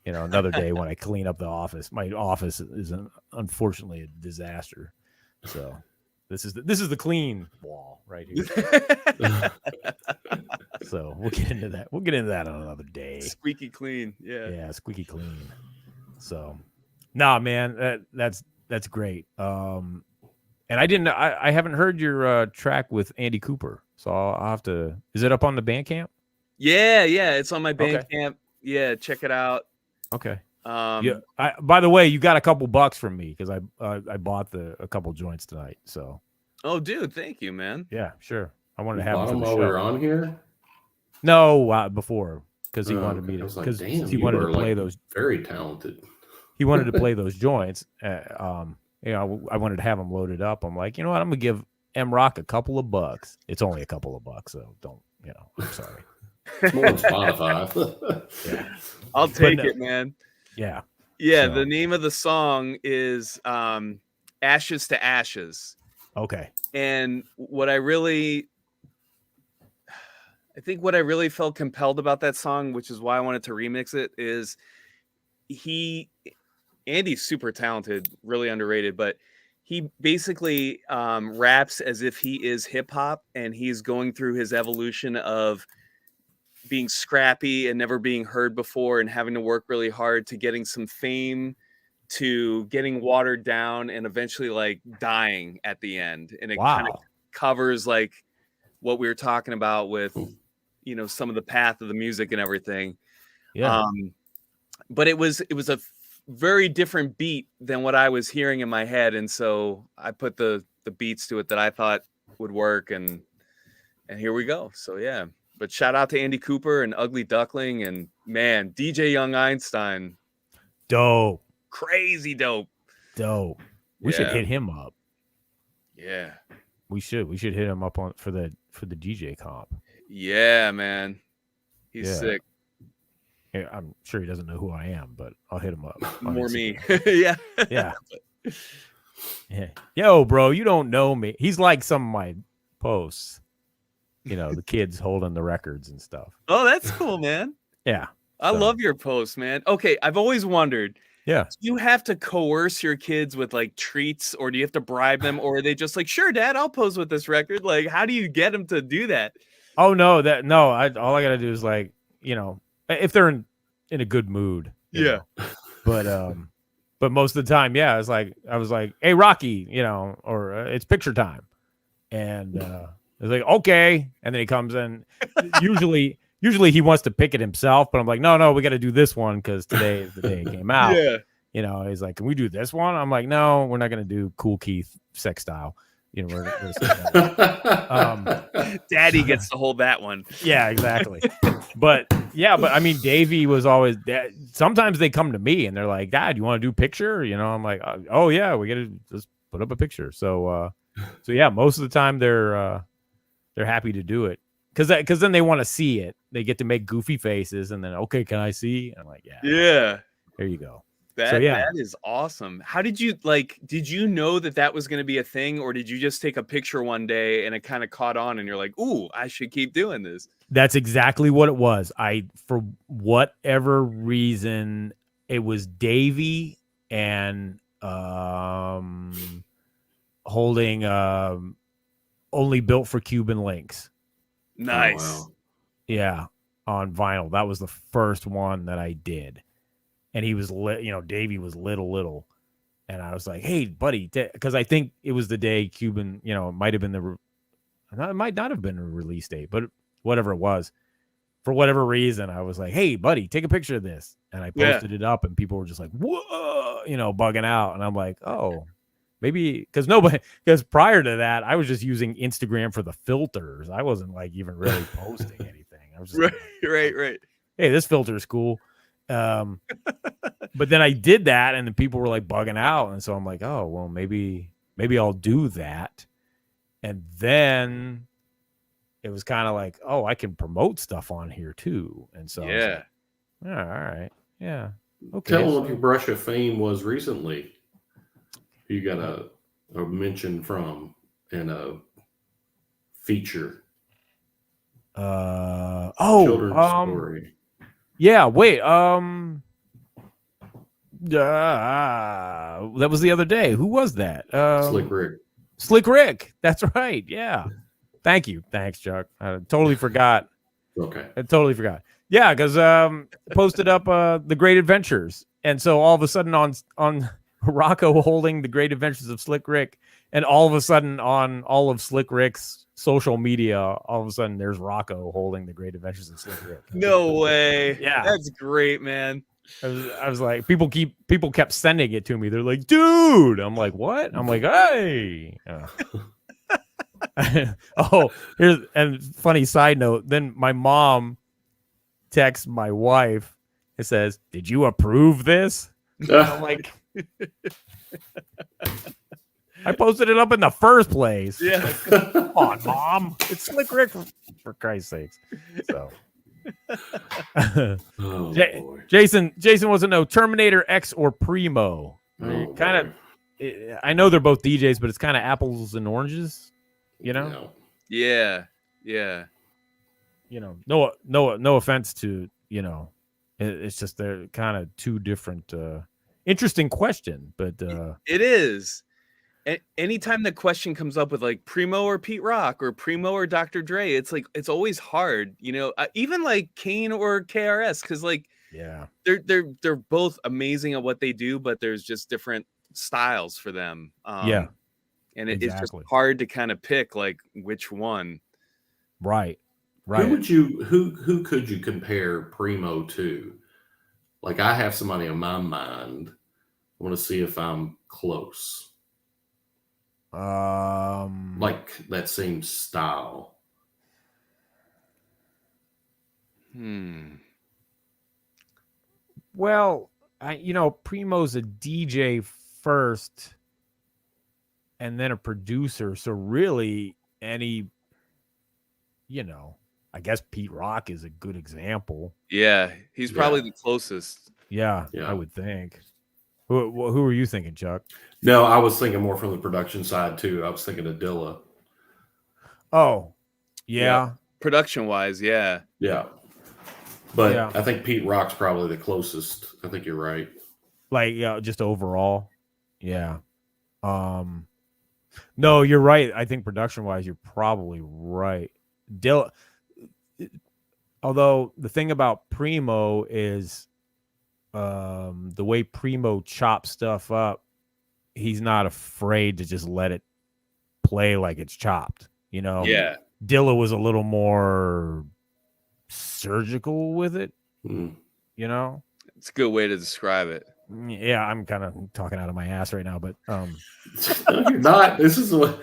Another day when I clean up the office. My office is unfortunately a disaster. So this is the clean wall right here. So we'll get into that. We'll get into that on another day. Squeaky clean. Yeah. Yeah, squeaky clean. So, nah, man, that's great. And I haven't heard your track with Andy Cooper, so I'll have to. Is it up on the Bandcamp? Yeah, it's on my Bandcamp. Yeah, check it out. Okay. Yeah. By the way, you got a couple bucks from me because I bought a couple joints tonight. So. Oh, dude, thank you, man. Yeah, sure. I wanted to have Bought him them for the while show. we were on here. No, before because he wanted Okay. me I was to like, because damn, he you wanted are, to play like, those. Very talented. He wanted to play those joints. I wanted to have them loaded up. I'm like, you know what? I'm gonna give MROK a couple of bucks. It's only a couple of bucks, so don't. I'm sorry. It's more on Spotify. Yeah. I'll take it, man. Yeah. Yeah, So. the name of the song is Ashes to Ashes. Okay. And what I really felt compelled about that song, which is why I wanted to remix it, is Andy's super talented, really underrated, but he basically raps as if he is hip hop, and he's going through his evolution of being scrappy and never being heard before and having to work really hard to getting some fame, to getting watered down and eventually like dying at the end. And it kind of covers like what we were talking about with, some of the path of the music and everything. Yeah. But it was a very different beat than what I was hearing in my head. And so I put the beats to it that I thought would work. And here we go. So yeah. But shout out to Andy Cooper and Ugly Duckling and man, DJ Young Einstein. Dope. Crazy dope. We should hit him up. Yeah. We should hit him up for the DJ comp. Yeah, man. He's sick. Yeah, I'm sure he doesn't know who I am, but I'll hit him up. More me. Yeah. Yeah. Yeah. Yo, bro, you don't know me. He's like some of my posts. You know, the kids holding the records and stuff. Oh, that's cool, man. Yeah. I So, love your posts, man. Okay, I've always wondered, yeah. do you have to coerce your kids with like treats, or do you have to bribe them, or are they just like, sure, Dad, I'll pose with this record? Like, how do you get them to do that? Oh no, all I gotta do is like, you know, if they're in a good mood. you Yeah. know. But most of the time, yeah, I was like, hey, Rocky, you know, or it's picture time. And it's like, okay. And then he comes in. Usually he wants to pick it himself, but I'm like, no, we got to do this one because today is the day it came out. Yeah. You know, he's like, can we do this one? I'm like, no, we're not going to do Cool Keith sex style. You know, Daddy gets to hold that one. yeah, exactly. But I mean, Davey was always. Sometimes they come to me and they're like, Dad, you want to do picture? You know, I'm like, oh yeah, we got to just put up a picture. So yeah, most of the time they're happy to do it because then they want to see it. They get to make goofy faces and then, okay, can I see? And I'm like, yeah, Yeah. there you go. That is awesome. How did you did you know that was going to be a thing, or did you just take a picture one day and it kind of caught on and you're like, ooh, I should keep doing this? That's exactly what it was. For whatever reason, it was Davey and holding Only Built for Cuban Links. Nice. Oh, wow. Yeah, on vinyl. That was the first one that I did. And he was Davey was little. And I was like, hey, buddy, because I think it was the day Cuban, you know, it might have been it might not have been a release date, but whatever it was, for whatever reason, I was like, hey, buddy, take a picture of this. And I posted it up and people were just like, whoa, you know, bugging out. And I'm like, oh, maybe because prior to that, I was just using Instagram for the filters. I wasn't like even really posting anything. I was just right. Hey, this filter is cool. But then I did that and then people were like bugging out. And so I'm like, oh, well, maybe I'll do that. And then it was kind of like, oh, I can promote stuff on here too. And so yeah. All right. Yeah. Okay. Tell them what your brush of fame was recently. You got a mention from in a feature. Children's story. Yeah, wait. That was the other day. Who was that? Slick Rick. Slick Rick. That's right. Yeah. Thank you. Thanks, Chuck. I totally forgot. Okay. I totally forgot. Yeah, because posted up the Great Adventures, and so all of a sudden on Rocco holding the Great Adventures of Slick Rick, and all of a sudden on all of Slick Rick's social media, all of a sudden there's Rocco holding the Great Adventures of Slick Rick. No way. Yeah, that's great, man. I was like, people kept sending it to me. They're like, dude. I'm like, what? I'm like, hey. Oh, here's and funny side note. Then my mom texts my wife. It says, "Did you approve this?" I'm like, I posted it up in the first place. Yeah, come on, Mom. It's Slick Rick for Christ's sakes. So. Oh, Jason wasn't no Terminator X or Primo. Kind of, I know they're both DJs, but it's kind of apples and oranges, you know? Yeah. You know, no offense to, you know, it's just they're kind of two different, interesting question, but it is. Anytime the question comes up with like Primo or Pete Rock or Primo or Dr. Dre, it's like it's always hard, you know. Even like Kane or KRS, because like they're both amazing at what they do, but there's just different styles for them. And it's just hard to kind of pick like which one. Right. Who could you compare Primo to? Like I have somebody in my mind. I want to see if I'm close. Like that same style. Well, Primo's a DJ first and then a producer, so really I guess Pete Rock is a good example. Yeah, he's probably the closest. Yeah, I would think. Who were you thinking, Chuck? No, I was thinking more from the production side too. I was thinking of Dilla. Oh, yeah. Production wise, yeah. Yeah. But Yeah. I think Pete Rock's probably the closest. I think you're right. Like, yeah, just overall. Yeah. No, you're right. I think production wise, you're probably right. Although the thing about Primo is the way Primo chops stuff up, he's not afraid to just let it play like it's chopped. You know? Yeah. Dilla was a little more surgical with it. Mm. You know? It's a good way to describe it. Yeah, I'm kind of talking out of my ass right now, but No, you're not. This is what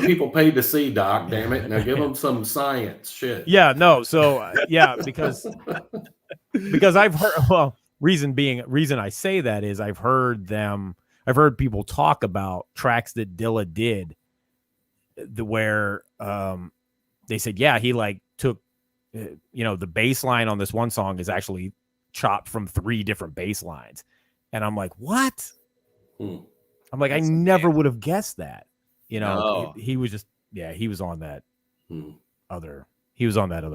people paid to see, Doc. Damn it! Now give them some science shit. yeah, no. So yeah, because I've heard. Reason I say that is I've heard people talk about tracks that Dilla did, where they said, yeah, he like took, the bass line on this one song is actually chopped from 3 different bass lines. And I'm like, what? I'm like, I never would have guessed that. No. He was just, he was on that other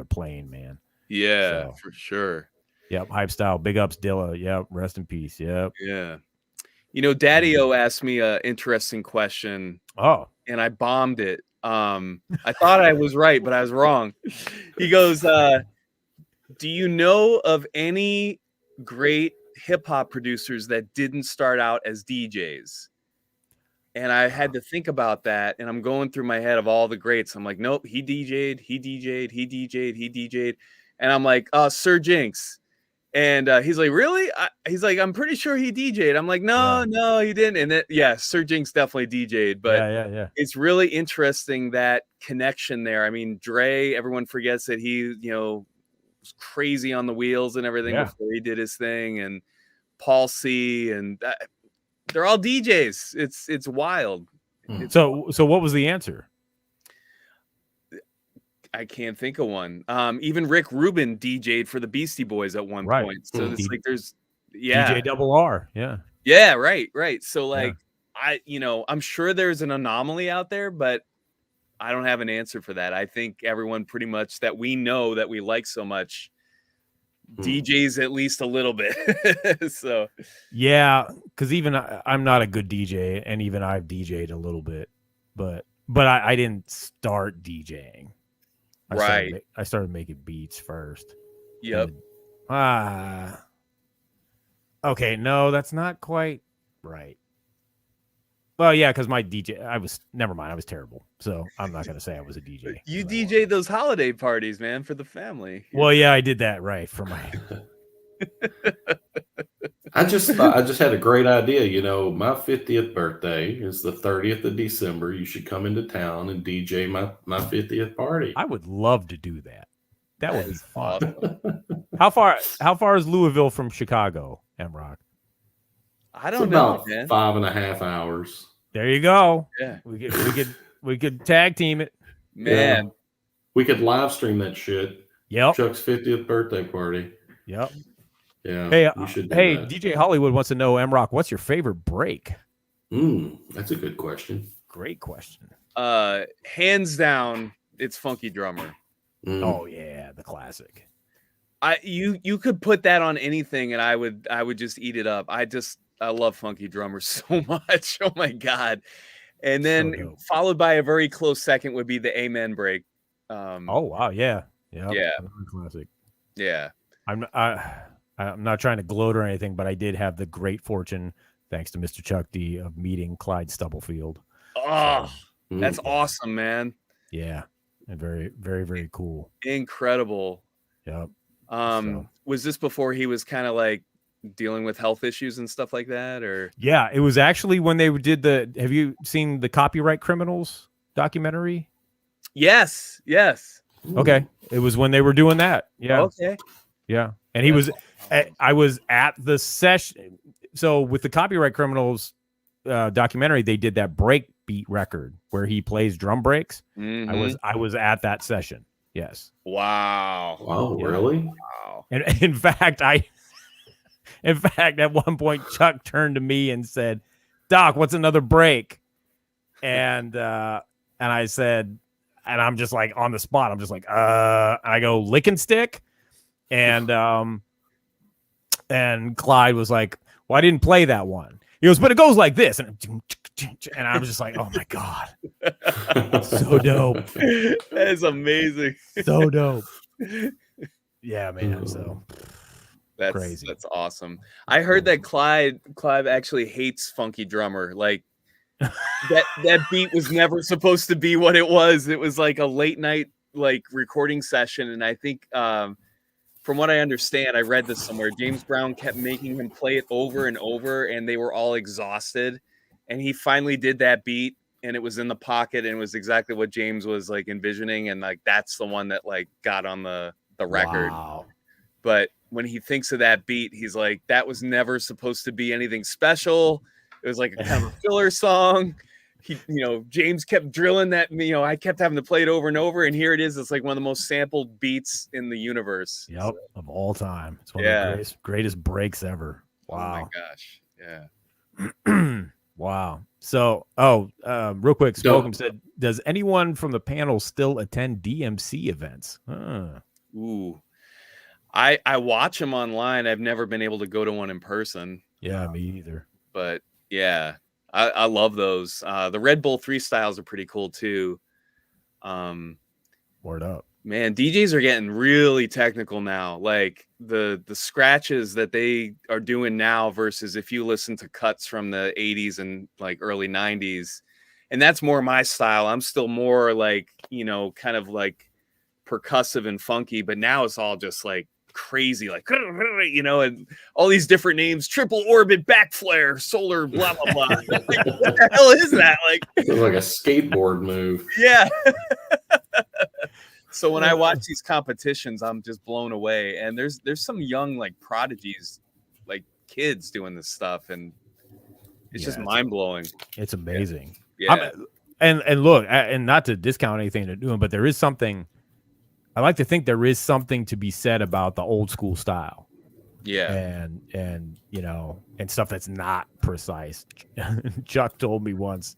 plane, man. Yeah, So. for sure. Yep, hype style. Big ups, Dilla. Yep, rest in peace. Yep. Yeah. Daddy-O asked me an interesting question. Oh. And I bombed it. I thought I was right, but I was wrong. He goes, do you know of any great hip-hop producers that didn't start out as DJs? And I had to think about that, and I'm going through my head of all the greats. I'm like, nope, he DJ'd. And I'm like, Sir Jinx. And he's like, really? He's like, I'm pretty sure he DJ'd. I'm like, no, he didn't. And Sir Jinx definitely DJ'd. But yeah. It's really interesting, that connection there. I mean, Dre, everyone forgets that he, was crazy on the wheels and everything before he did his thing. And Paul C. and they're all DJs. It's wild. So what was the answer? I can't think of one. Even Rick Rubin DJ'd for the Beastie Boys at one point. So it's like there's DJ Double R. Yeah. Yeah, right. So like I'm sure there's an anomaly out there, but I don't have an answer for that. I think everyone pretty much that we know that we like so much DJs at least a little bit. So yeah, because even I'm not a good DJ, and even I've DJ'd a little bit, but I didn't start DJing. I started making beats first. Yep. Okay, no, that's not quite right. Well, yeah, because my DJ, I was terrible. So I'm not going to say I was a DJ. You DJ'd those holiday parties, man, for the family. Well, yeah, I did that right for my. I just had a great idea. My 50th birthday is the 30th of December. You should come into town and DJ my 50th party. I would love to do that. That would be fun. Awesome. How far is Louisville from Chicago, MROK? I don't know, about man. 5.5 hours. There you go. Yeah. We could tag team it. Man. Yeah. We could live stream that shit. Yep. Chuck's 50th birthday party. Yep. Yeah. Hey, we should do that. DJ Hollywood wants to know, MROK, what's your favorite break? That's a good question. Great question. Hands down, it's Funky Drummer. Oh yeah, the classic. You could put that on anything and I would just eat it up. I love Funky Drummer so much. Oh my God. And then followed by a very close second would be the Amen break. Oh wow, yeah. Classic. Yeah. I'm not trying to gloat or anything, but I did have the great fortune, thanks to Mr. Chuck D, of meeting Clyde Stubblefield. Oh, that's awesome, man. Yeah. And very, very, very cool. Incredible. Yep. Was this before he was kind of like dealing with health issues and stuff like that, or? Yeah, it was actually when they did have you seen the Copyright Criminals documentary? Yes. Okay. It was when they were doing that. Yeah. Okay. Yeah. And I was at the session. So with the Copyright Criminals documentary, they did that break beat record where he plays drum breaks. Mm-hmm. I was at that session. Yes. Wow. Wow. Really? Wow. And in fact, In fact, at one point, Chuck turned to me and said, "Doc, what's another break?" And I said, and I'm just like on the spot. I'm just like, I go lick and stick, and Clyde was like, "Well, I didn't play that one." He goes, "But it goes like this," and I was just like, "Oh my god, so dope!" That is amazing. So dope. Yeah, man. So that's crazy. That's awesome. I heard that Clive actually hates Funky Drummer. Like that beat was never supposed to be what it was. It was like a late night like recording session, and I think from what I understand, I read this somewhere, James Brown kept making him play it over and over, and they were all exhausted. And he finally did that beat, and it was in the pocket, and it was exactly what James was like envisioning, and like that's the one that like got on the record. Wow. But when he thinks of that beat, he's like, that was never supposed to be anything special. It was like a kind of a filler song. He, James kept drilling that, I kept having to play it over and over, and here it is. It's like one of the most sampled beats in the universe. Yep, of all time. It's one of the greatest breaks ever. Wow. Oh my gosh. Yeah. Wow. So, real quick, Spoken said, does anyone from the panel still attend DMC events? Ooh. I watch them online. I've never been able to go to one in person. Yeah, me either. But yeah, I love those. The Red Bull 3 styles are pretty cool too. Word up. Man, DJs are getting really technical now. Like the scratches that they are doing now versus if you listen to cuts from the 80s and like early 90s. And that's more my style. I'm still more like, kind of like percussive and funky, but now it's all just like crazy, like, and all these different names, triple orbit, back flare, solar, blah, blah, blah. Like, what the hell is that? Like, it's like a skateboard move. Yeah. So when I watch these competitions, I'm just blown away. And there's some young like prodigies, like kids doing this stuff, and it's just mind blowing. It's amazing. Yeah. And look, and not to discount anything they're doing, but there is something. I like to think there is something to be said about the old school style. Yeah. And and stuff that's not precise. Chuck told me once,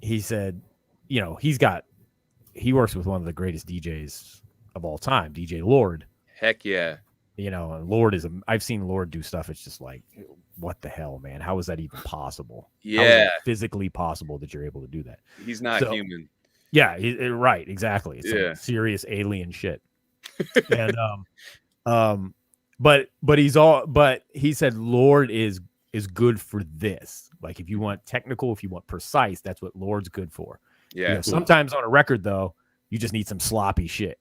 he said, he works with one of the greatest DJs of all time, DJ Lord. Heck yeah. And Lord I've seen Lord do stuff. It's just like, what the hell, man? How is that even possible? Yeah. How is it physically possible that you're able to do that? He's not human. Yeah, right, exactly. It's some serious alien shit. And but he said Lord is good for this. Like if you want technical, if you want precise, that's what Lord's good for. Yeah. Sometimes on a record though, you just need some sloppy shit.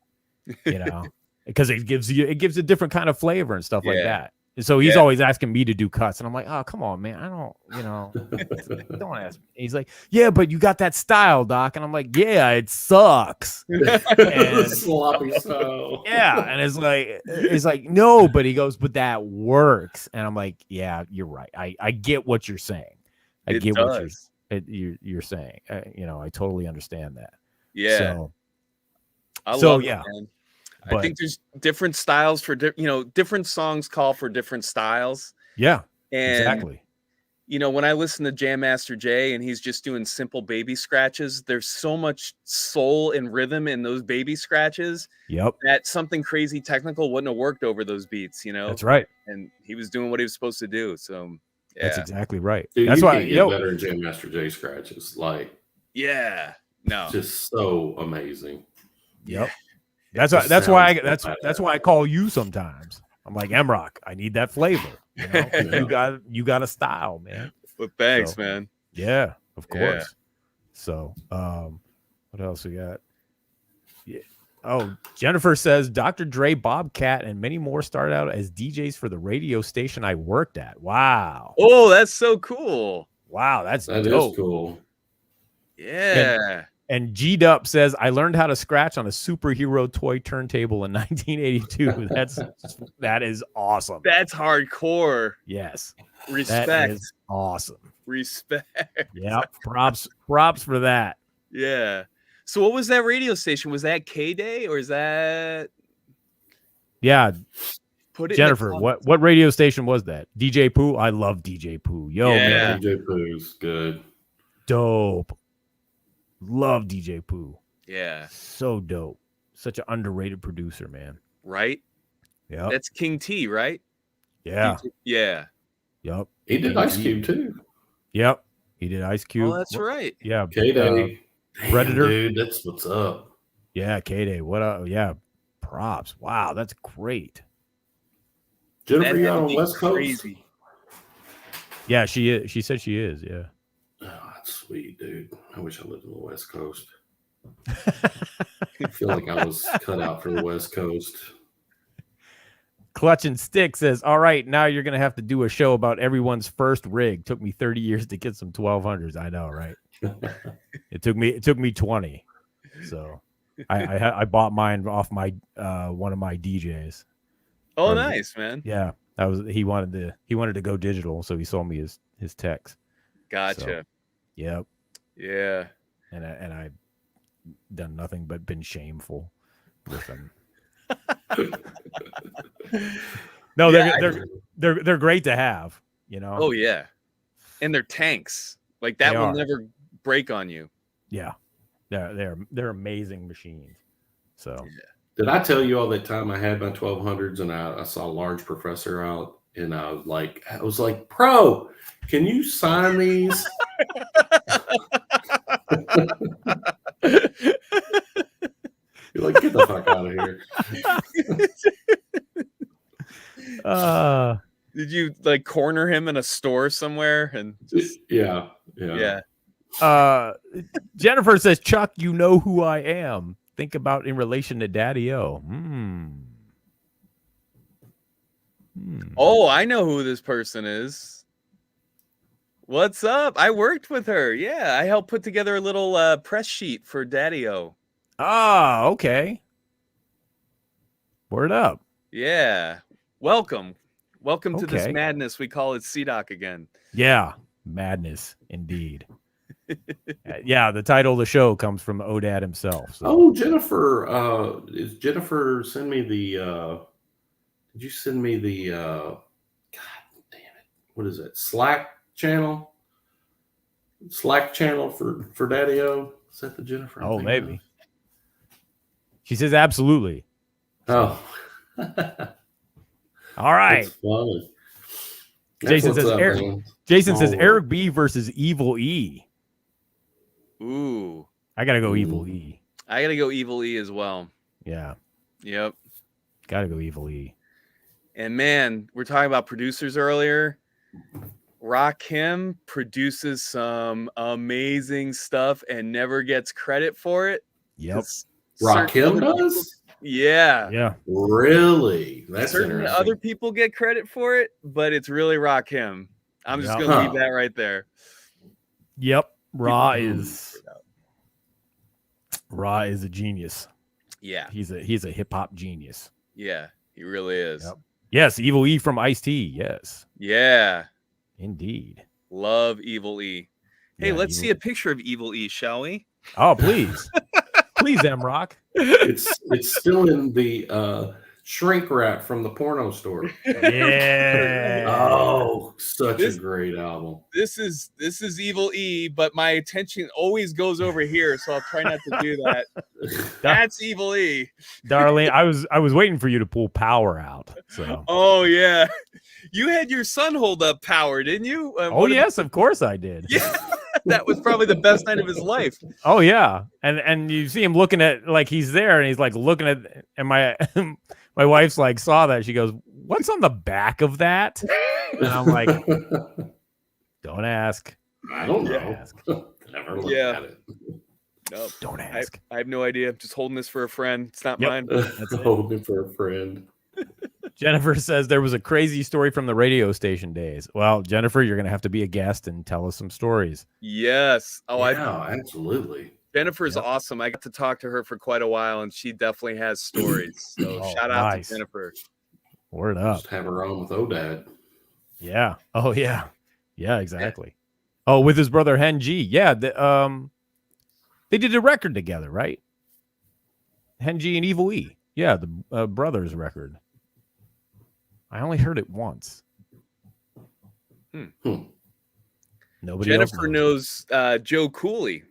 Because it gives a different kind of flavor and stuff like that. And so he's always asking me to do cuts, and I'm like, oh, come on, man. I don't, don't ask me. He's like, yeah, but you got that style, Doc. And I'm like, yeah, it sucks. And, sloppy style. Yeah. And it's like, no, but he goes, but that works. And I'm like, yeah, you're right. I get what you're saying. I get what you're saying. I totally understand that. Yeah. I love it, man. But, I think there's different styles for different songs call for different styles. Yeah, and, exactly. When I listen to Jam Master Jay and he's just doing simple baby scratches, there's so much soul and rhythm in those baby scratches. Yep. That something crazy technical wouldn't have worked over those beats. That's right. And he was doing what he was supposed to do. So that's exactly right. Dude, that's why get better than Jam Master Jay scratches. Like, just so amazing. Yep. That's why I call you sometimes. I'm like, MROK, I need that flavor. You got a style, man. Well, thanks, man. Yeah, of course. Yeah. So, what else we got? Yeah. Oh, Jennifer says Dr. Dre, Bobcat, and many more started out as DJs for the radio station I worked at. Wow. Oh, that's so cool. Wow, that dope. Is cool. Yeah. And G-Dup says, I learned how to scratch on a superhero toy turntable in 1982. That is awesome. That's hardcore. Yes. Respect. That is awesome. Respect. Yep. Props for that. Yeah. So what was that radio station? Was that K-Day or is that? Yeah. Put it Jennifer, in the what radio station was that? DJ Pooh? I love DJ Pooh. Yo, Yeah. man. DJ Pooh's good. Dope. Love DJ Pooh. Yeah. So dope. Such an underrated producer, man. Right? Yep. That's King T, right? Yeah. Yeah. Yep. He did Ice Cube too. Yep. He did Ice Cube. Oh, that's right. Yeah. K-Day. Predator. Dude, that's what's up. Yeah, K-Day. Yeah. Props. Wow, that's great. Jennifer, That you had out to on be West Coast? crazy. Yeah, she is. She said she is. Yeah. Oh, that's sweet, dude. I wish I lived on the West Coast. I feel like I was cut out for the West Coast. Clutch and Stick says, all right, now you're going to have to do a show about everyone's first rig. Took me 30 years to get some 1200s. I know, right? It took me 20. So I bought mine off my one of my DJs. Oh, nice, man. Yeah. He wanted to go digital, so he sold me his techs. Gotcha. So, yep. Yeah. And I've done nothing but been shameful with them. No, they're great to have, you know. Oh yeah. And they're tanks. Like that will never break on you. Yeah. They're amazing machines. So Did I tell you all that time I had my 1200s and I saw a large professor out and I was like, bro, can you sign these? You're like, get the fuck out of here. Did you like corner him in a store somewhere and just Yeah. Jennifer says, Chuck, you know who I am. Think about in relation to Daddy-O. Oh, I know who this person is. What's up? I worked with her. Yeah, I helped put together a little press sheet for Daddy-O. Ah, okay. Word up. Yeah. Welcome to this Okay. madness. We call it CDOC again. Yeah, madness indeed. Yeah, the title of the show comes from Odad himself. So. Oh, Jennifer, send me the did you send me the God damn it. What is it? Slack channel for Daddy-O? Is that the Jennifer? Oh, maybe. She says absolutely. Oh. All right. That's funny. Jason That's says what's up, Eric. man. Jason says Oh. Eric B versus Evil E. Ooh. I gotta go Evil E. I gotta go Evil E as well. Yeah, Yep. gotta go Evil E. And man, we're talking about producers earlier. Rakim produces some amazing stuff and never gets credit for it. Yep. 'Cause Rakim certain other does? people- Yeah. Yeah. Really? That's Certain interesting. other people get credit for it, but it's really Rakim. I'm just Yeah. gonna Huh. leave that right there. Yep. Ra People- is a genius. Yeah. He's a hip hop genius. Yeah. He really is. Yep. Yes, Evil E from Ice-T. Yes, Yeah. indeed. Love Evil E. Hey, Yeah, let's see Evil- a picture of Evil E, shall we? Oh, please, please, MROK. It's still in the shrink wrap from the porno store. Yeah. Oh, such This- a great album. This is Evil E, but my attention always goes over here, so I'll try not to do that. That's Evil E. Darling, I was waiting for you to pull Power out. So. Oh yeah, you had your son hold up Power, didn't you? Oh What a- yes, of course I did. yeah, that was probably the best night of his life. Oh yeah, and you see him looking at like he's there, and he's like looking at, and my my wife's like saw that, she goes, "What's on the back of that?" And I'm like, "Don't ask, I don't know. ask. Never looked Yeah. at it. No, don't I ask." have no idea. I'm just holding this for a friend. It's not Yep. mine. That's it. Holding for a friend. Jennifer says there was a crazy story from the radio station days. Well, Jennifer, you're gonna have to be a guest and tell us some stories. Yes. Oh, Yeah, absolutely. Jennifer's Yep. awesome. I got to talk to her for quite a while, and she definitely has stories. So Oh, shout out nice. to Jennifer. Word up. Just have her on with Odad. Yeah. Oh yeah. Yeah. Exactly. Oh, with his brother Hen G. Yeah. They did a record together, right? Hen G and Evil E. Yeah, the brothers record. I only heard it once. Nobody Jennifer else knows. Joe Cooley.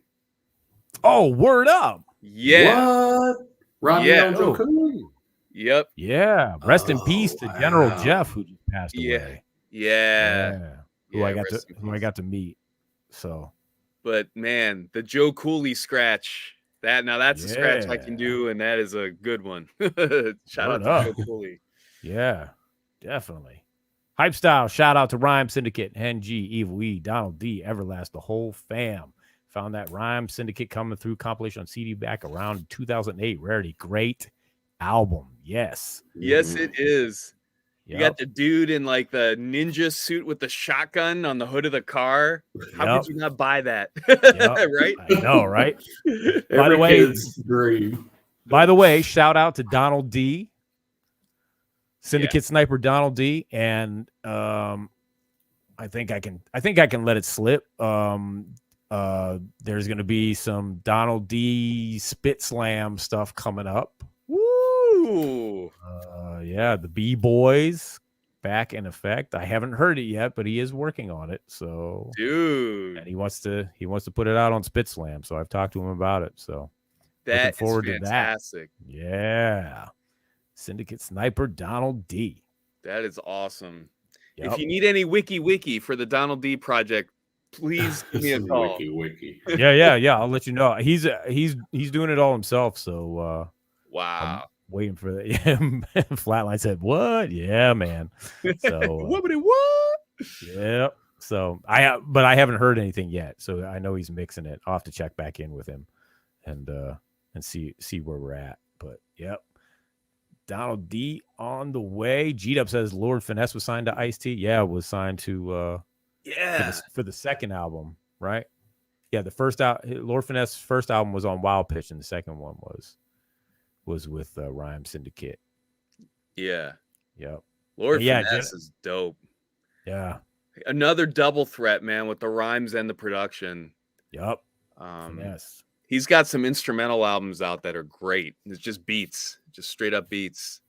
Oh, word up. Yeah. What? Rodney Yeah. and Joe Cooley. Yep. Yeah. Rest in peace to General wow. Jeff, who just passed Yeah. away. Yeah. Who Yeah, I got rest in who I peace. got to meet. So But man, the Joe Cooley scratch. That's a scratch I can do, and that is a good one. Shout out Word to up. Joe Cooley. yeah, definitely. Hype style. Shout out to Rhyme Syndicate, Hen G, Evil E, Donald D, Everlast, the whole fam. Found that Rhyme Syndicate coming through compilation on CD back around 2008. Rarity. Great album. Yes. Yes, it is. You Yep. got the dude in like the ninja suit with the shotgun on the hood of the car. How could you not buy that? Right? I know, right? Every way- kid's dream. By the way, shout out to Donald D, Syndicate Sniper Donald D, and I think I can let it slip. There's going to be some Donald D SpitSLAM stuff coming up. Woo! Yeah, the B-Boys back in effect. I haven't heard it yet, but he is working on it. So, dude, and he wants to put it out on SpitSLAM. So I've talked to him about it. So that looking forward is fantastic. to that. Yeah, Syndicate Sniper Donald D. That is awesome. Yep. If you need any wiki for the Donald D project, please give me a call. Wiki. Yeah. I'll let you know. He's doing it all himself. So wow. I'm waiting for that. Yeah, Flatline said, "What? Yeah, man." So what? Yeah. So I haven't heard anything yet. So I know he's mixing it. I'll have to check back in with him and see where we're at. But yep. Donald D on the way. G-Dub says Lord Finesse was signed to Ice-T. Yeah, was signed to for the second album, right? Yeah, the first Lord Finesse's first album was on Wild Pitch, and the second one was with Rhyme Syndicate. Yeah. Yep. Lord Finesse is dope. Yeah. Another double threat, man, with the rhymes and the production. Yep. Finesse. He's got some instrumental albums out that are great. It's just beats, just straight up beats.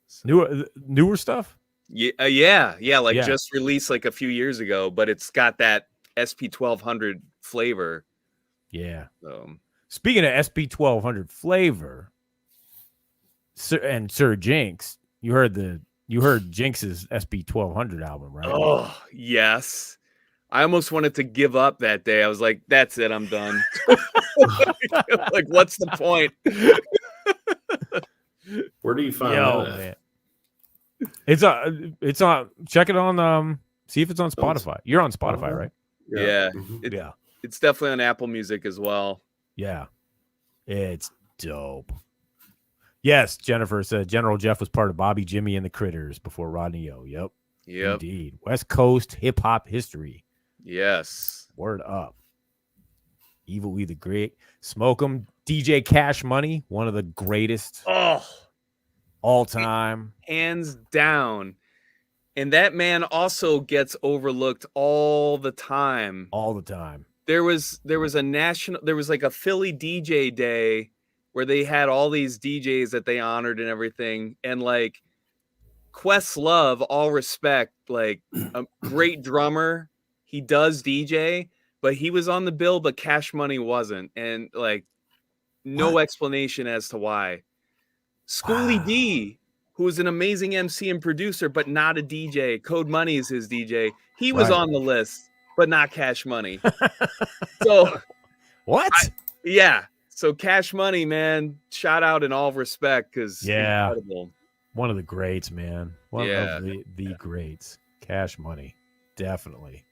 So. Newer stuff? Yeah. Just released like a few years ago, but it's got that SP1200 flavor. Yeah. Speaking of SP1200 flavor, Sir Jinx, you heard Jinx's SP1200 album, right? Oh, yes. I almost wanted to give up that day. I was like, that's it, I'm done. Like, what's the point? Where do you find that? Man. It's on check it on see if it's on Spotify. You're on Spotify, right? Yeah. It's definitely on Apple Music as well. Yeah. It's dope. Yes, Jennifer said General Jeff was part of Bobby, Jimmy, and the Critters before Rodney O. Yep. Indeed. West Coast hip hop history. Yes. Word up. Evil E the Great. Smoke 'em. DJ Cash Money, one of the greatest all time. Hands down. And that man also gets overlooked all the time. All the time. There was like a Philly DJ day where they had all these DJs that they honored and everything. And like Questlove, all respect, like a great drummer. He does DJ, but he was on the bill, but Cash Money wasn't. And like no explanation as to why. Schoolie D, who is an amazing MC and producer, but not a DJ. Code Money is his DJ. He was on the list, but not Cash Money. So what? So Cash Money, man, shout out in all respect because incredible. One of the greats, man. One of the greats. Cash Money, definitely.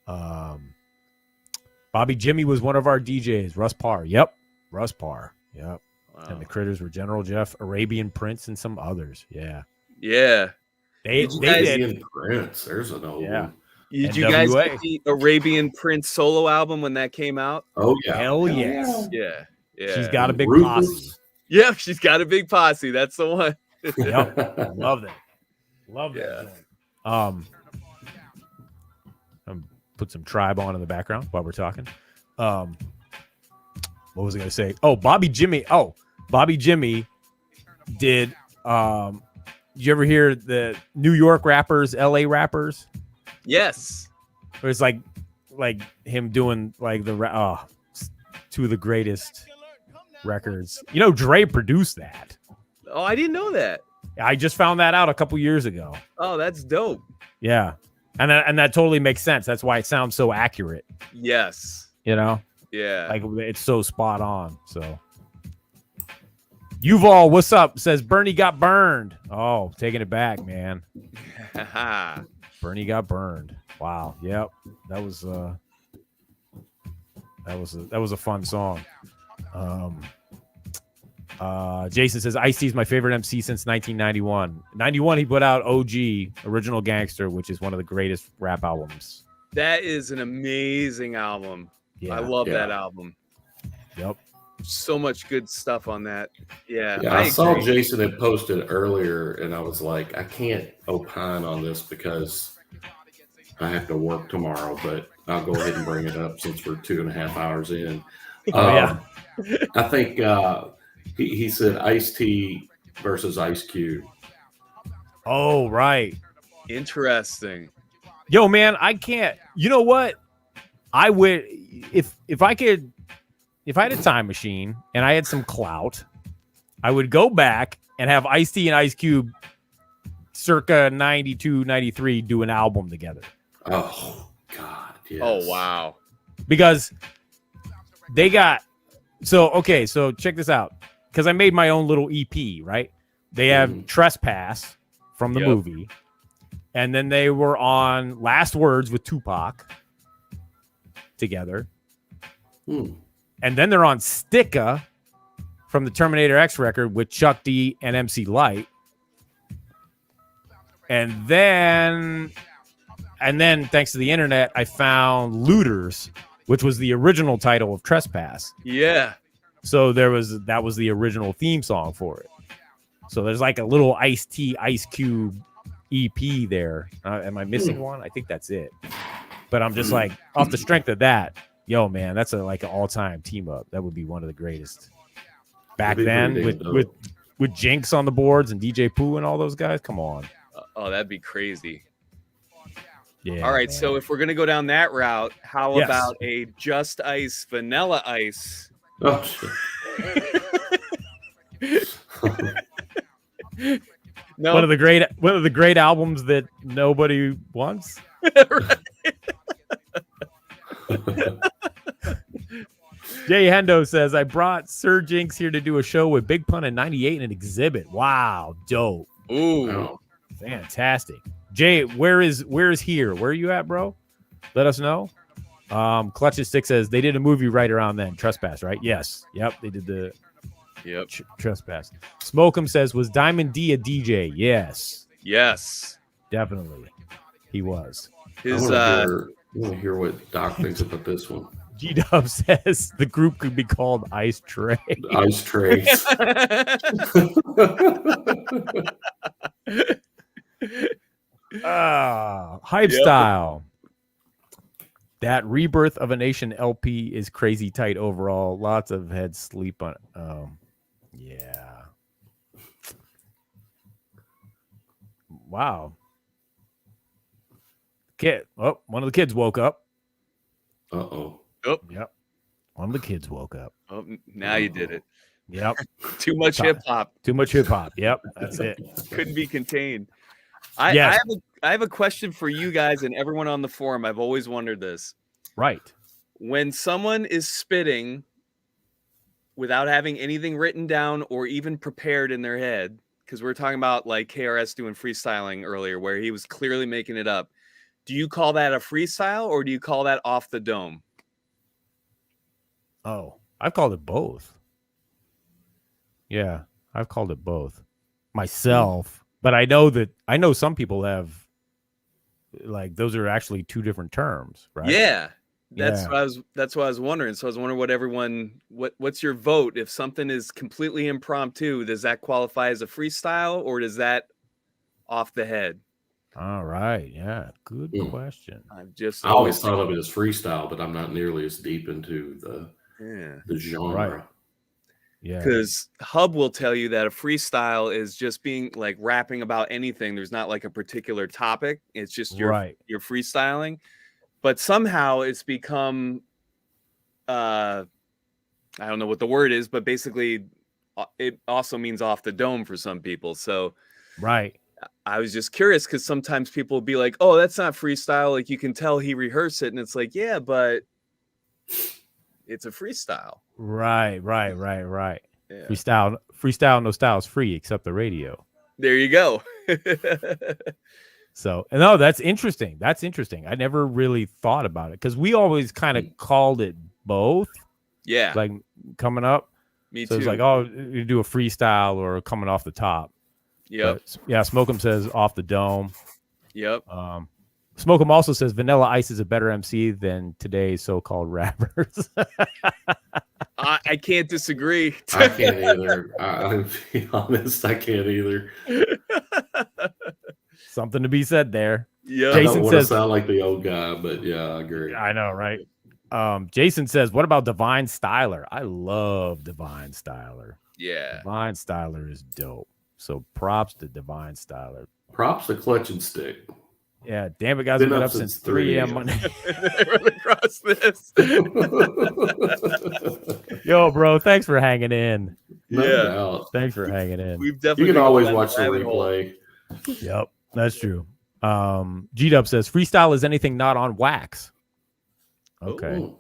Bobby Jimmy was one of our DJs. Russ Parr. Yep. Russ Parr. Yep. Wow. And the Critters were General Jeff, Arabian Prince, and some others. Yeah. Yeah. They did. Prince. There's an old one. Did you guys get the Arabian Prince solo album when that came out? Oh, yeah. Hell yes. Yeah. She's got a big posse. Yeah, she's got a big posse. That's the one. Yep. Love that. Love that. Put some Tribe on in the background while we're talking. What was I going to say? Bobby Jimmy. Bobby Jimmy did you ever hear the New York rappers, LA rappers? Yes. Where it's like him doing like two of the greatest records. You know, Dre produced that. Oh, I didn't know that. I just found that out a couple years ago. Oh, that's dope. Yeah. And that totally makes sense. That's why it sounds so accurate. Yes. You know? Yeah. Like it's so spot on. So Yuval, what's up? Says Bernie got burned. Oh, taking it back, man. Bernie got burned. Wow. Yep. That was a fun song. Jason says Ice-T is my favorite MC since 1991. 91 he put out OG, Original Gangster, which is one of the greatest rap albums. That is an amazing album. Yeah. I love that album. Yep. So much good stuff on that. Yeah. I saw Jason had posted earlier, and I was like, I can't opine on this because I have to work tomorrow, but I'll go ahead and bring it up since we're 2.5 hours in. I think he said Ice-T versus Ice Cube. Oh, right. Interesting. Yo, man, I can't. You know what? I would if I had a time machine and I had some clout, I would go back and have Ice-T and Ice Cube circa 92, 93 do an album together. Oh, God. Yes. Oh, wow. Because they got so check this out. Because I made my own little EP, right? They have Trespass from the movie. And then they were on Last Words with Tupac together. And then they're on Sticka from the Terminator X record with Chuck D and MC Light. And then thanks to the internet, I found Looters, which was the original title of Trespass. Yeah. So that was the original theme song for it. So there's like a little Ice-T, Ice Cube EP there. Am I missing one? I think that's it. But I'm just like, off the strength of that, yo, man, that's like an all-time team up. That would be one of the greatest. Back then, with Jinx on the boards and DJ Pooh and all those guys, come on. Oh, that'd be crazy. Yeah. All right, man. so if we're gonna go down that route, how about a Just Ice Vanilla Ice? Oh, shit. No. One of the great albums that nobody wants. Jay Hendo says, I brought Sir Jinx here to do a show with Big Pun in 98 and an exhibit. Wow, dope. Ooh. Fantastic. Jay, where is here? Where are you at, bro? Let us know. Clutch and Stick says they did a movie right around then. Trespass, right? Yes. Yep, they did the Trespass. Smoke'em says, was Diamond D a DJ? Yes. Yes. Definitely. He was. I want to hear what Doc thinks about this one. G-Dub says the group could be called Ice Tray. Ice Trays. Hype Style. That Rebirth of a Nation LP is crazy tight overall. Lots of heads sleep on it. Yeah. Wow. One of the kids woke up. Uh-oh. Oh. Yep. One of the kids woke up. Oh, now you did it. Yep. Too much hip hop. Too much hip hop. Yep. That's it. Couldn't be contained. I have a question for you guys and everyone on the forum. I've always wondered this. Right. When someone is spitting without having anything written down or even prepared in their head, because we were talking about like KRS doing freestyling earlier, where he was clearly making it up. Do you call that a freestyle or do you call that off the dome? Oh, I've called it both. Yeah, I've called it both myself. But I know some people have, like, those are actually two different terms, right? Yeah. That's what I was wondering. So I was wondering what's your vote? If something is completely impromptu, does that qualify as a freestyle or does that off the head? All right. Yeah. Good question. I always thought of it as freestyle, but I'm not nearly as deep into the genre. Right. Yeah. Because Hub will tell you that a freestyle is just being like rapping about anything. There's not like a particular topic. It's just you're freestyling. But somehow it's become I don't know what the word is, but basically it also means off the dome for some people. So right. I was just curious because sometimes people will be like, oh, that's not freestyle. Like you can tell he rehearsed it. And it's like, yeah, but it's a freestyle. Right. Yeah. Freestyle, no style is free except the radio. There you go. So, no, that's interesting. I never really thought about it because we always kind of called it both. Yeah. Like coming up. Me so too. It's like, oh, you do a freestyle or coming off the top. Yep. But, yeah. Smoke'em says off the dome. Yep. Smoke'em also says Vanilla Ice is a better MC than today's so-called rappers. I can't disagree. I can't either. I'll be honest, I can't either. Something to be said there. Yeah. I Jason don't want to says, sound like the old guy, but yeah, I agree. I know, right? Jason says, what about Divine Styler? I love Divine Styler. Yeah. Divine Styler is dope. So props to Divine Styler. Props to Clutch and Stick. Yeah, damn it, guys. We've been up since 3 a.m. Monday. Run across this. Yo, bro, thanks for hanging in. No doubt. Thanks for hanging in. We've definitely You can always watch the replay. Yep, that's true. G-Dub says freestyle is anything not on wax. Okay. Ooh.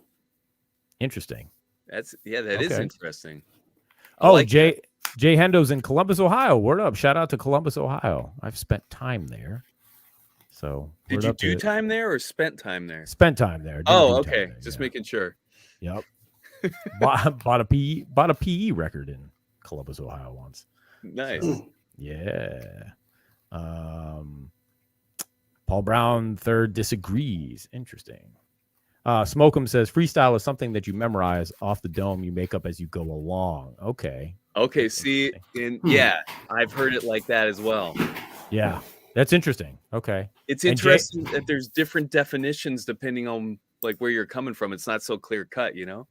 Interesting. That is interesting. Oh, like Jay Hendo's in Columbus, Ohio. Word up. Shout out to Columbus, Ohio. I've spent time there. So did you do time there or spent time there? Spent time there. Oh, okay. Just making sure. Yep. bought a PE record in Columbus, Ohio once. Nice. So, yeah. Paul Brown III disagrees. Interesting. Smoke'em says freestyle is something that you memorize off the dome. You make up as you go along. Okay. Okay. See, yeah, I've heard it like that as well. Yeah, that's interesting. Okay. It's interesting that there's different definitions depending on like where you're coming from. It's not so clear cut, you know?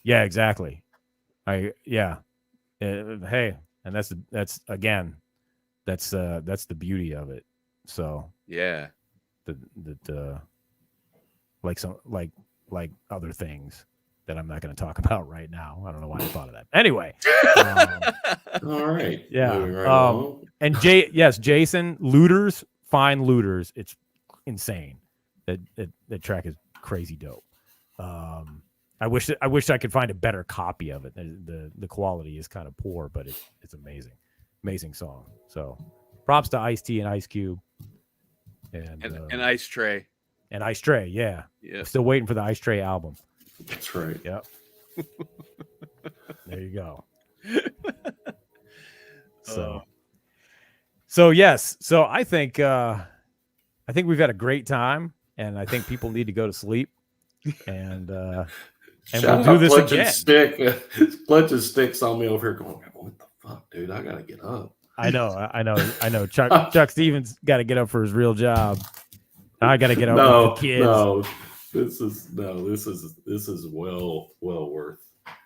Yeah, exactly. Hey, and that's the beauty of it. So yeah, like other things that I'm not going to talk about right now. I don't know why I thought of that. Anyway. All right. Yeah. And Jason, Looters, find Looters. It's insane. That track is crazy dope. I wish I could find a better copy of it. The quality is kind of poor, but it's amazing. Amazing song. So props to Ice-T and Ice Cube. And Ice Tray. And Ice Tray, yeah. Still waiting for the Ice Tray album. That's right. Yep. There you go. So yes. So I think we've had a great time, and I think people need to go to sleep. And we'll do this again. Clutch and Stick's on me over here going, what the fuck, dude? I gotta get up. I know. Chuck Stevens got to get up for his real job. I got to get up for the kids. This is well worth.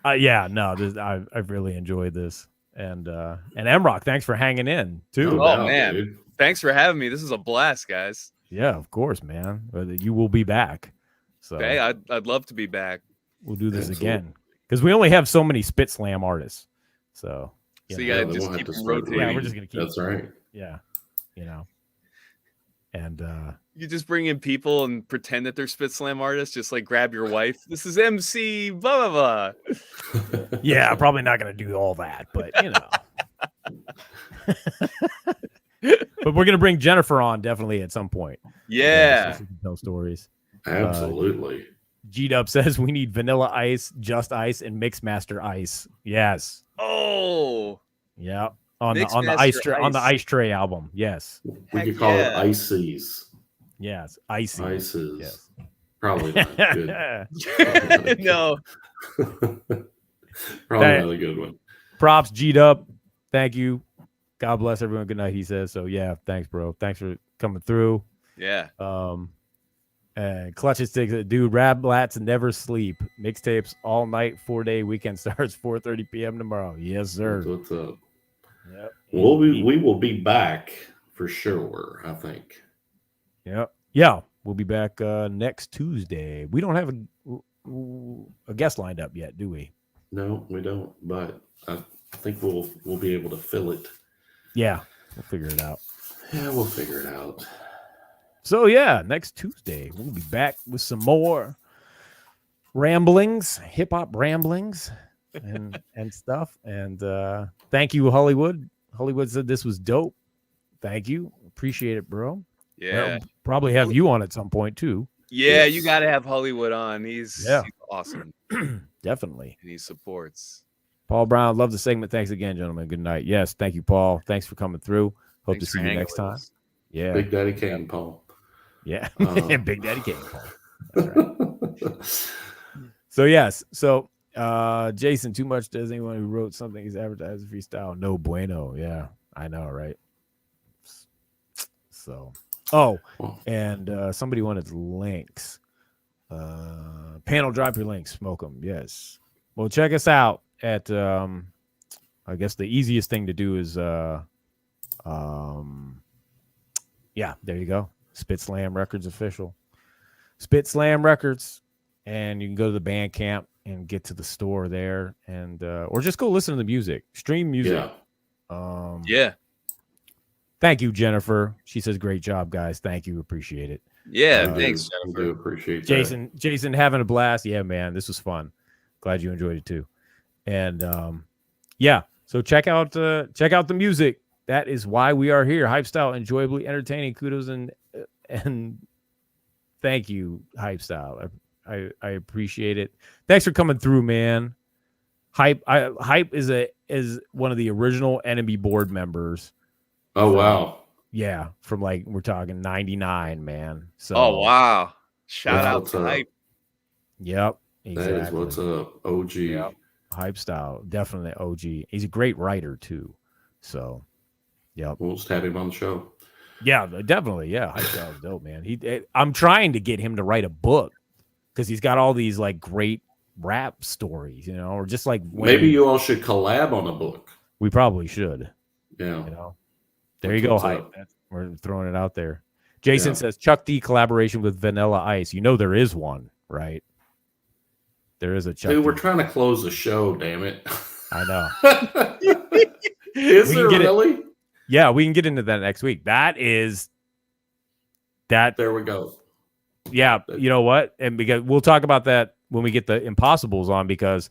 I've really enjoyed this, and MROK, thanks for hanging in too. Oh man, dude. Thanks for having me. This is a blast, guys. Yeah, of course, man. You will be back. So hey, I'd love to be back. We'll do this again because we only have so many SpitSLAM artists. So you gotta just keep rotating. Yeah, we're just gonna keep. That's right. Yeah, and you just bring in people and pretend that they're SpitSLAM artists. Just like grab your wife. This is MC blah blah blah. Yeah, I'm probably not gonna do all that, but but we're gonna bring Jennifer on definitely at some point. Yeah, so she can tell stories. Absolutely. G-Dub says we need Vanilla Ice, Just Ice, and Mixmaster Ice. Yes. Oh. Yeah. On the Ice Tray album. Yes. We could call it Ices. Yes. Ices. Ices. Yes. Probably not good. No. Probably not a good one. Props, G-Dub. Thank you. God bless everyone. Good night, he says. So yeah, thanks, bro. Thanks for coming through. Yeah. Clutches sticks, dude. Rab Lats never sleep. Mixtapes all night, 4-day weekend starts 4:30 p.m. tomorrow. Yes, sir. What's up? Yep. We will be back for sure, I think. Yep. Yeah, we'll be back next Tuesday. We don't have a guest lined up yet, do we? No, we don't. But I think we'll be able to fill it. Yeah, we'll figure it out. Yeah, we'll figure it out. So yeah, next Tuesday we'll be back with some more ramblings, hip hop ramblings, and stuff. And thank you, Hollywood. Hollywood said this was dope. Thank you, appreciate it, bro. Yeah, We'll probably have you on at some point too. yeah, Yes. you got to have Hollywood on. He's awesome, Definitely. and he supports. Paul Brown, love the segment. Thanks again, gentlemen. Good night. Yes, thank you, Paul. Thanks for coming through. Hope Thanks to for see you hanging next with time. us. Yeah, Big Daddy Kane, Paul. yeah, Um, Big Daddy King. Paul. That's right. So yes, so Jason, too much does anyone who wrote something is advertised freestyle. No bueno. Yeah, I know, right? So and somebody wanted links. Panel, drop your links, smoke them. Yes. Well, check us out at I guess the easiest thing to do is yeah, there you go. SpitSLAM Records official. SpitSLAM Records. And you can go to the Bandcamp and get to the store there, and or just go listen to the music, stream music. Yeah. Yeah, Thank you, Jennifer. She says, "Great job, guys. Thank you, appreciate it." yeah. Thanks, We Jennifer. do appreciate Jason, having a blast. Yeah, man, this was fun. Glad you enjoyed it too. And yeah, so check out the music. That is why we are here. Hype Style, enjoyably entertaining. Kudos and thank you, Hype Style. I appreciate it. Thanks for coming through, man. Hype is one of the original Enemy board members. that. Oh, wow. Yeah, from like we're talking 99, man. So Oh wow! Shout That's out what's to up. Hype. Yep, exactly. That is what's up. OG. Yep. Hype Style, definitely OG. He's a great writer too. So, yep. We'll just have him on the show. Yeah, definitely. Yeah, Hype Style is dope, man. I'm trying to get him to write a book because he's got all these like great rap stories, you know, or just like Maybe you all should collab on a book. we probably should, Yeah. you know. There you go, What's Hype. up? We're throwing it out there. Jason Yeah. says Chuck D collaboration with Vanilla Ice. You know there is one, right? There is a Chuck Dude, D. we're trying to close the show, damn it. I know. Is We there can get it. really? Yeah, we can get into that next week. That. There we go. Yeah, you know what? And because we'll talk about that when we get the Impossibles on, because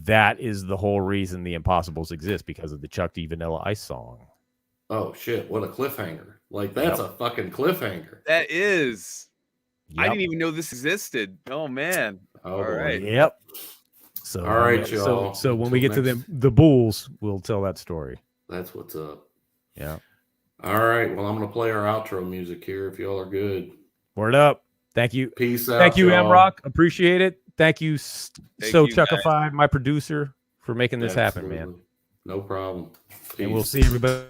that is the whole reason the Impossibles exist, because of the Chuck D Vanilla Ice song. Oh, shit. What a cliffhanger. Like, that's a fucking cliffhanger. That is. I Yep. didn't even know this existed. Oh man! Oh, All boy. right. Yep. So All right, y'all. So when Until we get to next- the Bulls, we'll tell that story. That's what's up. Yeah. All right. Well, I'm going to play our outro music here if y'all are good. Word up. Thank you. Peace out. Thank you, y'all. MROK. Appreciate it. Thank you, So you, guys. Chuckified, my producer, for making this happen, man. Absolutely. No problem. And we'll Peace. see everybody.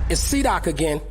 It's C-Doc again.